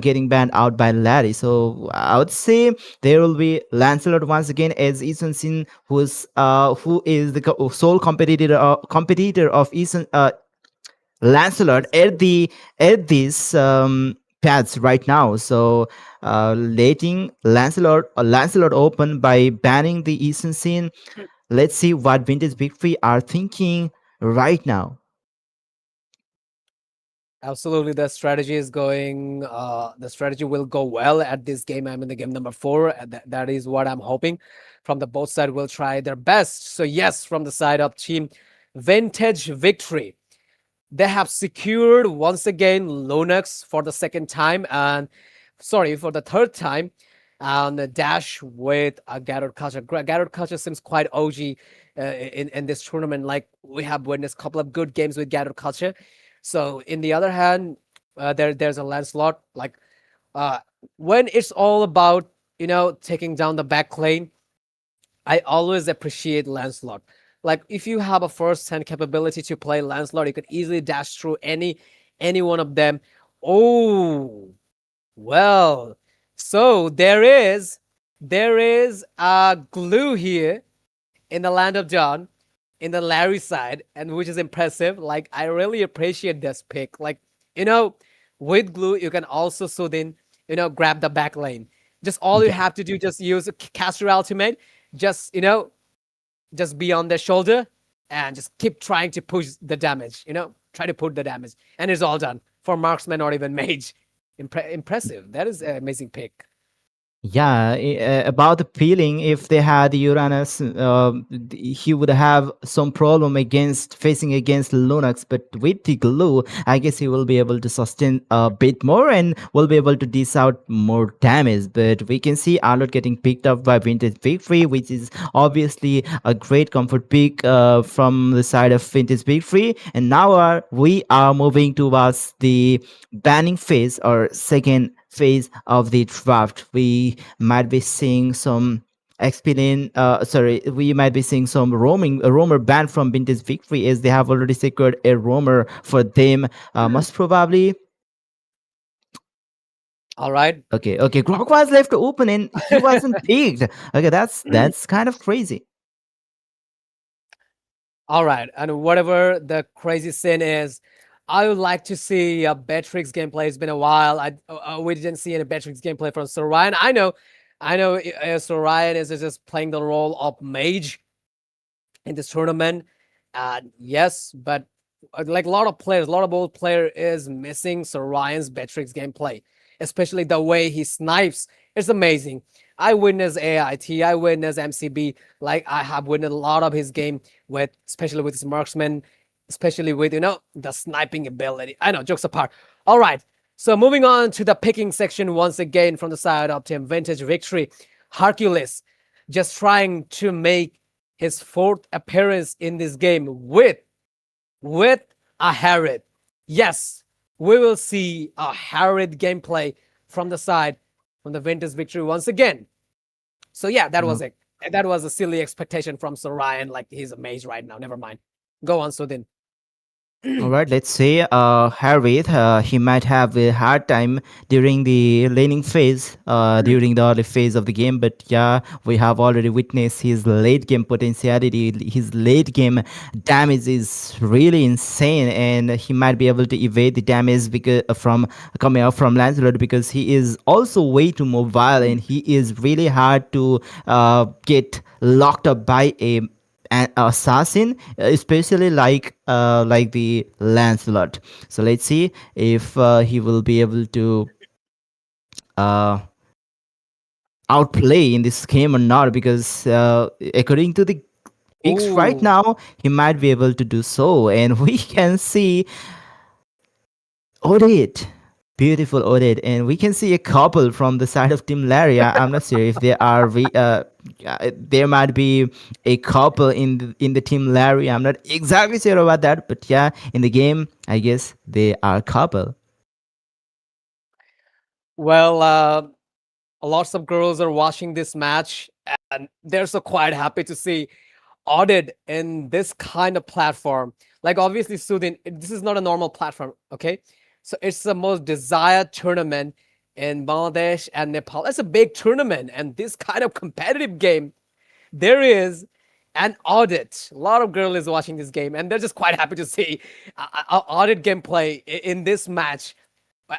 getting banned out by Larry. So I would say there will be Lancelot once again as Eason Sin, who is the sole competitor of Eason Lancelot at these paths right now. So letting Lancelot open by banning the Eastern scene. Let's see what Vintage Victory are thinking right now. Absolutely, the strategy is going. The strategy will go well at this game. I'm in the game number 4. That is what I'm hoping. From the both side, will try their best. So yes, from the side of team Vintage Victory, they have secured once again Lunox for the second time, and sorry, for the third time, and the dash with Garrett Culture. Garrett Culture seems quite OG in this tournament. Like we have witnessed a couple of good games with Garrett Culture. So in the other hand, there's a Lancelot. Like when it's all about taking down the back lane, I always appreciate Lancelot. Like if you have a first-hand capability to play Lancelot, you could easily dash through any one of them. Oh, well. So there is a glue here in the Land of Dawn, in the Larry side, and which is impressive. Like I really appreciate this pick. Like with glue you can also so then grab the back lane. Just all you have to do, just use cast your ultimate. Just just be on their shoulder and just keep trying to push the damage. Try to put the damage, and it's all done for marksman or even mage. Impressive. That is an amazing pick. Yeah, about the peeling, if they had Uranus, he would have some problem facing against Lunox. But with the glue, I guess he will be able to sustain a bit more and will be able to dish out more damage. But we can see Arlott getting picked up by Vintage Victory, which is obviously a great comfort pick from the side of Vintage Victory. And now we are moving towards the banning phase, or second phase of the draft. We might be seeing some we might be seeing some roamer ban from Vintage Victory, as they have already secured a roamer for them. Most probably. All right. Okay. Grok was left open and he wasn't picked. Okay, that's kind of crazy. All right, and whatever the crazy sin is, I would like to see a Beatrix gameplay. It's been a while. We didn't see any Beatrix gameplay from Sir Ryan. I know, Sir Ryan is just playing the role of mage in this tournament. Yes, but like a lot of old player is missing Sir Ryan's Beatrix gameplay, especially the way he snipes. It's amazing. I witnessed AIT, I witnessed MCB. Like I have witnessed a lot of his game especially with his marksman, especially with the sniping ability. I know, jokes apart. All right, so moving on to the picking section once again from the side of Team Vintage Victory. Hercules just trying to make his 4th appearance in this game with a Harriet. Yes, we will see a Harriet gameplay from the Vintage Victory once again. So yeah, that was it. That was a silly expectation from Sir Ryan. Like he's amazed right now. Never mind. Go on, Sudin. All right, let's say Harith, he might have a hard time during the laning phase, during the early phase of the game. But yeah, we have already witnessed his late game potentiality. His late game damage is really insane, and he might be able to evade the damage because from coming out from Lancelot, because he is also way too mobile and he is really hard to get locked up by an assassin, especially like the Lancelot. So let's see if he will be able to outplay in this game or not, because according to the picks right Ooh. now, he might be able to do so. And we can see Odette. Beautiful Odette. And we can see a couple from the side of Team Larry. I'm not sure if there are there might be a couple in the Team Larry. I'm not exactly sure about that, but yeah, in the game, I guess they are a couple. Well, lots of girls are watching this match, and they're so quite happy to see Audit in this kind of platform. Like, obviously, Sudin, this is not a normal platform, okay? So it's the most desired tournament in Bangladesh and Nepal. It's a big tournament, and this kind of competitive game, there is an Audit. A lot of girls is watching this game, and they're just quite happy to see Audit gameplay in this match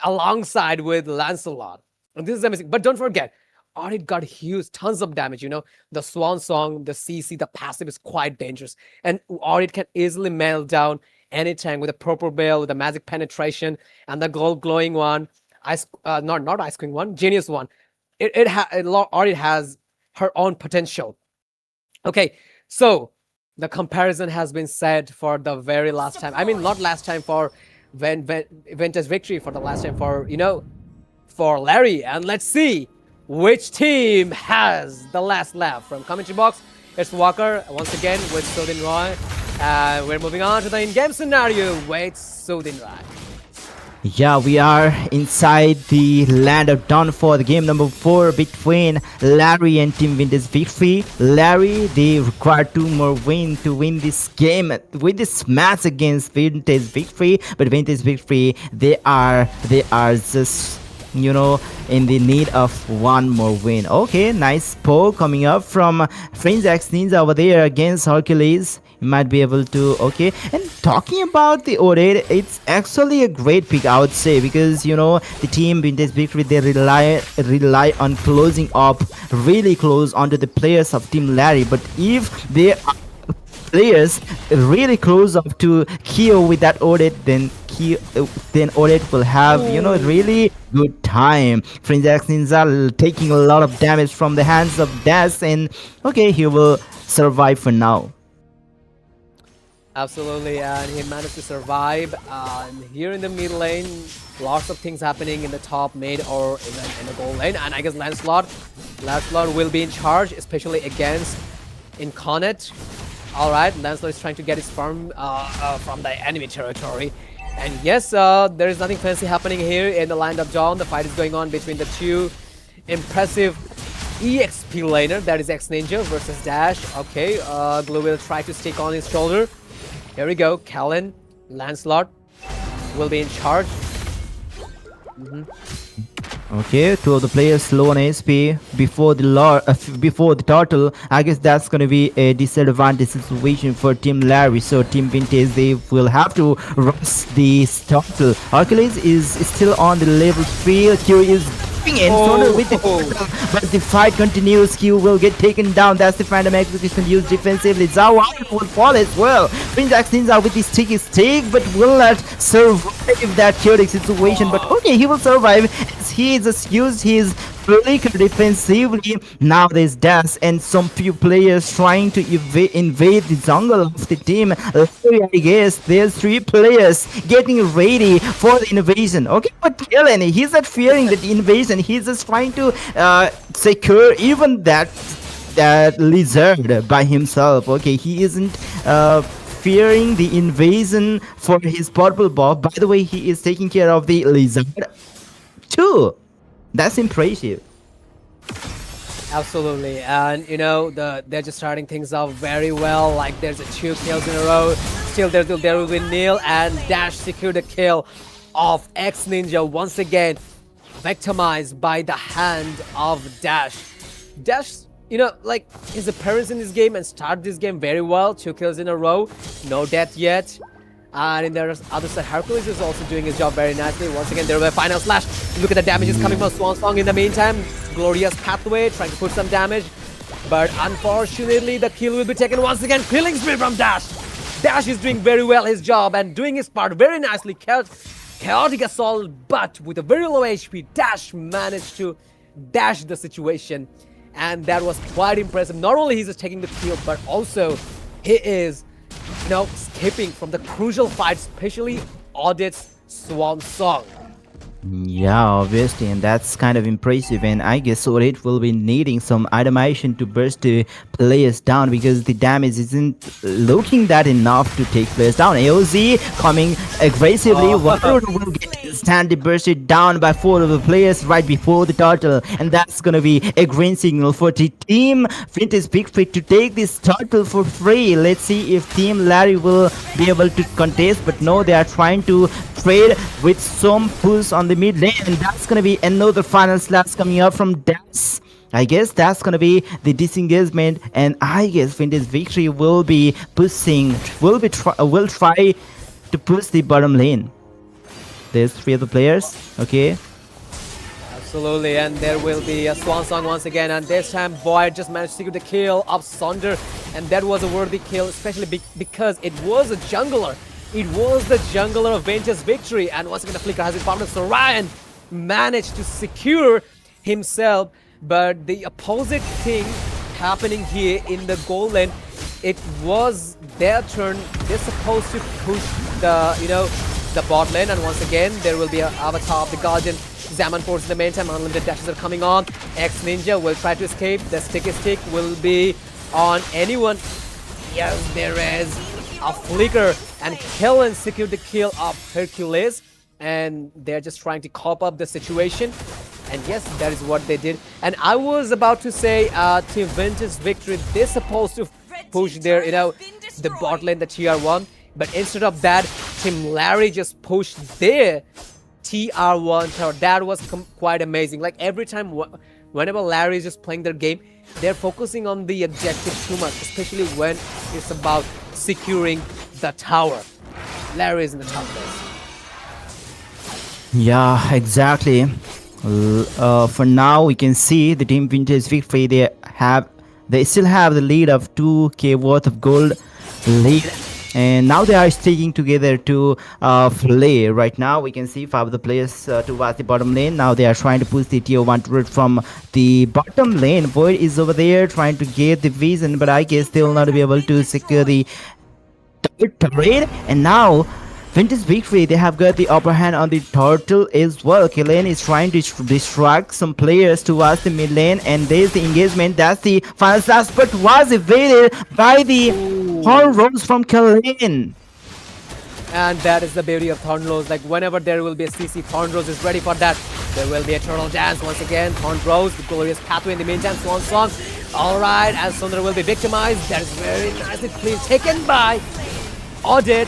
alongside with Lancelot. And this is amazing. But don't forget, Audit got huge, tons of damage. You know, the Swan Song, the CC, the passive is quite dangerous. And Audit can easily melt down any tank with a purple bale, with a magic penetration, and the gold glowing one. Not ice cream one, genius one. Audit has her own potential. Okay, so the comparison has been said for the very last time. I mean, not last time for Ventus victory, for the last time for, for Larry. And let's see which team has the last laugh. From commentary box, it's Walker once again with Sodin Roy. We're moving on to the in-game scenario with Sodin Roy. Yeah, we are inside the land of dawn for the game number 4 between Larry and Team Vintage Victory. Larry, they require 2 more wins to win this game, win this match against Vintage Victory. But Vintage Victory, they are just, in the need of 1 more win. Okay, nice poll coming up from Fringe X Ninja over there against Hercules. You might be able to, okay. And talking about the Odette, it's actually a great pick, I would say, because the team Vintage Victory, they rely on closing up really close onto the players of Team Larry. But if they are players really close up to Kyo with that Odette, then Odette will have really good time. Fringe X Ninja taking a lot of damage from the hands of Dash, and okay, he will survive for now. Absolutely, and he managed to survive. And here in the mid lane, lots of things happening in the top, mid, or even in the gold lane. And I guess Lancelot will be in charge, especially against Incarnate. All right, Lancelot is trying to get his farm from the enemy territory. And yes, there is nothing fancy happening here in the land of dawn. The fight is going on between the two impressive EXP laner, that is X Ninja versus Dash. Okay, Glue will try to stick on his shoulder. Here we go. Callan, Lancelot will be in charge. Okay, 2 of the players low on SP before the turtle. I guess that's gonna be a disadvantage situation for Team Larry. So Team Vintage, they will have to rush the turtle. Hercules is still on the level 3. Q is with the but the fight continues. Q will get taken down. That's the Phantom Execution used defensively. Zawa will fall as well. Prince X Ninja with the sticky stick, but will not survive that chaotic situation. But okay, he will survive as he just used his flicker defensively. Now there's Dash and some few players trying to invade the jungle of the team. I guess there's 3 players getting ready for the invasion. Okay, but Kellen, he's not fearing the invasion. He's just trying to secure even that lizard by himself. Okay, he isn't fearing the invasion for his purple buff. By the way, he is taking care of the lizard too. That's impressive. Absolutely, and they're just starting things off very well. Like, there's 2 kills in a row. Still, there will be Neil, and Dash secured the kill of X Ninja once again, victimized by the hand of Dash. Dash, his appearance in this game and start this game very well. 2 kills in a row, no death yet. And in the other side, Hercules is also doing his job very nicely. Once again, there will be a final slash. Look at the damages coming from Swan Song in the meantime. Glorious Pathway trying to put some damage. But unfortunately, the kill will be taken once again. Killing spree from Dash. Dash is doing very well his job and doing his part very nicely. chaotic assault, but with a very low HP, Dash managed to dash the situation, and that was quite impressive. Not only he's taking the kill, but also he is, escaping from the crucial fight, especially Audit's Swan Song. Yeah, obviously, and that's kind of impressive. And I guess Audit will be needing some itemization to burst the players down because the damage isn't looking that enough to take players down. AOZ coming aggressively. Water will get instantly bursted down by 4 of the players right before the turtle, and that's gonna be a green signal for the team Vintage Victory to take this turtle for free. Let's see if Team Larry will be able to contest, but no, they are trying to trade with some push on the mid lane, and that's gonna be another final slash coming up from Das. I guess that's gonna be the disengagement, and I guess Vintage Victory will be pushing, will try to push the bottom lane. There's 3 of the players. Okay. Absolutely, and there will be a Swan Song once again, and this time Void just managed to secure the kill of Sonder, and that was a worthy kill, especially because it was a jungler. It was the jungler of Vintage Victory, and once again the flicker has been found, so Ryan managed to secure himself, but the opposite thing happening here in the gold lane, it was their turn. They're supposed to push the bot lane, and once again there will be an avatar of the Guardian. Zaman Force in the meantime, unlimited dashes are coming on. X Ninja will try to escape. The sticky stick will be on anyone. Yes, there is a flicker, and Kellen secured the kill of Hercules, and they're just trying to cop up the situation. And yes, that is what they did. And I was about to say, Team Vintage Victory, they're supposed to push their, the bot lane, the TR1, but instead of that, Team Larry just pushed their TR1 tower. That was quite amazing. Like every time, whenever Larry is just playing their game, they're focusing on the objective too much, especially when it's about securing the tower. Larry is in the top place. Yeah, exactly. For now, we can see the Team Vintage Victory. They still have the lead of 2k worth of gold lead, and now they are sticking together to play. Right now, we can see 5 of the players towards the bottom lane. Now they are trying to push the tier 1 turret from the bottom lane. Void is over there trying to get the vision, but I guess they will not be able to secure the turret. And now Vintage Victory, they have got the upper hand on the turtle as well. Kellen is trying to distract some players towards the mid lane, and there's the engagement. That's the final slash, but was evaded by the Horn Rose from Kellen. And that is the beauty of Thorn Rose. Like whenever there will be a CC, Thorn Rose is ready for that. There will be a turtle dance once again. Thorn Rose, the glorious pathway in the meantime. Swan Song. Alright, and Sundar will be victimized. That is very nicely clean, taken by Audit.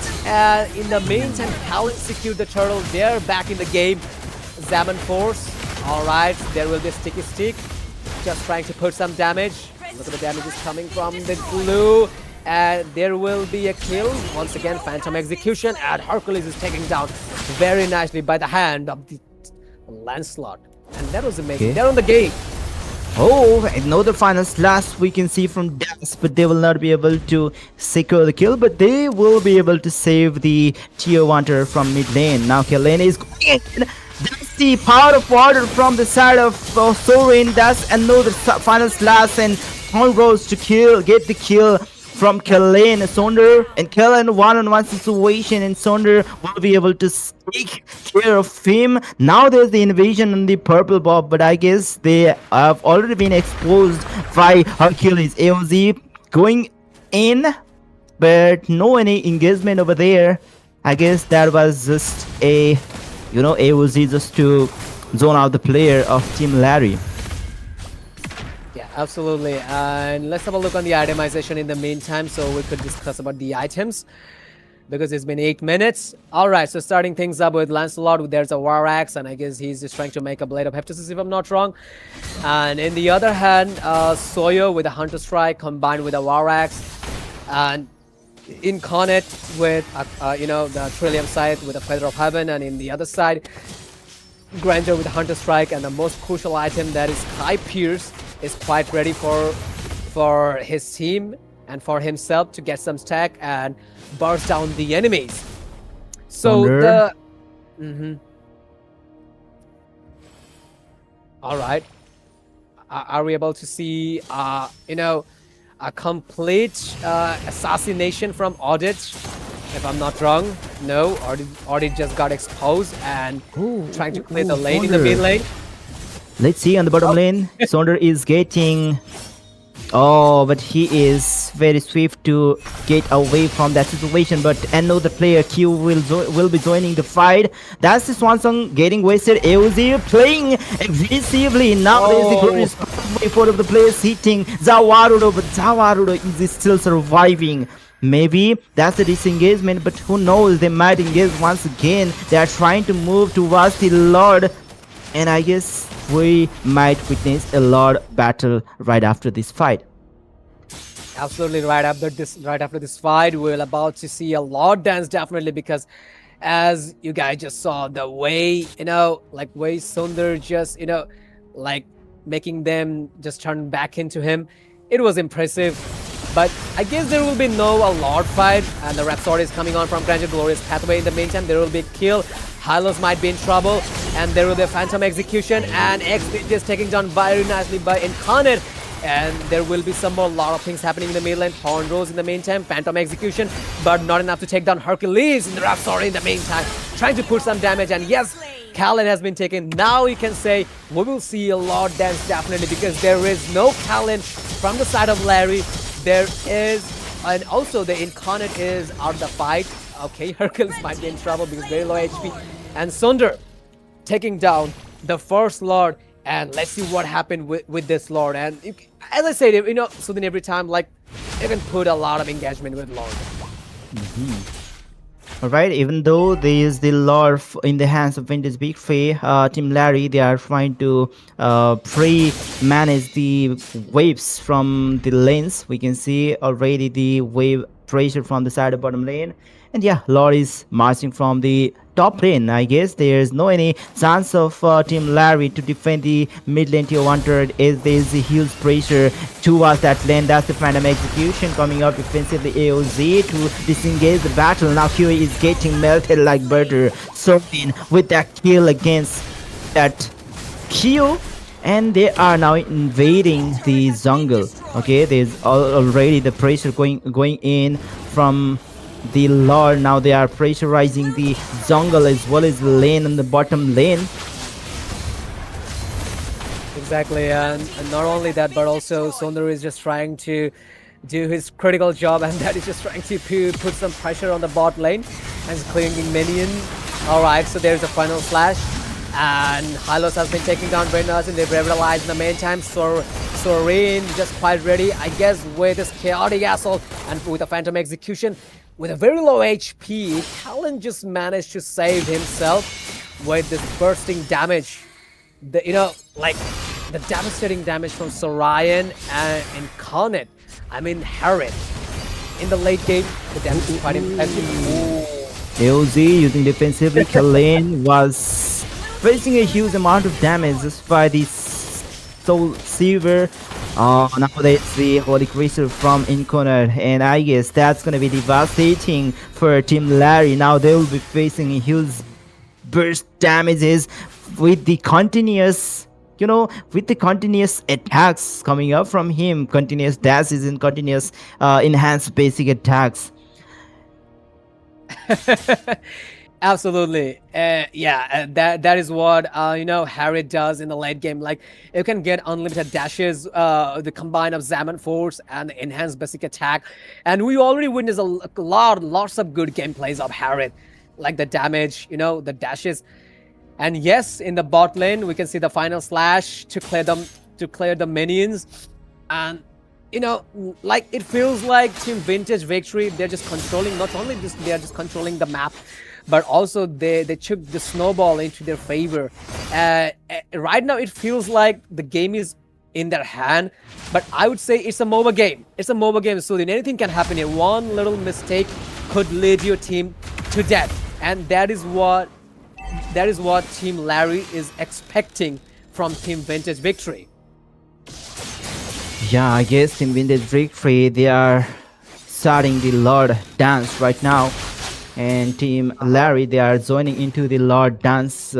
In the meantime, Kellen secured the turtle. They're back in the game. Zaman Force. Alright, there will be a sticky stick. Just trying to put some damage. Look at the damage is coming from the blue. And there will be a kill. Once again, Phantom Execution. And Hercules is taken down very nicely by the hand of the Lancelot. And that was amazing. Okay. They're on the game. Oh, another final slash we can see from Das, but they will not be able to secure the kill, but they will be able to save the tier 1 turret from mid lane. Now Kellen is going in. That's the power of water from the side of Sorin. That's another final slash, and Horn Rose to get the kill from Kellen. Sonder and Kellen one-on-one situation, and Sonder will be able to take care of him. Now there's the invasion on the purple bob, but I guess they have already been exposed by Hercules. AOZ going in, but no any engagement over there. I guess that was just a AOZ just to zone out the player of Team Larry. Yeah, absolutely. And let's have a look on the itemization in the meantime, so we could discuss about the items, because it's been 8 minutes. All right, so starting things up with Lancelot, there's a War Axe, and I guess he's just trying to make a Blade of Hephaestus, if I'm not wrong. And in the other hand, Soyo with a Hunter Strike combined with a War Axe, and Incarnate with the Trillium Scythe with a Feather of Heaven, and in the other side, Granger with a Hunter Strike, and the most crucial item, that is Kai Pierce, is quite ready for his team and for himself to get some stack and burst down the enemies. So Mm-hmm. All right. Are we able to see, a complete assassination from Audit? If I'm not wrong, no. Audit just got exposed and trying to clear the lane in the mid lane. Let's see on the bottom lane. Sonder is getting. Oh, but he is very swift to get away from that situation. But another player Q will be joining the fight. That's the Swansong getting wasted. AOZ playing aggressively. Now there's the glorious four of the players hitting Zawarudo, but Zawarudo is still surviving. Maybe that's the disengagement, but who knows? They might engage once again. They are trying to move towards the Lord, and I guess we might witness a Lord battle right after this fight. Absolutely right after this fight, we're about to see a Lord dance definitely, because as you guys just saw the way, way Sundar just, making them just turn back into him. It was impressive. But I guess there will be no a Lord fight, and the Rhapsody is coming on from Granger Glorious Pathway. In the meantime, there will be a kill. Hylos might be in trouble, and there will be a Phantom Execution, and X is taken down very nicely by Incarnate. And there will be some more lot of things happening in the mid lane. Horn Rose in the meantime, Phantom Execution, but not enough to take down Hercules in the Rhapsody in the meantime, trying to put some damage. And yes, Kalin has been taken. Now you can say we will see a Lord dance definitely, because there is no Kalin from the side of Larry. There is, and also the Incarnate is out of the fight. Okay, Hercules might be in trouble because very low HP. And Sundar taking down the first Lord. And let's see what happened with this Lord. And as I said, Sudhin, every time, you can put a lot of engagement with Lord. Alright, even though there is the Lord in the hands of Vintage Victory, Team Larry, they are trying to pre-manage the waves from the lanes. We can see already the wave pressure from the side of bottom lane. And yeah, Lord is marching from the top lane. I guess there's no any chance of Team Larry to defend the mid lane tier 1 turret, as there's a huge pressure towards that lane. That's the Phantom Execution coming out defensively. AOZ to disengage the battle. Now QA is getting melted like butter. Something with that kill against that Q. And they are now invading the jungle. Okay, there's already the pressure going in from the Lord. Now they are pressurizing the jungle as well as the lane and the bottom lane. Exactly, and not only that, but also Sundar is just trying to do his critical job, and that is just trying to put some pressure on the bot lane and clearing minions. Alright, so there's a final slash, and Hylos has been taking down Brennas, and they've revitalized in the meantime. Sorin just quite ready, I guess, with his chaotic assault and with a Phantom Execution. With a very low HP, Kalin just managed to save himself with this bursting damage. The devastating damage from Sorion and Incarnate. I mean, Harriet. In the late game, the damage is quite impressive. AOZ using defensively. Kalin was facing a huge amount of damage just by the Soul Silver. Now that's the Holy Crystal from Incarnate, and I guess that's gonna be devastating for Team Larry. Now they will be facing huge burst damages with the continuous attacks coming up from him, continuous dashes and continuous enhanced basic attacks. Absolutely. That is what Harriet does in the late game. Like, you can get unlimited dashes, the combine of Zaman Force and the enhanced basic attack. And we already witnessed lots of good gameplays of Harriet, like the damage, the dashes. And yes, in the bot lane, we can see the final slash to clear the minions. And it feels like Team Vintage Victory, they're just controlling, not only just they're just controlling the map, but also they took the snowball into their favor. Right now, it feels like the game is in their hand, but I would say it's a MOBA game. It's a MOBA game, so then anything can happen here. One little mistake could lead your team to death, and that is what Team Larry is expecting from Team Vintage Victory. Yeah, I guess Team Vintage Victory, they are starting the Lord dance right now. and Team Larry. They are joining into the Lord dance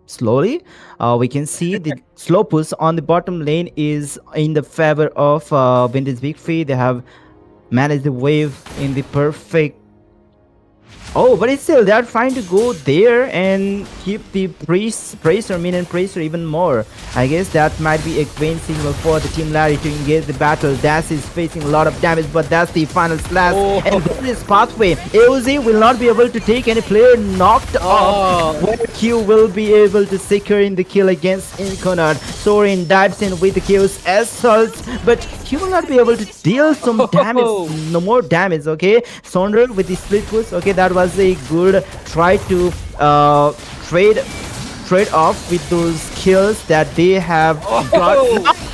slowly. We can see the slow push on the bottom lane is in the favor of Vintage Victory. They have managed the wave in the perfect. Oh, but it's still they are trying to go there and keep the pressure, minion pressure even more. I guess that might be a green signal for the Team Larry to engage the battle. Dash is facing a lot of damage, but that's the final slash. And there is pathway. AOZ will not be able to take any player knocked off. Where Q will be able to secure in the kill against Inconard. Sorin dives in with the Q's assault, but Q will not be able to deal some damage. No more damage, okay? Sonder with the split push. Okay, that was a good try to trade off with those kills that they have got.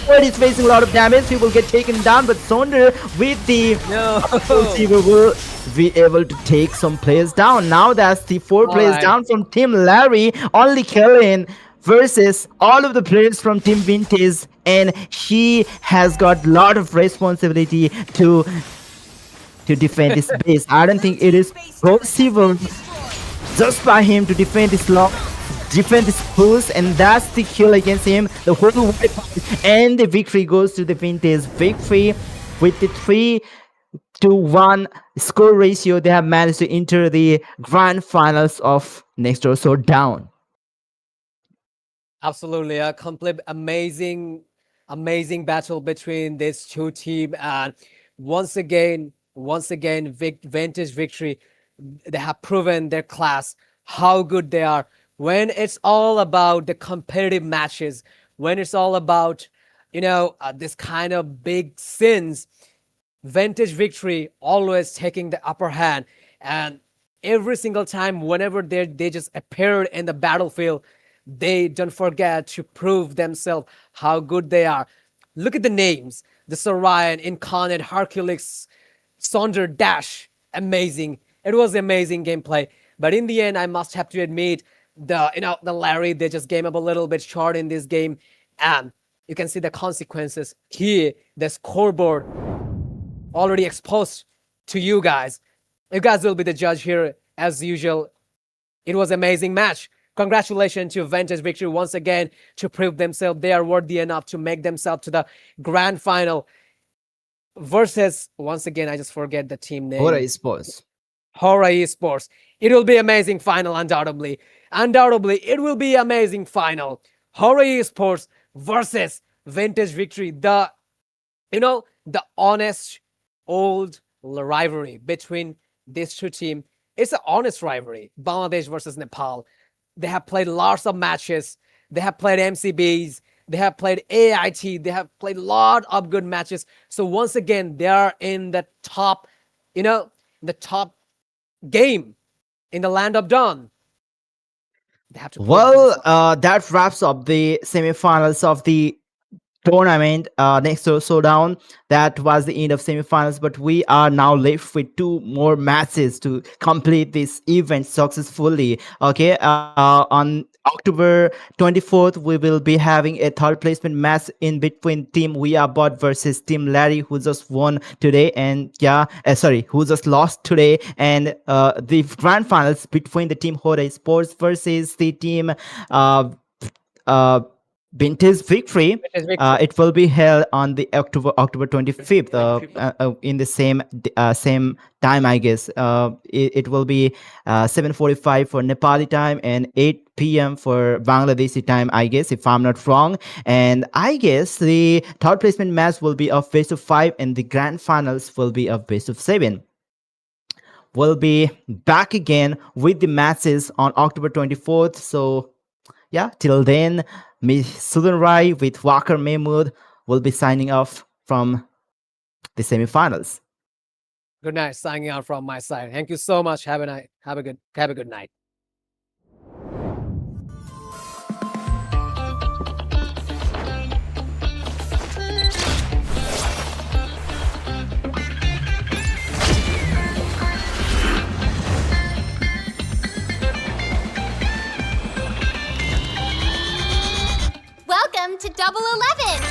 Now he's facing a lot of damage. He will get taken down, but Sonder with the receiver will be able to take some players down. Now that's the 4 players down from Team Larry. Only Kellen versus all of the players from Team Vintage, and he has got a lot of responsibility to defend his base. I don't think it is possible just by him to defend this push, and that's the kill against him. The whole wipe and the victory goes to the Vintage Victory with the 3-1 score ratio. They have managed to enter the grand finals of next door Showdown. Absolutely, a complete amazing battle between these two teams, and once again, Vintage Victory, they have proven their class, how good they are. When it's all about the competitive matches, when it's all about, this kind of big sins, Vintage Victory always taking the upper hand. And every single time, whenever they just appeared in the battlefield, they don't forget to prove themselves how good they are. Look at the names: the Sorian, Incarnate, Hercules, Sonder, Dash. Amazing. It was amazing gameplay. But in the end, I must have to admit, the Larry, they just came up a little bit short in this game. And you can see the consequences here. The scoreboard already exposed to you guys. You guys will be the judge here as usual. It was an amazing match. Congratulations to Vintage Victory once again to prove themselves they are worthy enough to make themselves to the grand final versus, once again, I just forget the team name. Hora Esports. It will be amazing final, undoubtedly. It will be amazing final. Hora Esports versus Vintage Victory. The honest old rivalry between these two teams. It's an honest rivalry. Bangladesh versus Nepal. They have played lots of matches. They have played MCBs. They have played AIT. They have played a lot of good matches. So once again, they are in the top, the top game in the land of Dawn. They have to. That wraps up the semifinals of the tournament. Next to Showdown, that was the end of semifinals, but we are now left with 2 more matches to complete this event successfully. Okay, on October 24th, we will be having a 3rd placement match in between Team We Are Bot versus Team Larry, who just won today, and who just lost today, and the grand finals between the Team Hora Sports versus the Team Vintage Victory. It will be held on the October 25th in the same time, I guess. It will be 7:45 for Nepali time and 8 p.m. for Bangladeshi time, I guess, if I'm not wrong. And I guess the 3rd placement match will be of best of 5 and the grand finals will be of best of 7. We'll be back again with the matches on October 24th. So yeah, till then, Miss Sudan Rai with Walker Mahmood will be signing off from the semifinals. Good night. Signing out from my side. Thank you so much. Have a good night. Welcome to Double 11.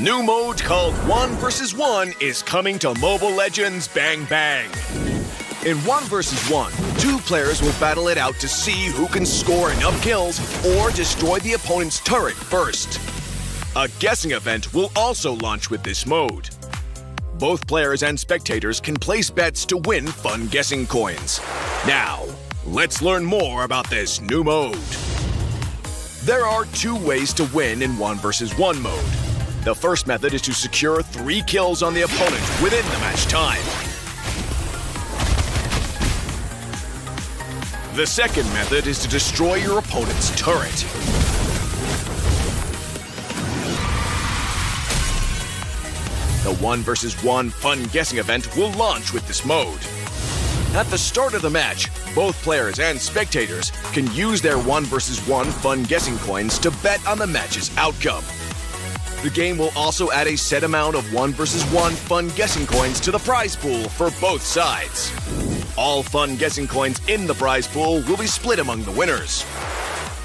new mode called 1 vs 1 is coming to Mobile Legends Bang Bang. In 1 vs 1, 2 players will battle it out to see who can score enough kills or destroy the opponent's turret first. A guessing event will also launch with this mode. Both players and spectators can place bets to win fun guessing coins. Now, let's learn more about this new mode. There are 2 ways to win in 1 vs 1 mode. The first method is to secure 3 kills on the opponent within the match time. The second method is to destroy your opponent's turret. The 1 vs 1 fun guessing event will launch with this mode. At the start of the match, both players and spectators can use their 1 vs 1 fun guessing coins to bet on the match's outcome. The game will also add a set amount of 1 vs 1 fun guessing coins to the prize pool for both sides. All fun guessing coins in the prize pool will be split among the winners.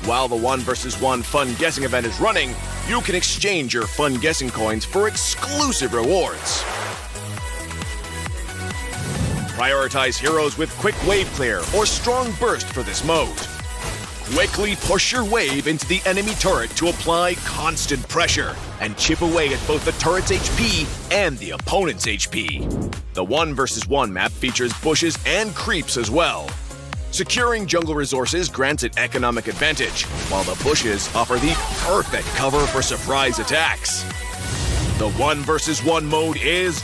While the 1 vs 1 fun guessing event is running, you can exchange your fun guessing coins for exclusive rewards. Prioritize heroes with quick wave clear or strong burst for this mode. Quickly push your wave into the enemy turret to apply constant pressure and chip away at both the turret's HP and the opponent's HP. The 1 vs 1 map features bushes and creeps as well. Securing jungle resources grants an economic advantage, while the bushes offer the perfect cover for surprise attacks. The 1 vs 1 mode is